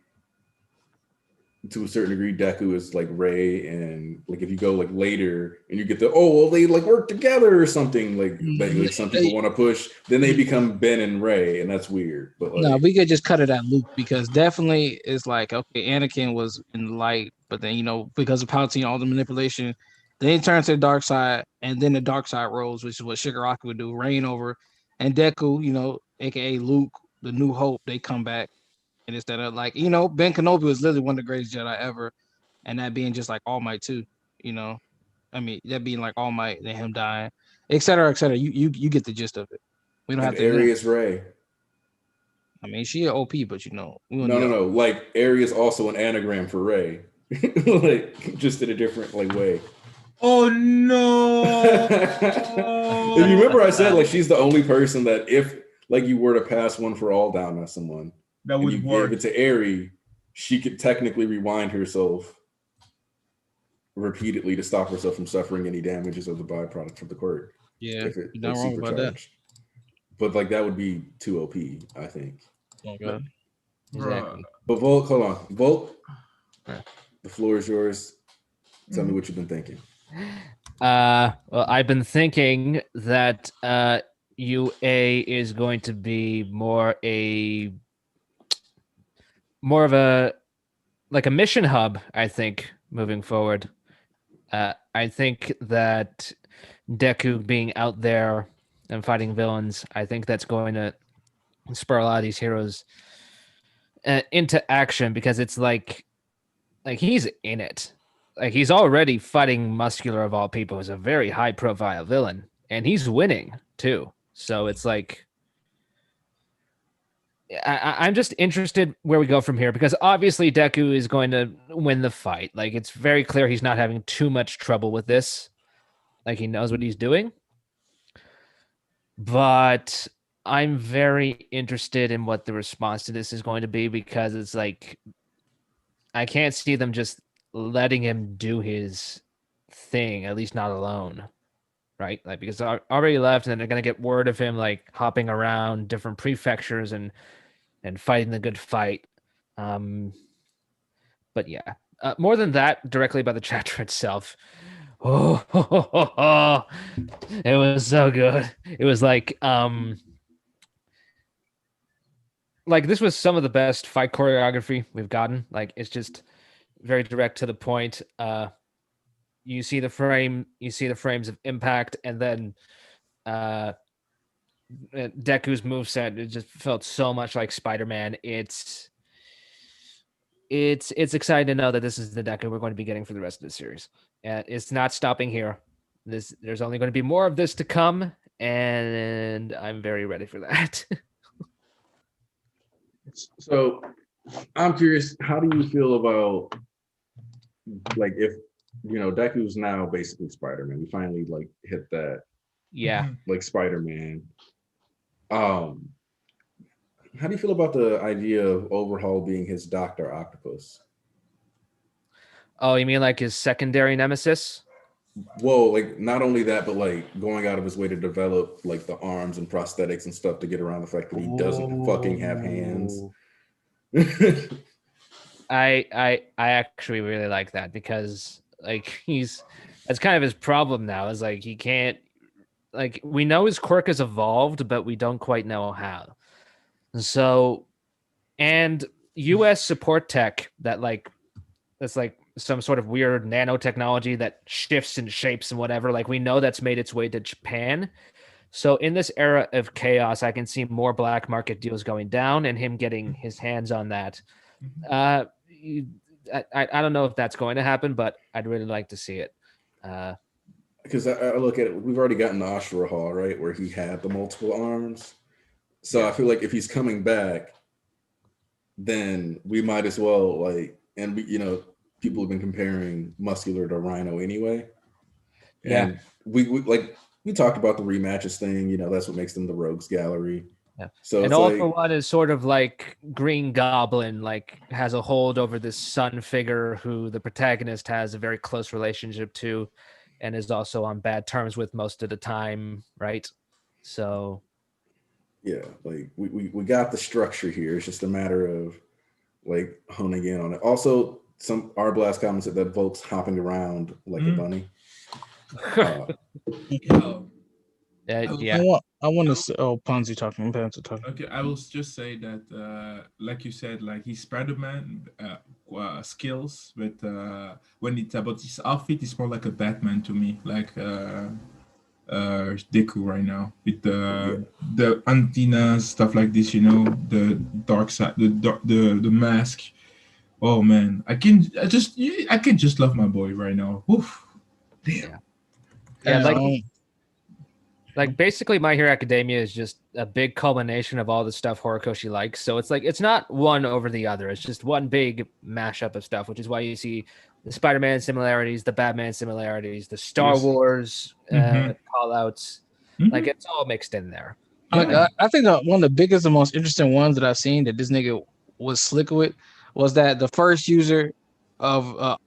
to a certain degree Deku is like Rey, and like if you go like later and you get the they like work together or something like some people want to push, then they become Ben and Rey, and that's weird. But like, No, we could just cut it at Luke, because definitely it's like, okay, Anakin was in the light, but then because of Palpatine, all the manipulation, then he turned to the dark side, and then the dark side rose, which is what Shigaraki would do, reign over, and Deku, aka Luke, the New Hope, they come back. And instead of like, Ben Kenobi was literally one of the greatest Jedi ever, and that being just like All Might too, I mean, that being like All Might and him dying, et cetera, et cetera. You get the gist of it. We don't have to. Aries Rey. I mean, she an OP, but No. Like Aries is also an anagram for Rey, like just in a different like way. Oh no! If you remember, I said like she's the only person that if like you were to pass One for All down on someone, That would you work. gave it to Aerie, she could technically rewind herself repeatedly to stop herself from suffering any damages of the byproduct of the quirk. Yeah, if it you're not wrong about that. But like that would be too OP, I think. Okay. Exactly. But Volk, hold on. Volk, the floor is yours. Tell me what you've been thinking. Well, I've been thinking that UA is going to be more of a like a mission hub, I think, moving forward. I think that Deku being out there and fighting villains, I think that's going to spur a lot of these heroes into action, because it's like he's in it. Like he's already fighting Muscular of all people, who's a very high profile villain, and he's winning too. So it's like I'm just interested where we go from here, because obviously Deku is going to win the fight. Like it's very clear he's not having too much trouble with this. Like he knows what he's doing. But I'm very interested in what the response to this is going to be, because it's like I can't see them just letting him do his thing, at least not alone, right? Like because I already left, and then they're gonna get word of him like hopping around different prefectures and fighting the good fight. But yeah, more than that, directly about the chapter itself. Oh, it was so good. It was like this was some of the best fight choreography we've gotten. Like it's just very direct to the point. You see the frames of impact, and then Deku's moveset, it just felt so much like Spider-Man. It's exciting to know that this is the Deku we're going to be getting for the rest of the series. And it's not stopping here. There's only going to be more of this to come, and I'm very ready for that. So I'm curious, how do you feel about like if Deku's now basically Spider-Man? We finally like hit that Yeah. like Spider-Man. Um, how do you feel about the idea of Overhaul being his Doctor Octopus? Oh, you mean like his secondary nemesis? Whoa, like not only that, but like going out of his way to develop like the arms and prosthetics and stuff to get around the fact that he doesn't fucking have hands. I actually really like that because like that's kind of his problem now is like he can't like we know his quirk has evolved, but we don't quite know how. So and US support tech that's like some sort of weird nanotechnology that shifts and shapes and whatever. Like we know that's made its way to Japan. So in this era of chaos, I can see more black market deals going down and him getting his hands on that. Uh, I don't know if that's going to happen, but I'd really like to see it. Because I look at it, we've already gotten the Ashura Hall, right, where he had the multiple arms. So Yeah. I feel like if he's coming back, then we might as well like, and we, people have been comparing Muscular to Rhino anyway. Yeah. And we talked about the rematches thing, that's what makes them the Rogues Gallery. Yeah. So And it's All like, for One is sort of like Green Goblin, like has a hold over this sun figure who the protagonist has a very close relationship to and is also on bad terms with most of the time, right? So yeah, like we got the structure here. It's just a matter of like honing in on it. Also, some R Blast commented that Volk's hopping around like a bunny. Yo, yeah. I want to say, oh, Ponzi talking. okay, I will just say that, like you said, like his Spider-Man skills, but when it's about his outfit, it's more like a Batman to me, like Deku right now with the antennas, stuff like this, the dark side, the mask. Oh man, I can just love my boy right now. Oof. Damn. Yeah, like basically My Hero Academia is just a big culmination of all the stuff Horikoshi likes. So it's like it's not one over the other. It's just one big mashup of stuff, which is why you see the Spider-Man similarities, the Batman similarities, the Star Yes. Wars call outs. Mhm. Like it's all mixed in there. I think one of the biggest and most interesting ones that I've seen that this nigga was slick with was that the first user of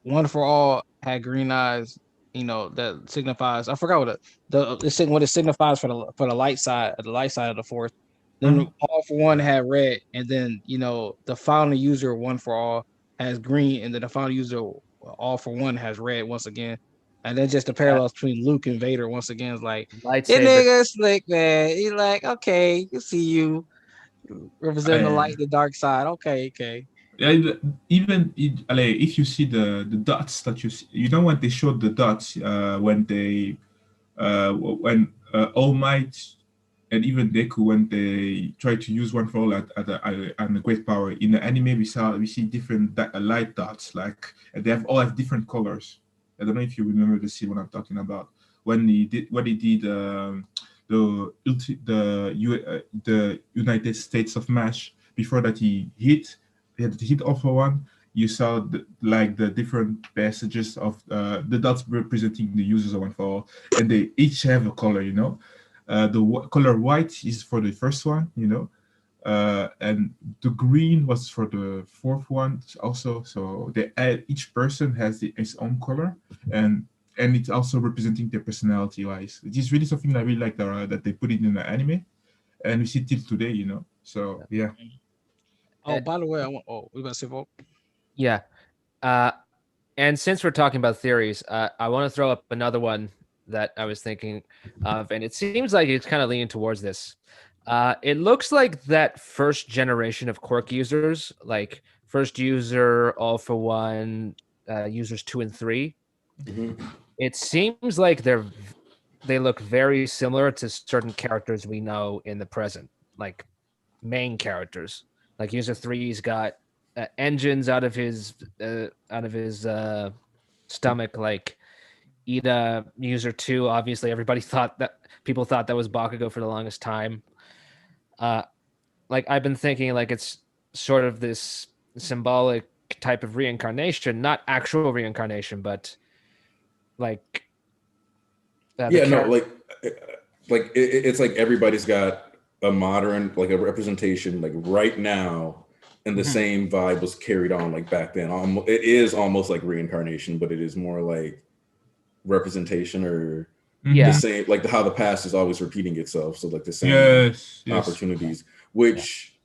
One for All had green eyes. That signifies. I forgot what it signifies for the light side of the force. Then All for One had red, and then the final user One for All has green, and then the final user All for One has red once again. And then just the parallels between Luke and Vader once again is like, that Lightsaber. nigga slick, man. He like, okay, you see you representing the light, the dark side. Okay. Yeah, if you see the dots that you see, when they showed the dots when All Might and even Deku when they try to use One for All at a great power in the anime, we see different light dots, like, and they all have different colors. I don't know if you remember the scene what I'm talking about when he did the United States of Mash. Before that he had hit All for One. You saw the different passages of the dots representing the users of One for All, and they each have a color. The color white is for the first one. And the green was for the fourth one also. So each person has his own color, and it's also representing their personality wise. It is really something I really like that they put it in the anime, and we see till today. So yeah. Oh, by the way, we about to say Volk? Yeah. And since we're talking about theories, I want to throw up another one that I was thinking of, and it seems like it's kind of leaning towards this. It looks like that first generation of quirk users, like first user, All for One, users 2 and 3. It seems like they look very similar to certain characters we know in the present, like main characters. Like user 3's got engines out of his stomach, like Ida. User 2, obviously people thought that was Bakugo for the longest time. like I've been thinking like it's sort of this symbolic type of reincarnation, not actual reincarnation, but like the Yeah, no, character. it's like everybody's got a modern, like a representation, like right now, and the Mhm. same vibe was carried on like back then. It is almost like reincarnation, but it is more like representation or the Yeah. same, like how the past is always repeating itself. So like the same Yes. Yes. opportunities, which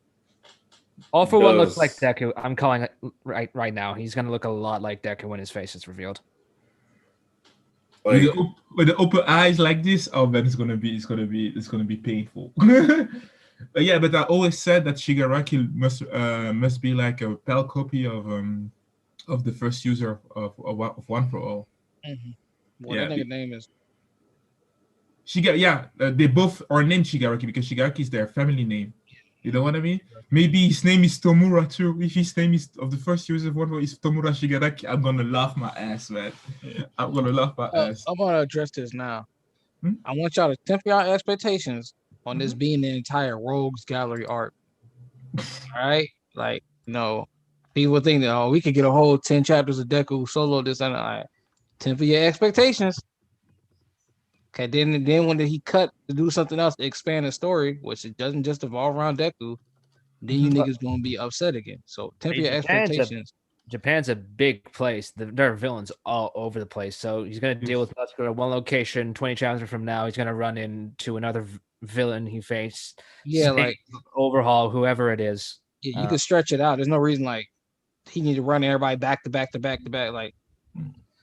All for One looks like does Deku. I'm calling it right now. He's gonna look a lot like Deku when his face is revealed. With like with the open eyes like this, oh man, it's gonna be painful. But yeah, but I always said that Shigaraki must be like a pal copy of the first user of One for All. Well, Yeah, that nigga name is they both are named Shigaraki because Shigaraki is their family name. You know what I mean? Maybe his name is Tomura too. If his name is of the first user of One for All is Tomura Shigaraki, I'm gonna laugh my ass, man. I'm gonna laugh my ass. I'm gonna address this now. Hmm? I want y'all to temper y'all expectations on this Mhm. being the entire Rogues Gallery arc. All right, like no, people think that we could get a whole 10 chapters of Deku solo this and that. Temper your expectations. Okay, then when he cut to do something else to expand the story, which it doesn't just evolve around Deku, then you Mhm. niggas gonna be upset again. So temper your expectations. Japan's a big place. There are villains all over the place. So he's going to deal with Muscular at one location. 20 chapters from now, he's going to run into another villain he faced. Yeah, Same like overhaul, whoever it is. you could stretch it out. There's no reason like he need to run everybody back to back to back to back. Like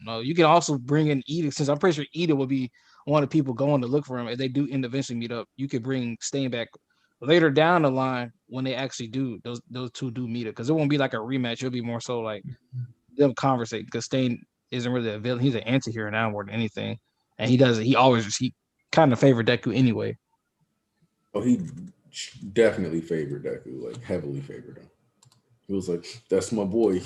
no, you can also bring in Ida, since I'm pretty sure Ida will be one of the people going to look for him. If they do end eventually meet up, you could bring Stain back later down the line when they actually do those two do meet up, because it won't be like a rematch. It'll be more so like them conversate, because Stain isn't really a villain. He's an anti-hero now more than anything. And he kind of favored Deku anyway. oh, he definitely favored Deku, like heavily favored him. He was like, "That's my boy."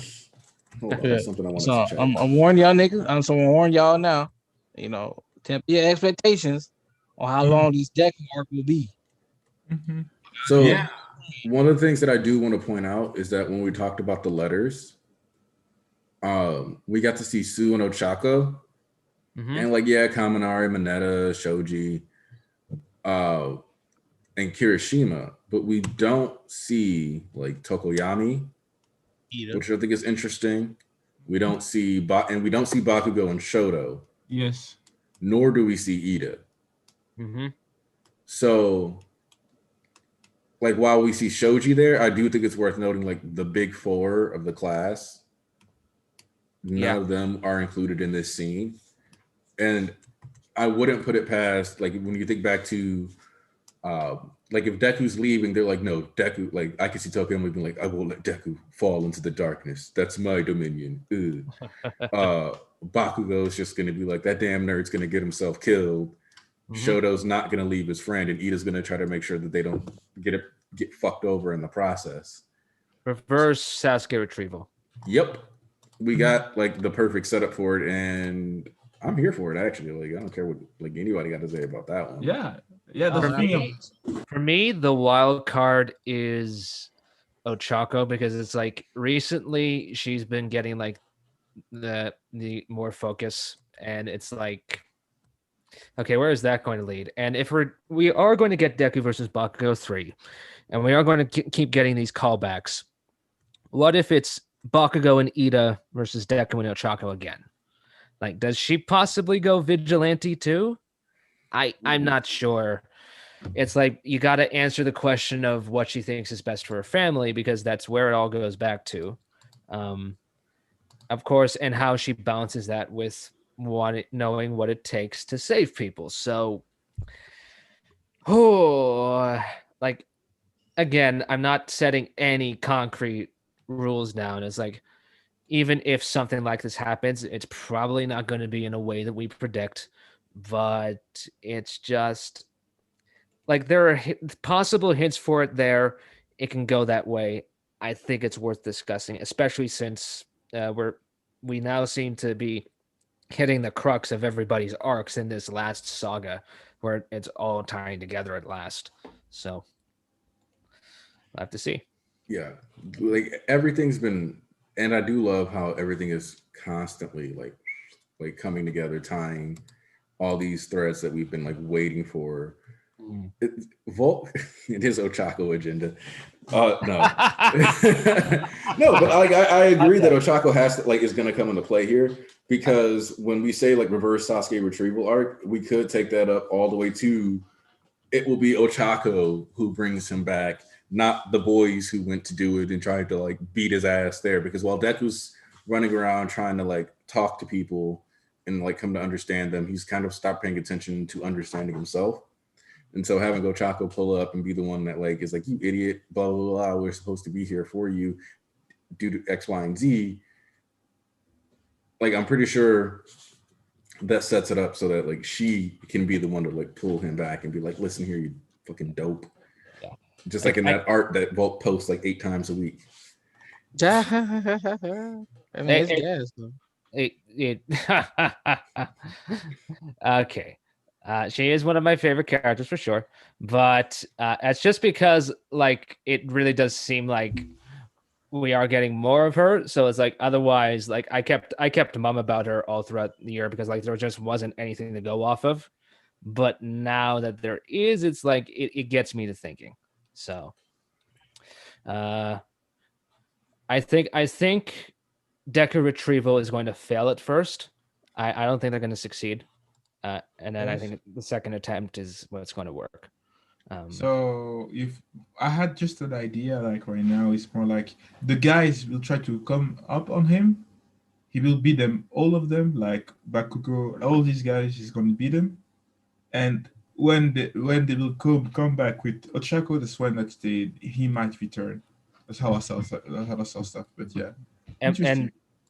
Hold on, Yeah. that's something I wanted to So check. I'm warning y'all niggas. I'm warning y'all now. You know, temper your expectations on how long these Deku arc will be. Mhm. So Yeah. one of the things that I do want to point out is that when we talked about the letters, we got to see Sue and Ochako, Mhm. and like Kaminari, Mineta, Shoji, and Kirishima, but we don't see like Tokoyami, which I think is interesting. We don't see and we don't see Bakugo and Shoto, Yes. nor do we see Ida. Mhm. So, like, while we see Shoji there, I do think it's worth noting like the big four of the class. None of them are included in this scene, and I wouldn't put it past like when you think back to like if Deku's leaving, they're like, no, Deku, like I can see Tokyo being like, I won't let Deku fall into the darkness. That's my dominion. Bakugo's just gonna be like, that damn nerd's gonna get himself killed. Shoto's not gonna leave his friend, and Ida's gonna try to make sure that they don't get fucked over in the process. Reverse Sasuke retrieval. Yep. We got like the perfect setup for it, and I'm here for it actually. Like I don't care what like anybody got to say about that one. Yeah. Yeah. That's the thing. For me, the wild card is Ochako, because it's like recently she's been getting like the more focus, and it's like, okay, where is that going to lead? And if we are going to get Deku versus Bakugo 3, and we are going to keep getting these callbacks, what if it's Bakugo and Ida versus Deku and Ochako again? Like, does she possibly go vigilante too? I'm not sure. It's like you got to answer the question of what she thinks is best for her family, because that's where it all goes back to. Of course, and how she balances that with knowing what it takes to save people. So, like, again, I'm not setting any concrete rules down. It's like, even if something like this happens, it's probably not going to be in a way that we predict, but it's just like there are possible hints for it there. It can go that way. I think it's worth discussing, especially since we now seem to be hitting the crux of everybody's arcs in this last saga, where it's all tying together at last. So, We'll have to see. Yeah, like everything's been, and I do love how everything is constantly like coming together, tying all these threads that we've been like waiting for. It, Volt, it is Ochako agenda. No, no, but like I agree that Ochako has to, like is going to come into play here, because when we say like reverse Sasuke retrieval arc, we could take that up all the way to it will be Ochako who brings him back, not the boys who went to do it and tried to like beat his ass there. Because while Deku's running around trying to like talk to people and like come to understand them, he's kind of stopped paying attention to understanding himself. And so having Ochako pull up and be the one that like is like, you idiot, blah, blah, blah, we're supposed to be here for you due to X, Y, and Z. Like, I'm pretty sure that sets it up so that like she can be the one to like pull him back and be like, listen here, you fucking dope. Yeah. Just like in that art that Volt posts like 8 times a week. I mean, it's gas, though. Okay. She is one of my favorite characters for sure, but it's just because like it really does seem like we are getting more of her. So it's like otherwise, like I kept mum about her all throughout the year because like there just wasn't anything to go off of. But now that there is, it's like it gets me to thinking. So I think Deku retrieval is going to fail at first. I don't think they're going to succeed. And then I think the second attempt is what's going to work. So if I had just an idea, like right now, it's more like the guys will try to come up on him. He will beat them, all of them, like Bakugo, all these guys. He's going to beat them. And when they will come back with Ochako, that's when he might return. That's how I saw stuff. But yeah,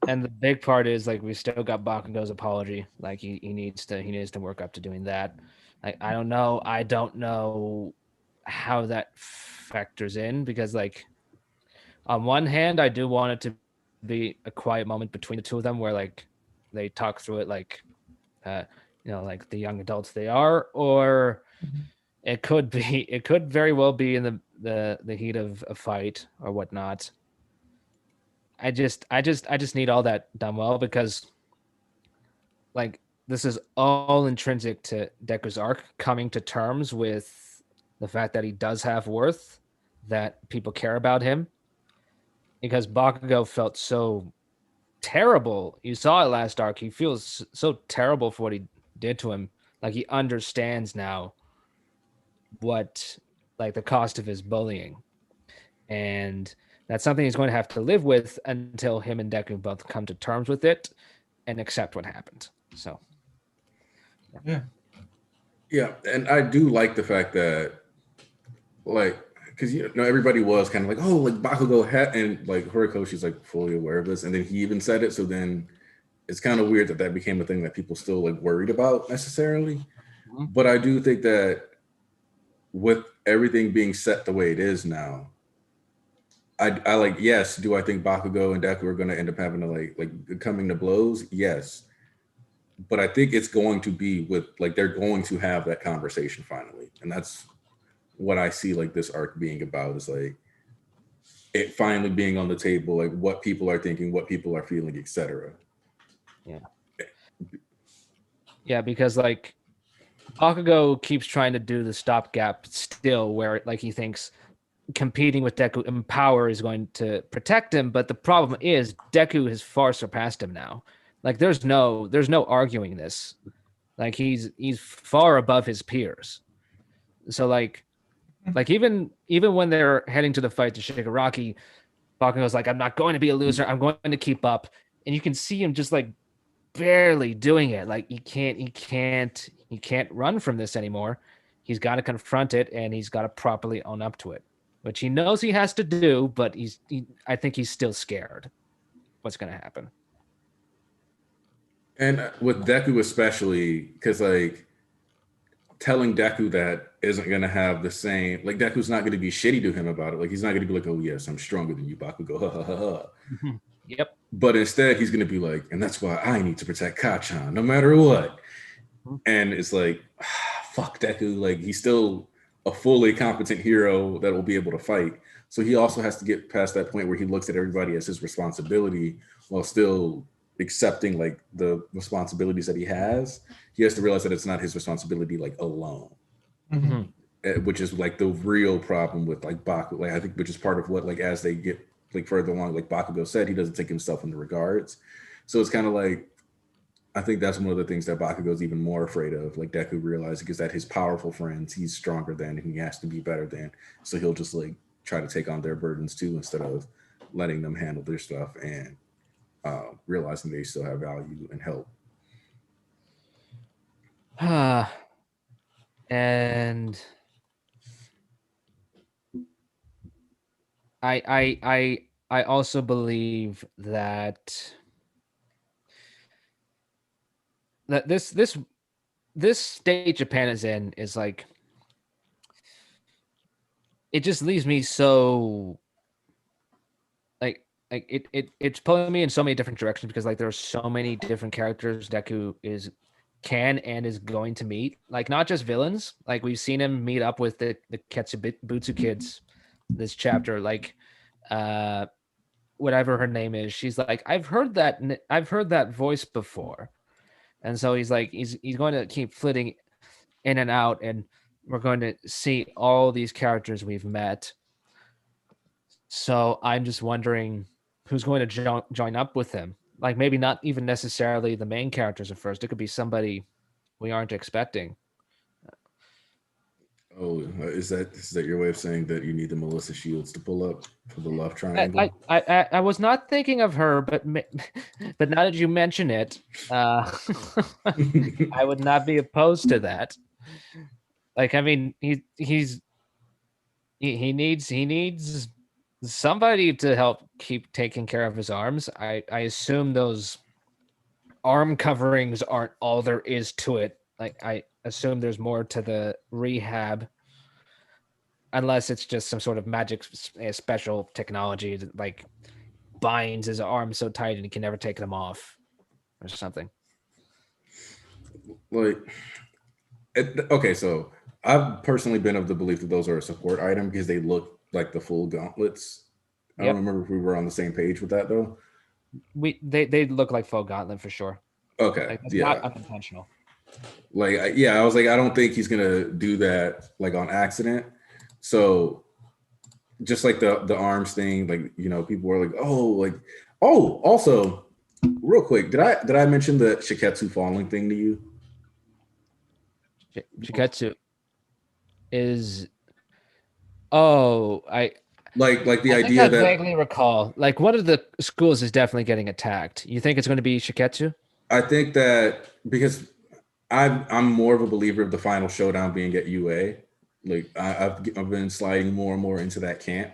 and the big part is like we still got Bakugo's apology. Like he needs to work up to doing that. Like I don't know how that factors in, because like on one hand I do want it to be a quiet moment between the two of them where like they talk through it like like the young adults they are, or it could very well be in the heat of a fight or whatnot. I just need all that done well, because like this is all intrinsic to Deku's arc, coming to terms with the fact that he does have worth, that people care about him, because Bakugo felt so terrible. You saw it last arc. He feels so terrible for what he did to him. Like he understands now what like the cost of his bullying, and that's something he's going to have to live with until him and Deku both come to terms with it and accept what happened. So, yeah, and I do like the fact that, like, because everybody was kind of like, oh, like Bakugo had, and like Horikoshi's like fully aware of this, and then he even said it. So then it's kind of weird that became a thing that people still like worried about necessarily. Mm-hmm. But I do think that with everything being set the way it is now, I like, yes, do I think Bakugo and Deku are going to end up having to like coming to blows? Yes. But I think it's going to be with like, they're going to have that conversation finally. And that's what I see like this arc being about, is like it finally being on the table, like what people are thinking, what people are feeling, etc. Yeah, because like Bakugo keeps trying to do the stopgap still, where like he thinks competing with Deku in power is going to protect him, but the problem is Deku has far surpassed him now. Like there's no arguing this. Like he's far above his peers. So like even when they're heading to the fight to Shigaraki, Bakugo's like, I'm not going to be a loser. I'm going to keep up. And you can see him just like barely doing it. Like he can't run from this anymore. He's got to confront it, and he's got to properly own up to it, which he knows he has to do, but I think he's still scared what's going to happen. And with Deku especially, because like telling Deku that isn't going to have the same, like Deku's not going to be shitty to him about it. Like he's not going to be like, oh yes, I'm stronger than you, Bakugo, ha ha ha ha. Yep. But instead he's going to be like, and that's why I need to protect Kacchan no matter what. And it's like, fuck Deku, like he's still a fully competent hero that will be able to fight. So he also has to get past that point where he looks at everybody as his responsibility while still accepting like the responsibilities that he has. He has to realize that it's not his responsibility like alone. Mhm. Which is like the real problem with like Bakugo. Like I think which is part of what like as they get like further along, like Bakugo said, he doesn't take himself into regards. So it's kind of like I think that's one of the things that Bakugo is even more afraid of. Like Deku realizing is that his powerful friends he's stronger than and he has to be better than. So he'll just like try to take on their burdens too instead of letting them handle their stuff and realizing they still have value and help. And I also believe that this state Japan is in is like it just leaves me so it's pulling me in so many different directions because like there are so many different characters Deku can and is going to meet, like not just villains. Like we've seen him meet up with the Ketsubutsu kids this chapter, like whatever her name is. She's like, I've heard that voice before. And so he's like he's going to keep flitting in and out, and we're going to see all these characters we've met. So I'm just wondering who's going to join up with him. Like maybe not even necessarily the main characters at first. It could be somebody we aren't expecting. Oh, is that your way of saying that you need the Melissa Shields to pull up for the love triangle? I was not thinking of her, but but now that you mention it, I would not be opposed to that. Like, I mean, he needs somebody to help keep taking care of his arms. I assume those arm coverings aren't all there is to it. Like, I assume there's more to the rehab, unless it's just some sort of magic special technology that like binds his arms so tight and he can never take them off or something. Like, okay, so I've personally been of the belief that those are a support item because they look like the full gauntlets. I Yep. don't remember if we were on the same page with that though. They look like full gauntlet for sure. Okay, Like, it's yeah. not unintentional. Like, I was like, I don't think he's gonna do that like on accident. So, just like the arms thing, like people were like, oh, also, real quick, did I mention the Shiketsu falling thing to you? Shiketsu is I Like the I think idea I that vaguely recall. Like one of the schools is definitely getting attacked. You think it's going to be Shiketsu? I think that because I'm more of a believer of the final showdown being at UA. Like I've been sliding more and more into that camp,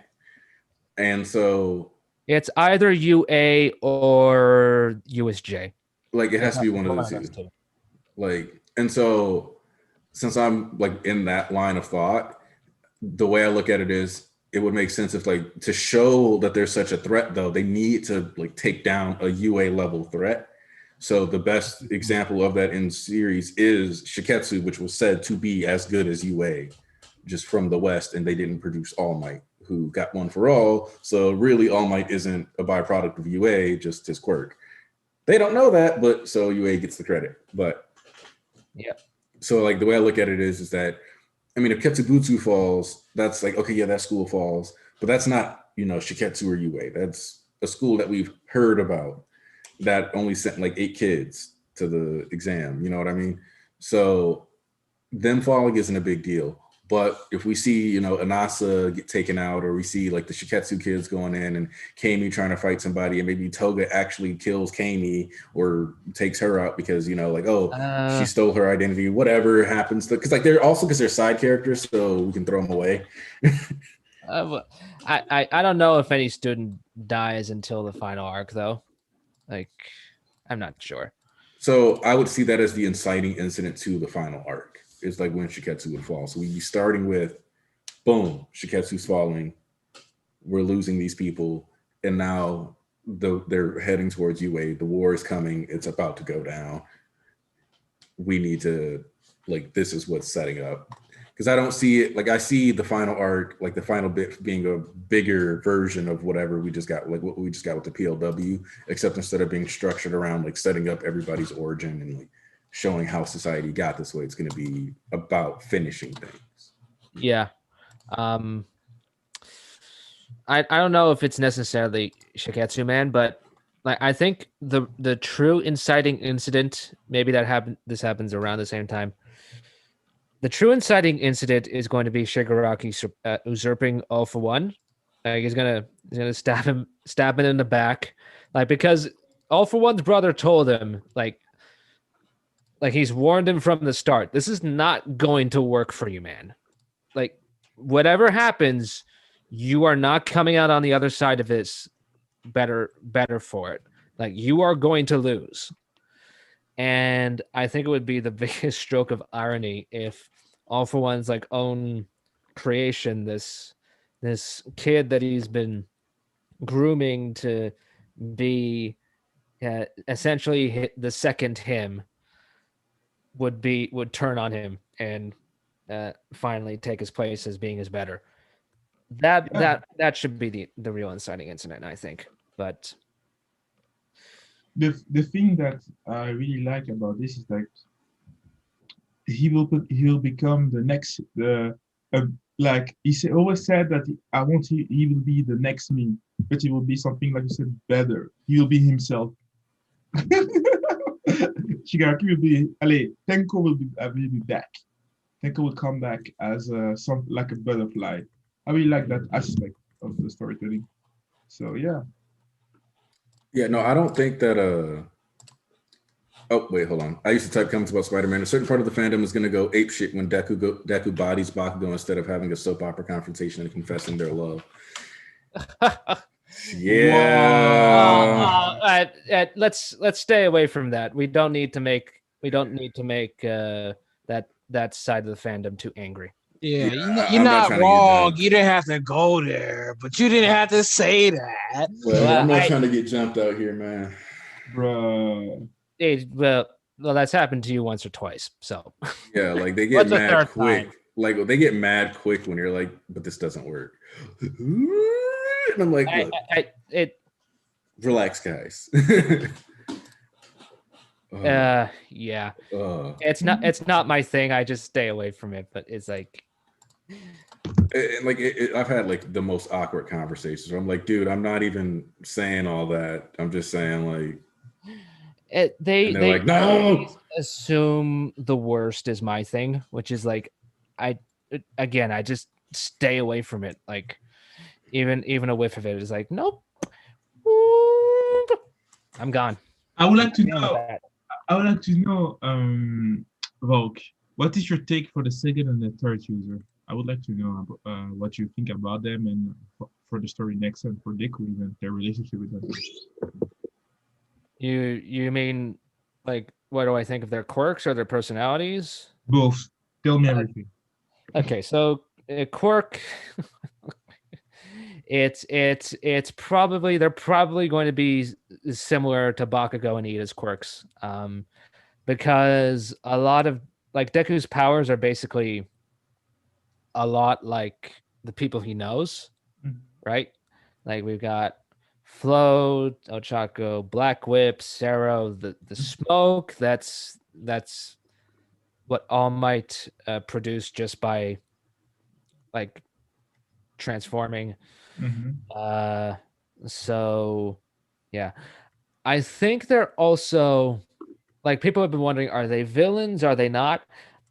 and so It's either UA or USJ. like it has to be one of the those two. two. Like, and so since I'm like in that line of thought, the way I look at it is it would make sense if like to show that there's such a threat though, they need to like take down a UA level threat. So the best example of that in series is Shiketsu, which was said to be as good as UA, just from the West, and they didn't produce All Might, who got one for all. So really, All Might isn't a byproduct of UA, just his quirk. They don't know that, but so UA gets the credit. But yeah. So like the way I look at it is that I mean, if Ketsubutsu falls, that's like okay, yeah, that school falls, but that's not Shiketsu or UA. That's a school that we've heard about that only sent like 8 kids to the exam. You know what I mean? So them falling isn't a big deal. But if we see, Anasa get taken out, or we see like the Shiketsu kids going in and Kami trying to fight somebody, and maybe Toga actually kills Kami or takes her out because, she stole her identity, whatever happens. Because they're side characters, so we can throw them away. I don't know if any student dies until the final arc, though. Like, I'm not sure. So I would see that as the inciting incident to the final arc. It's like when Shiketsu would fall. So we'd be starting with, boom, Shiketsu's falling. We're losing these people. And now they're heading towards UA. The war is coming. It's about to go down. We need to, this is what's setting up. because I don't see it like I see the final arc, like the final bit being a bigger version of whatever we just got, like what we just got with the PLW, except instead of being structured around like setting up everybody's origin and like showing how society got this way, it's going to be about finishing things. Yeah. I don't know if it's necessarily Shiketsu Man, but like I think the true inciting incident, maybe this happens around the same time. The true inciting incident is going to be Shigaraki usurping All for One. Like he's gonna stab him in the back, like because All for One's brother told him like he's warned him from the start. This is not going to work for you, man. Like whatever happens, you are not coming out on the other side of this better for it. Like you are going to lose. And I think it would be the biggest stroke of irony if All for One's like own creation, this kid that he's been grooming to be essentially the second him would turn on him and finally take his place as being his better. That should be the real inciting incident, I think. But the thing that I really like about this is that he will become the next like always said that he will be the next me, but he will be something like you said better. He will be himself. Shigaraki will be Tenko will be back. Tenko will come back as some like a butterfly. I really like that aspect of the storytelling. So yeah. Yeah, no, I don't think that oh wait, hold on. I used to type comments about Spider-Man. A certain part of the fandom is gonna go ape shit when Deku bodies Bakugo instead of having a soap opera confrontation and confessing their love. Yeah. Let's stay away from that. We don't need to make that side of the fandom too angry. Yeah, Yeah, you're I'm not not trying to get wrong. jumped. You didn't have to go there, but you didn't have to say that. Well, I'm not trying to get jumped out here, man. Bruh. Well, that's happened to you once or twice. So Yeah, like they get What's the mad third quick. time? Like they get mad quick when you're like, but this doesn't work. And I'm like, look, relax, guys. Yeah. It's not my thing. I just stay away from it. But it's like, and like I've had like the most awkward conversations where I'm like, dude, I'm not even saying all that. I'm just saying like, they like, no, assume the worst is my thing, which is like, I just stay away from it. Like even a whiff of it is like, nope, I'm gone. I would like to know, Volk, what is your take for the second and the third user? I would like to know what you think about them and for the story next and for Deku even their relationship with them. You mean like what do I think of their quirks or their personalities? Both. Tell me everything. Okay, so quirk. It's probably they're probably going to be similar to Bakugo and Ida's quirks, because a lot of like Deku's powers are basically a lot like the people he knows, right? Like we've got Flow, Ochako, Black Whip, Sero, the smoke. That's what All Might produced just by like transforming. So yeah, I think they're also like people have been wondering, are they villains? Are they not?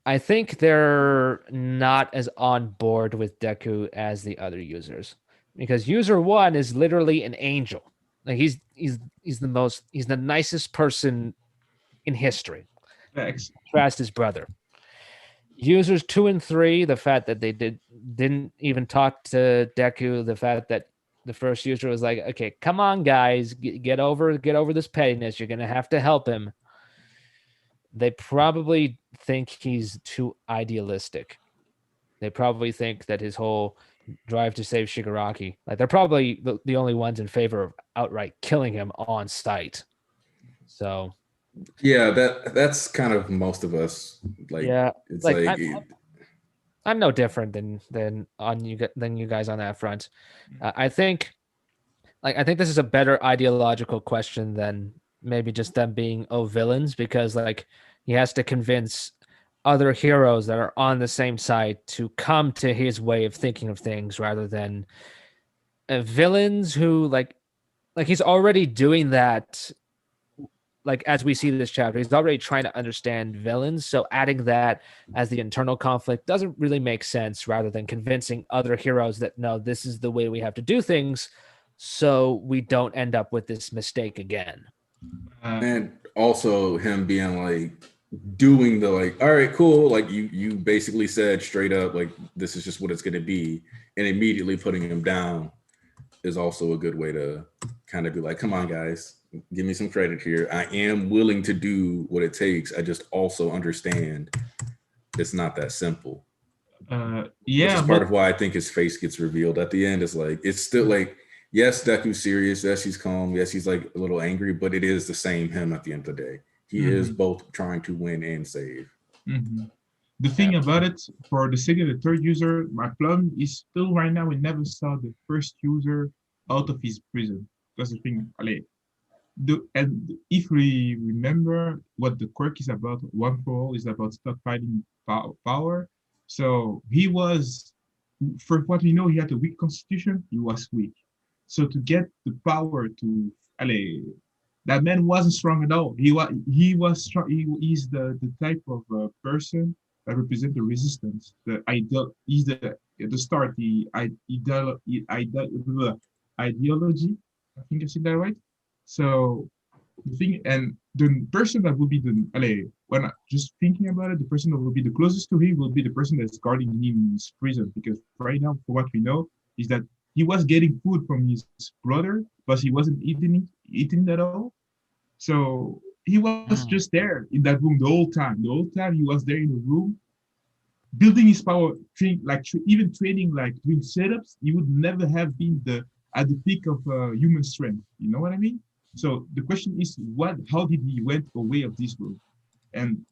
I think they're not as on board with Deku as the other users, because user one is literally an angel. Like he's the nicest person in history. Thanks. Trust his brother. Users 2 and 3, the fact that they didn't even talk to Deku, the fact that the first user was like, okay, come on guys, get over this pettiness, you're gonna have to help him. They probably think he's too idealistic. They probably think that his whole drive to save Shigaraki, like they're probably the only ones in favor of outright killing him on sight. So yeah, that's kind of most of us. Like, yeah, it's like I'm no different than you guys on that front. I think this is a better ideological question than maybe just them being villains, because like he has to convince other heroes that are on the same side to come to his way of thinking of things, rather than villains who like he's already doing that. Like as we see this chapter, he's already trying to understand villains, so adding that as the internal conflict doesn't really make sense, rather than convincing other heroes that no, this is the way we have to do things, so we don't end up with this mistake again. And also him being like doing the like, all right, cool, like you basically said straight up like this is just what it's going to be, and immediately putting him down is also a good way to kind of be like, come on guys, give me some credit here. I am willing to do what it takes. I just also understand it's not that simple. Which Yeah, is part of why I think his face gets revealed at the end. It's like, it's still like, yes, Deku's serious. Yes, he's calm. Yes, he's like a little angry, but it is the same him at the end of the day. He is both trying to win and save. The thing about it, for the second and third user, my problem is still right now we never saw the first user out of his prison. That's the thing. And if we remember what the quirk is about, One for All is about stockpiling power. So he was, for what we know, he had a weak constitution. He was weak. So to get the power to, that man wasn't strong at all. He was strong. He's the type of person that represents the resistance. He's the start. The ideology. I think I said that right. So the thing, and the person that will be when just thinking about it, the person that will be the closest to him will be the person that's guarding him in his prison. Because right now, for what we know, is that he was getting food from his brother, but he wasn't eating it at all. So he was just there in that room the whole time. The whole time he was there in the room, building his power, even training, like doing setups. He would never have been at the peak of human strength. You know what I mean? So the question is, how did he went away of this world? And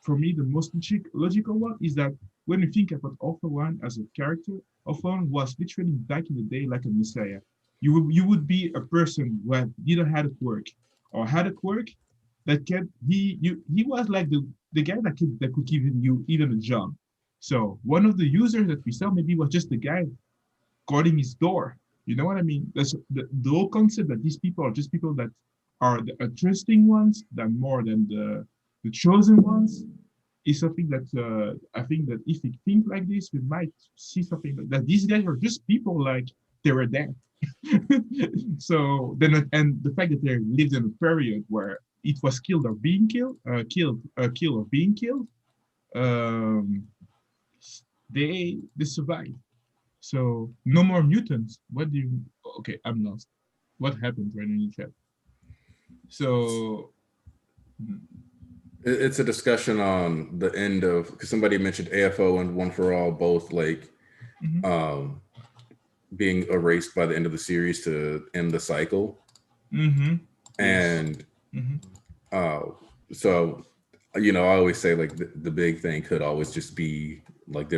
for me, the most logical one is that when you think about All For One as a character, All For One was literally back in the day like a messiah. You would be a person who didn't have a quirk, or had a quirk that he was like the guy that could give you even a job. So one of the users that we saw maybe was just the guy guarding his door. You know what I mean? That's the whole concept that these people are just people that are the interesting ones, than more than the chosen ones, is something that I think that if we think like this, we might see something like that. These guys are just people like they were there. So then, and the fact that they lived in a period where it was killed or being killed, kill or being killed, they survived. So no more mutants. What do you? Okay, I'm lost. What happened right in the chat? So It's a discussion on the end of, because somebody mentioned AFO and One for All both like being erased by the end of the series to end the cycle. And so, you know, I always say like the big thing could always just be like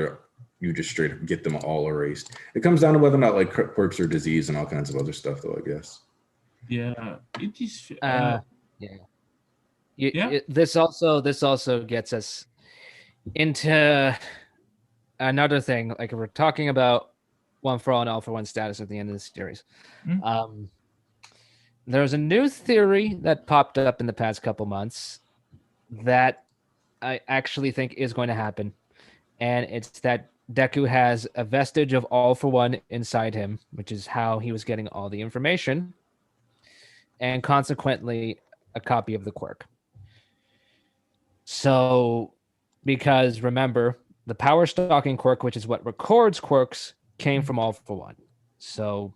you just straight up get them all erased. It comes down to whether or not like quirks or disease and all kinds of other stuff, though, I guess. Yeah, it is. This also gets us into another thing. Like if we're talking about One for All and All for One status at the end of the series. There's a new theory that popped up in the past couple months that I actually think is going to happen. And it's that Deku has a vestige of All For One inside him, which is how he was getting all the information, and consequently a copy of the quirk. So, because remember, the power stalking quirk, which is what records quirks, came from All For One. So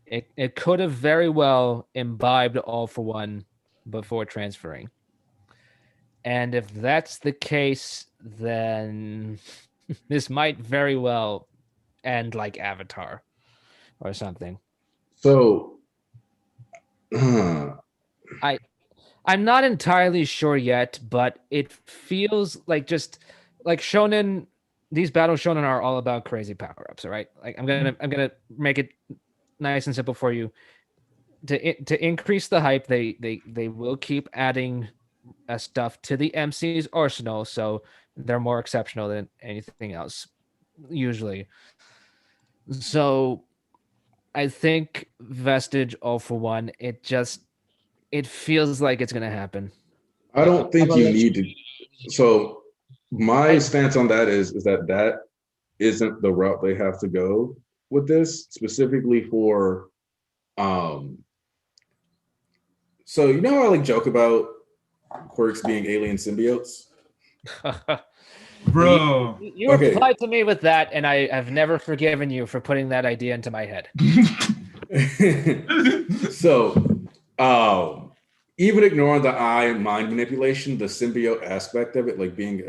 it could have very well imbibed All For One before transferring. And if that's the case, then this might very well end like Avatar or something. So I'm not entirely sure yet, but it feels like just like Shonen these battle shonen are all about crazy power-ups, all right? Like I'm gonna make it nice and simple for you. To increase the hype, they will keep adding stuff to the MC's arsenal, so they're more exceptional than anything else, usually. So I think Vestige all for one, it feels like it's gonna happen. I don't think you need to. So my I- stance on that is that that isn't the route they have to go with this, specifically for so you know how I like joke about quirks being alien symbiotes? Bro. You Okay. replied to me with that, and I have never forgiven you for putting that idea into my head. So even ignoring the eye and mind manipulation, the symbiote aspect of it, like being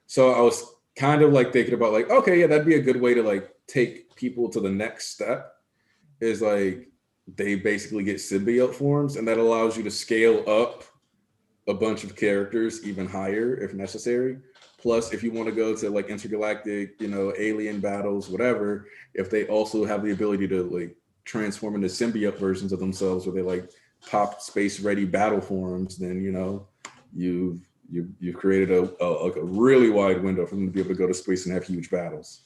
so I was kind of like thinking about like, okay, yeah, that'd be a good way to like take people to the next step, is like they basically get symbiote forms, and that allows you to scale up a bunch of characters even higher if necessary. Plus, if you want to go to like intergalactic, you know, alien battles, whatever, if they also have the ability to like transform into symbiote versions of themselves where they like pop space ready battle forms, then you know you've created like a really wide window for them to be able to go to space and have huge battles.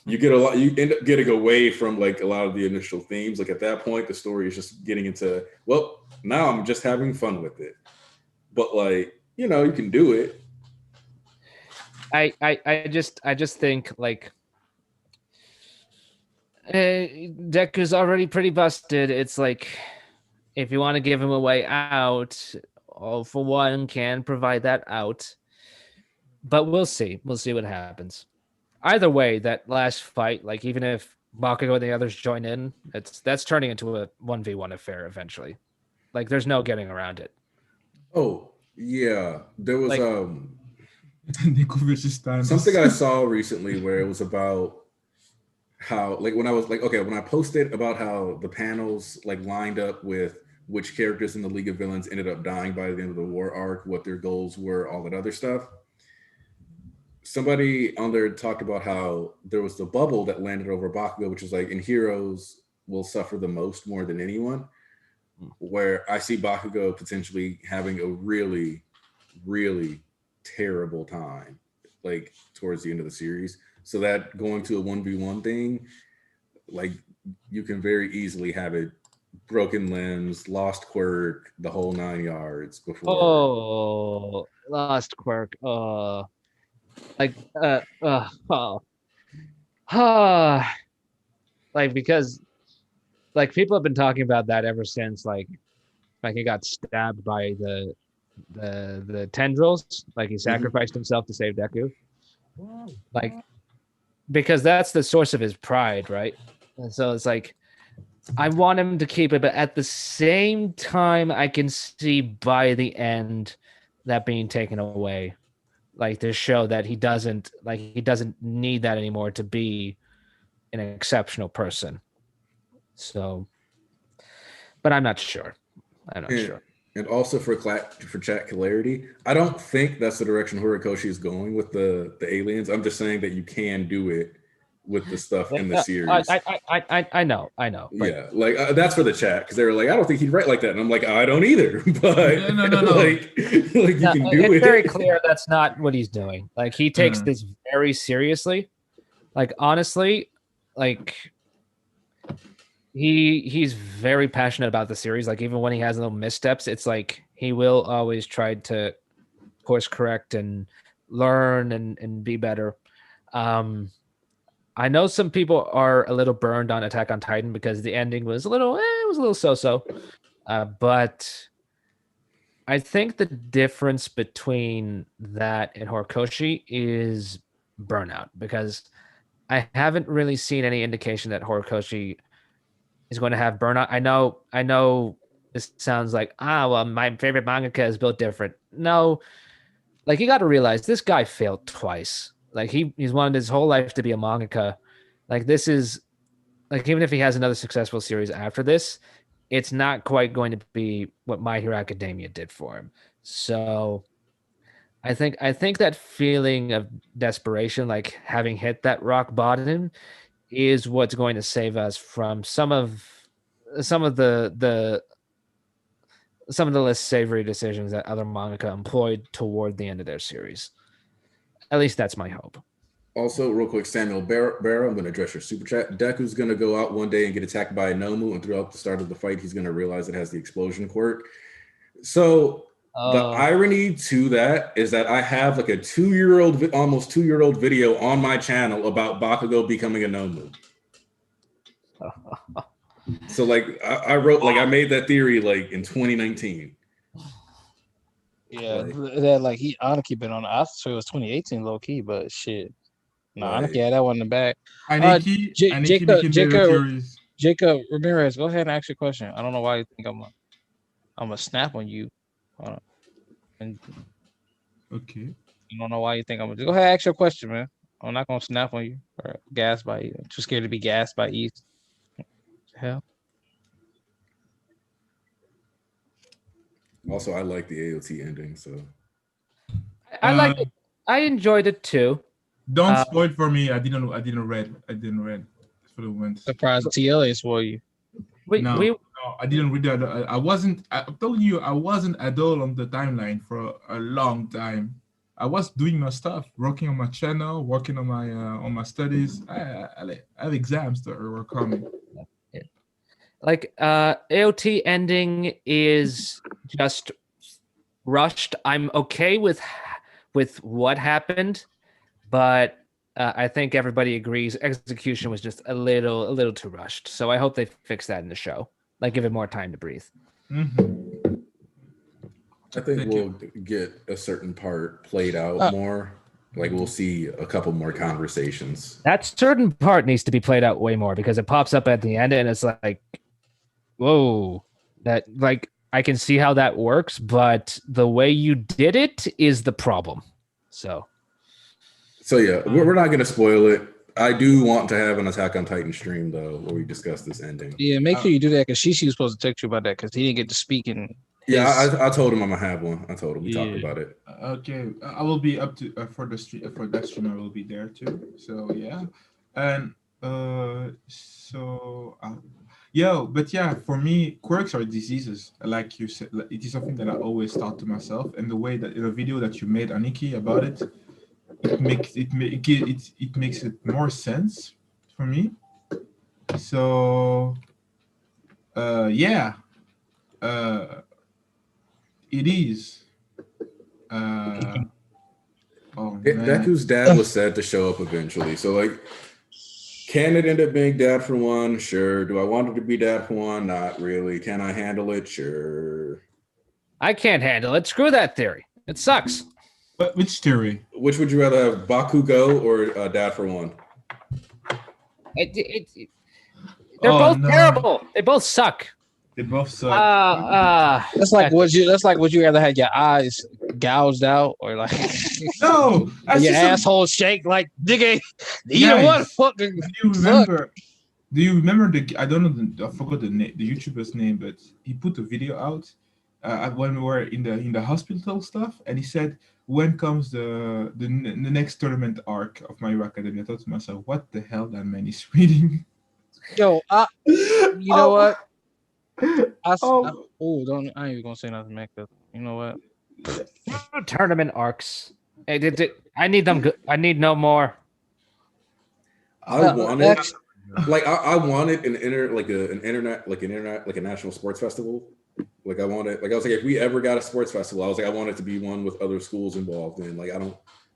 You get a lot, you end up getting away from like a lot of the initial themes. Like at that point, the story is just getting into, well, now I'm just having fun with it. But like, you know, you can do it. I just think like Deku's already pretty busted. It's like if you want to give him a way out, All for One can provide that out. But we'll see. We'll see what happens. Either way, that last fight, like even if Bakugo and the others join in, that's turning into a 1v1 affair eventually. Like there's no getting around it. Oh, yeah. There was Like- Nico versus Thanos. something I saw recently where it was about how like when I was like, okay, when I posted about how the panels like lined up with which characters in the League of Villains ended up dying by the end of the war arc, what their goals were, all that other stuff. Somebody on there talked about how there was the bubble that landed over Bakugo, which is like in Heroes will suffer the most more than anyone, where I see Bakugo potentially having a really, really terrible time like towards the end of the series. So that going to a 1v1 thing, like you can very easily have it broken limbs, lost quirk, the whole 9 yards before. Oh, lost quirk. Like like because like people have been talking about that ever since like he got stabbed by the tendrils, like he sacrificed himself to save Deku. Like because that's the source of his pride, right? And so it's like I want him to keep it, but at the same time I can see by the end that being taken away. Like to show that he doesn't need that anymore to be an exceptional person. So, but I'm not sure. I'm not sure. And also for chat clarity, I don't think that's the direction Horikoshi is going with the aliens. I'm just saying that you can do it with the stuff in the series. I know. But yeah, like that's for the chat because they were like, I don't think he'd write like that, and I'm like, I don't either. But No. like you can do it's it. very clear that's not what he's doing. Like he takes this very seriously. Like honestly, like he's very passionate about the series. Like even when he has little missteps, it's like he will always try to course correct and learn and be better. I know some people are a little burned on Attack on Titan because the ending was a little so-so. But I think the difference between that and Horikoshi is burnout, because I haven't really seen any indication that Horikoshi is going to have burnout. I know this sounds like, well, my favorite mangaka is built different. No, like you got to realize this guy failed twice. Like he's wanted his whole life to be a mangaka. Like this is like, even if he has another successful series after this, it's not quite going to be what My Hero Academia did for him. So I think that feeling of desperation, like having hit that rock bottom, is what's going to save us from some of the less savory decisions that other mangaka employed toward the end of their series. At least that's my hope. Also, real quick, Samuel Barrow, I'm going to address your super chat. Deku's going to go out one day and get attacked by a Nomu, and throughout the start of the fight, he's going to realize it has the explosion quirk. So the irony to that is that I have like a almost 2-year-old video on my channel about Bakugo becoming a Nomu. So like I wrote, like I made that theory like in 2019. Yeah, that like Aniki been on. I thought it was 2018 low key, but shit. No, Aniki had that one in the back. Aniki Jacob theories. Jacob Ramirez, go ahead and ask your question. I don't know why you think I'm gonna snap on you. And Okay. I don't know why you think I'm gonna go ahead and ask your question, man. I'm not gonna snap on you or gas by you. I'm too scared to be gassed by East. Hell. Also, I like the AOT ending, so I liked it. I enjoyed it too. Don't spoil for me. I didn't read for the moment. Surprise TLA for you. No, I didn't read that. I'm telling you, I wasn't adult on the timeline for a long time. I was doing my stuff, working on my channel, working on my studies. I have exams that were coming. Like AOT ending is just rushed. I'm okay with what happened, but I think everybody agrees execution was just a little too rushed. So I hope they fix that in the show. Like give it more time to breathe. Mm-hmm. I think we'll get a certain part played out more. Like we'll see a couple more conversations. That certain part needs to be played out way more because it pops up at the end and it's like, whoa, that like I can see how that works, but the way you did it is the problem. So yeah, we're not going to spoil it. I do want to have an Attack on Titan stream though, where we discuss this ending. Yeah, make sure you do that because Shishi was supposed to text you about that because he didn't get to speak in. Yeah, I told him I'm gonna have one. I told him we talked about it. Okay, I will be up to for the stream for that stream. I will be there too. So yeah, and but yeah, for me, quirks are diseases. Like you said, it is something that I always thought to myself. And the way that in a video that you made, Aniki, about it, it makes it more sense for me. So it is. Deku's dad was said to show up eventually. So like, can it end up being dad for one? Sure. Do I want it to be dad for one? Not really. Can I handle it? Sure. I can't handle it. Screw that theory. It sucks. But which theory? Which would you rather have, Bakugo or dad for one? They're both terrible. They both suck. They both suck. That's like would you rather have your eyes gouged out or like no your asshole shake like nigga either one fucking. Do you remember I don't know I forgot the YouTuber's name, but he put a video out when we were in the hospital stuff, and he said, when comes the next tournament arc of My Hero Academia? I thought to myself, what the hell that man is reading? Yo, you know what? I ain't even gonna say nothing, man. Cause you know what? Tournament arcs. I need them. I need no more. I wanted a national sports festival. Like I was like, if we ever got a sports festival, I was like, I want it to be one with other schools involved. And like,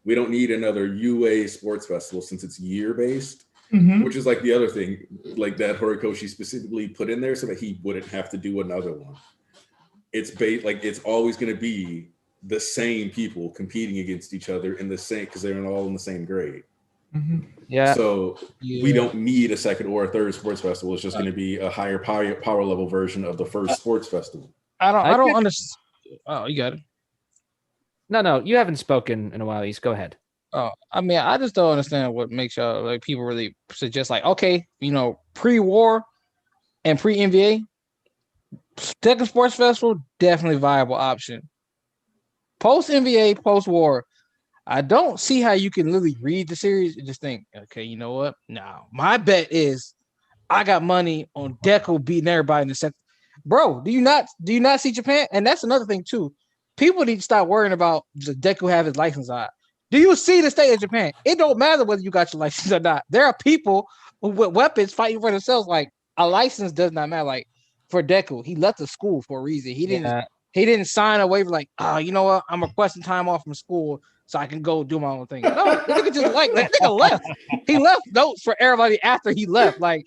we don't need another UA sports festival since it's year based. Mm-hmm. Which is like the other thing, like that Horikoshi specifically put in there so that he wouldn't have to do another one. It's it's always going to be the same people competing against each other in the same, because they're all in the same grade. Mm-hmm. Yeah. So we don't need a second or a third sports festival. It's just going to be a higher power level version of the first sports festival. I don't understand. Oh, you got it. No, you haven't spoken in a while. East, go ahead. Oh, I mean, I just don't understand what makes y'all like people really suggest like, okay, pre-war and pre-NBA, second sports festival, definitely viable option. post NBA, post war. I don't see how you can literally read the series and just think, okay, you know what? No, my bet is I got money on Deco beating everybody in the second. Bro, do you not see Japan? And that's another thing too. People need to stop worrying about the Deku have his license on. Do you see the state of Japan? It don't matter whether you got your license or not. There are people with weapons fighting for themselves. Like a license does not matter. Like for Deku, he left the school for a reason. He didn't sign a waiver like, oh, you know what? I'm requesting time off from school so I can go do my own thing. No, the nigga just like that nigga left. He left notes for everybody after he left. Like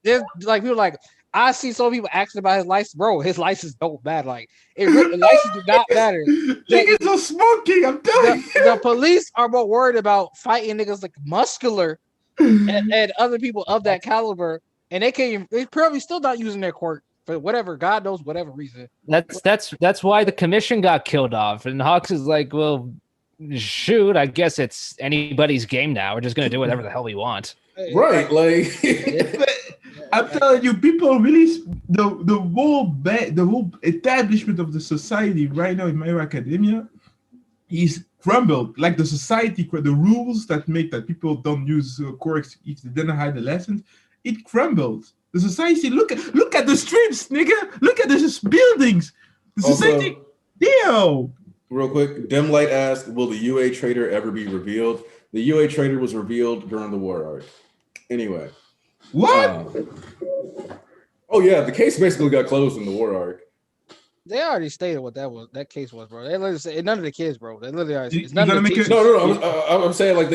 there's like people like I see some people asking about his license, bro. His license don't matter. Like the license do not matter. Niggas are smoking. I'm telling you. The police are more worried about fighting niggas like Muscular and other people of that caliber, and they probably still not using their court for whatever God knows whatever reason. That's why the commission got killed off, and Hawks is like, well, shoot, I guess it's anybody's game now. We're just gonna do whatever the hell we want. Right, like I'm telling you, people really the whole establishment of the society right now in My Hero Academia is crumbled. Like the society, the rules that make that people don't use quirks if they don't hide the lessons, it crumbled. The society, look at the streets, nigga. Look at the buildings. The society, damn. Real quick, Dim Light asked, will the UA trader ever be revealed? The UA trader was revealed during the war arc. Anyway. What? Oh yeah, the case basically got closed in the war arc. They already stated what that case was, bro. They literally said none of the kids, bro. They literally already. It's You none of the teachers. No. I'm saying I'm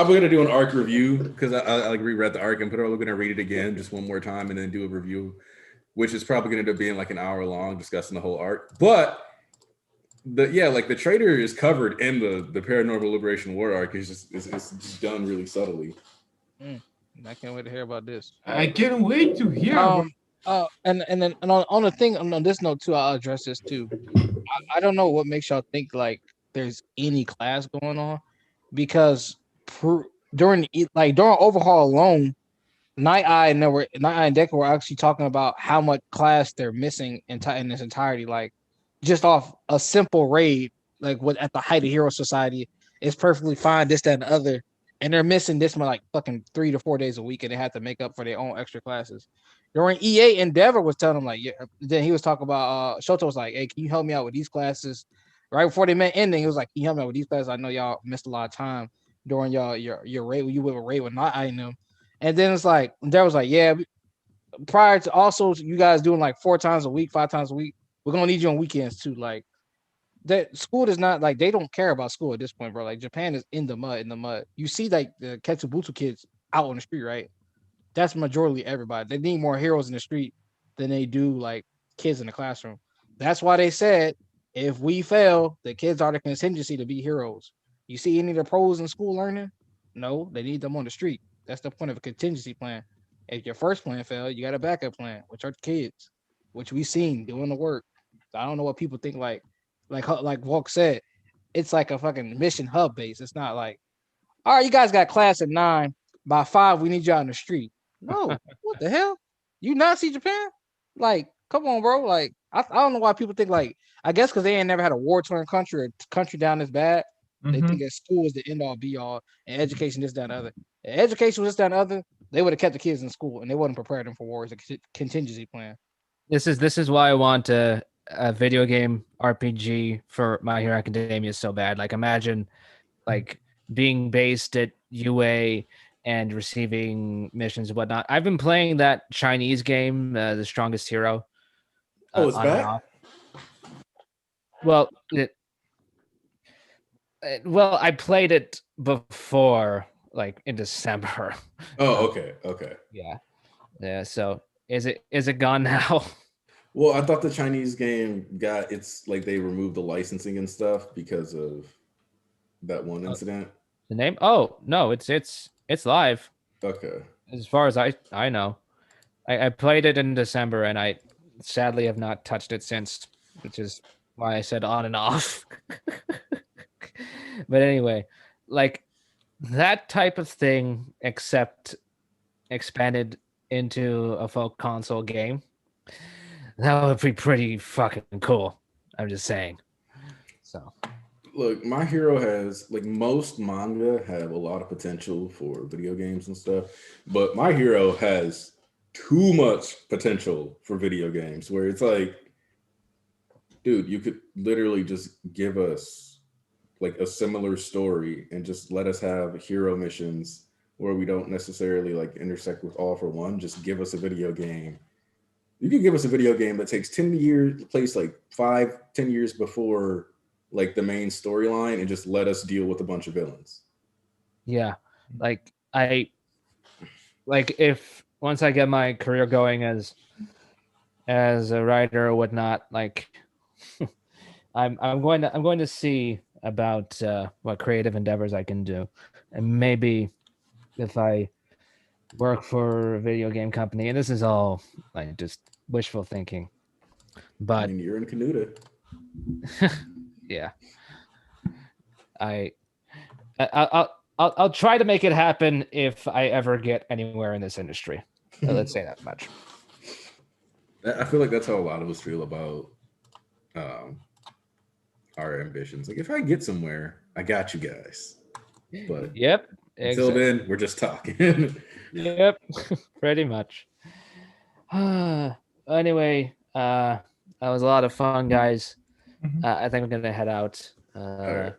gonna do an arc review because I like reread the arc and we're gonna read it again just one more time and then do a review, which is probably gonna end up being like an hour long discussing the whole arc. But the trader is covered in the Paranormal Liberation War arc. It's just done really subtly. I can't wait to hear about this. I can't wait to hear. And then on the thing on this note too, I'll address this too. I don't know what makes y'all think like there's any class going on, because during overhaul alone, Night Eye and Deku were actually talking about how much class they're missing in this entirety. Like just off a simple raid, like what at the height of Hero Society is perfectly fine. This, that, and the other. And they're missing this one like fucking 3 to 4 days a week, and they have to make up for their own extra classes. During EA, Endeavor was telling them like, yeah. Then he was talking about Shoto was like, hey, can you help me out with these classes? Right before they met ending, he was like, can you help me out with these classes? I know y'all missed a lot of time during your raid. You with a raid with not I know. And then it's like Endeavor was like, yeah. Prior to also you guys doing like 4 times a week, 5 times a week, we're gonna need you on weekends too. Like that school does not like they don't care about school at this point, bro. Like Japan is in the mud. You see like the Ketsubutsu kids out on the street, right? That's majority everybody. They need more heroes in the street than they do like kids in the classroom. That's why they said if we fail, the kids are the contingency to be heroes. You see any of the pros in school learning? No, they need them on the street. That's the point of a contingency plan. If your first plan failed, you got a backup plan, which are kids, which we've seen doing the work. So I don't know what people think like Walk said, it's like a fucking mission hub base. It's not like, all right, you guys got class at 9. By 5, we need you out in the street. No, what the hell? You not see Japan? Like, come on, bro. Like, I don't know why people think like, I guess because they ain't never had a war-torn country or country down this bad. They think that school is the end-all be-all and education this, that, and other. If education was this, that, and other, they would have kept the kids in school and they wouldn't prepare them for war as a contingency plan. This is why I want a video game RPG for My Hero Academia so bad. Like imagine like being based at UA and receiving missions and whatnot. I've been playing that Chinese game, The Strongest Hero. Oh, it's back? Well, I played it before, like in December. Oh, okay. Yeah. So is it gone now? Well, I thought the Chinese game it's like they removed the licensing and stuff because of that one incident. The name? Oh no, it's live. Okay. As far as I know, I played it in December and I sadly have not touched it since, which is why I said on and off. But anyway, like that type of thing, except expanded into a full console game. That would be pretty fucking cool. I'm just saying. So Look, My Hero has, like, most manga have a lot of potential for video games and stuff, but My Hero has too much potential for video games where it's like, dude, you could literally just give us like a similar story and just let us have hero missions where we don't necessarily like intersect with All for One. Just give us a video game. You can give us a video game that takes 10 years, plays like 5, 10 years before like the main storyline, and just let us deal with a bunch of villains. yeah, like if once I get my career going as a writer or whatnot, like I'm going to see about what creative endeavors I can do, and maybe if I work for a video game company, and this is all like just wishful thinking, I but mean, you're in Canuta. yeah, I I'll try to make it happen if I ever get anywhere in this industry. Let's say that much. I feel like that's how a lot of us feel about um, our ambitions. Like, if I get somewhere, I got you guys. But Yep. until Exactly. then, we're just talking. Yep. Pretty much. Anyway, that was a lot of fun, guys. Mhm. I think we're gonna head out. All right.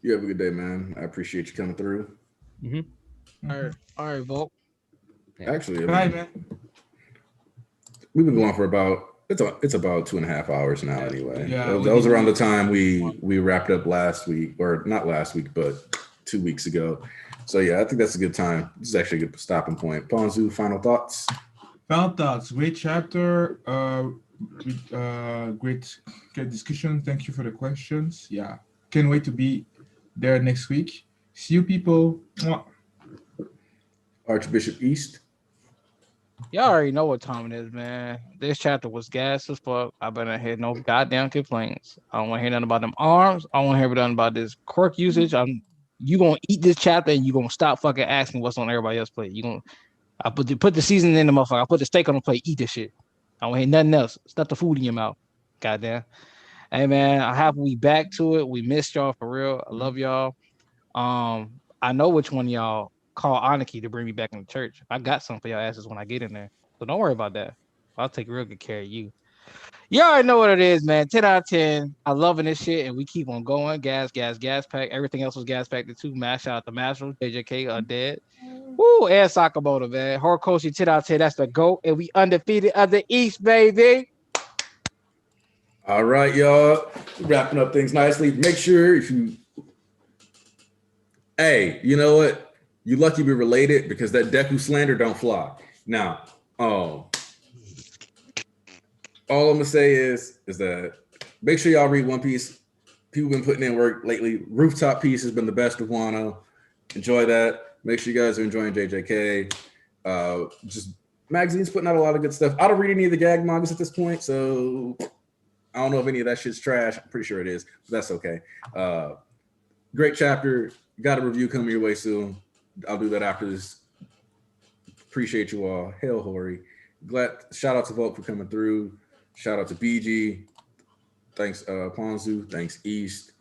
You have a good day, man. I appreciate you coming through. Mhm. All right, Volk. Actually, Bye, man. we've been going for about it's about 2.5 hours now. Anyway, Yeah, that was around the time we wrapped up last week, or not last week, but 2 weeks ago. So yeah, I think that's a good time. This is actually a good stopping point. Ponzu, final thoughts? Final thoughts. Great chapter. Great discussion. Thank you for the questions. Yeah. Can't wait to be there next week. See you people. Mwah. Archbishop East. Y'all already know what time it is, man. This chapter was gas as fuck. I better hear no goddamn complaints. I don't want to hear nothing about them arms. I don't want to hear nothing about this quirk usage. You gonna eat this chapter and you gonna stop fucking asking what's on everybody else's plate. You gonna I put the seasoning in the motherfucker. I put the steak on the plate. Eat this shit. I don't want to hear nothing else. Stuff the food in your mouth. Goddamn. Hey man, I have we back to it. We missed y'all for real. I love y'all. I know which one of y'all call Aniki to bring me back into church. I got something for y'all asses when I get in there. So don't worry about that. I'll take real good care of you. You already know what it is, man. 10 out of 10. I loving this shit, and we keep on going. Gas pack. Everything else was gas packed too. Mash out the Masters. JJK are dead. Woo, and Sakamoto, man. Horikoshi 10 out of 10. That's the GOAT. And we undefeated of the East, baby. All right, y'all. Wrapping up things nicely. Make sure if you, hey, you know what? You lucky we're related because that Deku slander don't fly. Now, all I'm gonna say is that make sure y'all read One Piece. People been putting in work lately. Rooftop Piece has been the best of Wano. Enjoy that. Make sure you guys are enjoying JJK. Just magazines putting out a lot of good stuff. I don't read any of the gag mangas at this point, so I don't know if any of that shit's trash. I'm pretty sure it is, but that's okay. Great chapter. Got a review coming your way soon. I'll do that after this. Appreciate you all. Hail Hori. Glad. Shout out to Volk for coming through. Shout out to BG. Thanks, Ponzu. Thanks, East.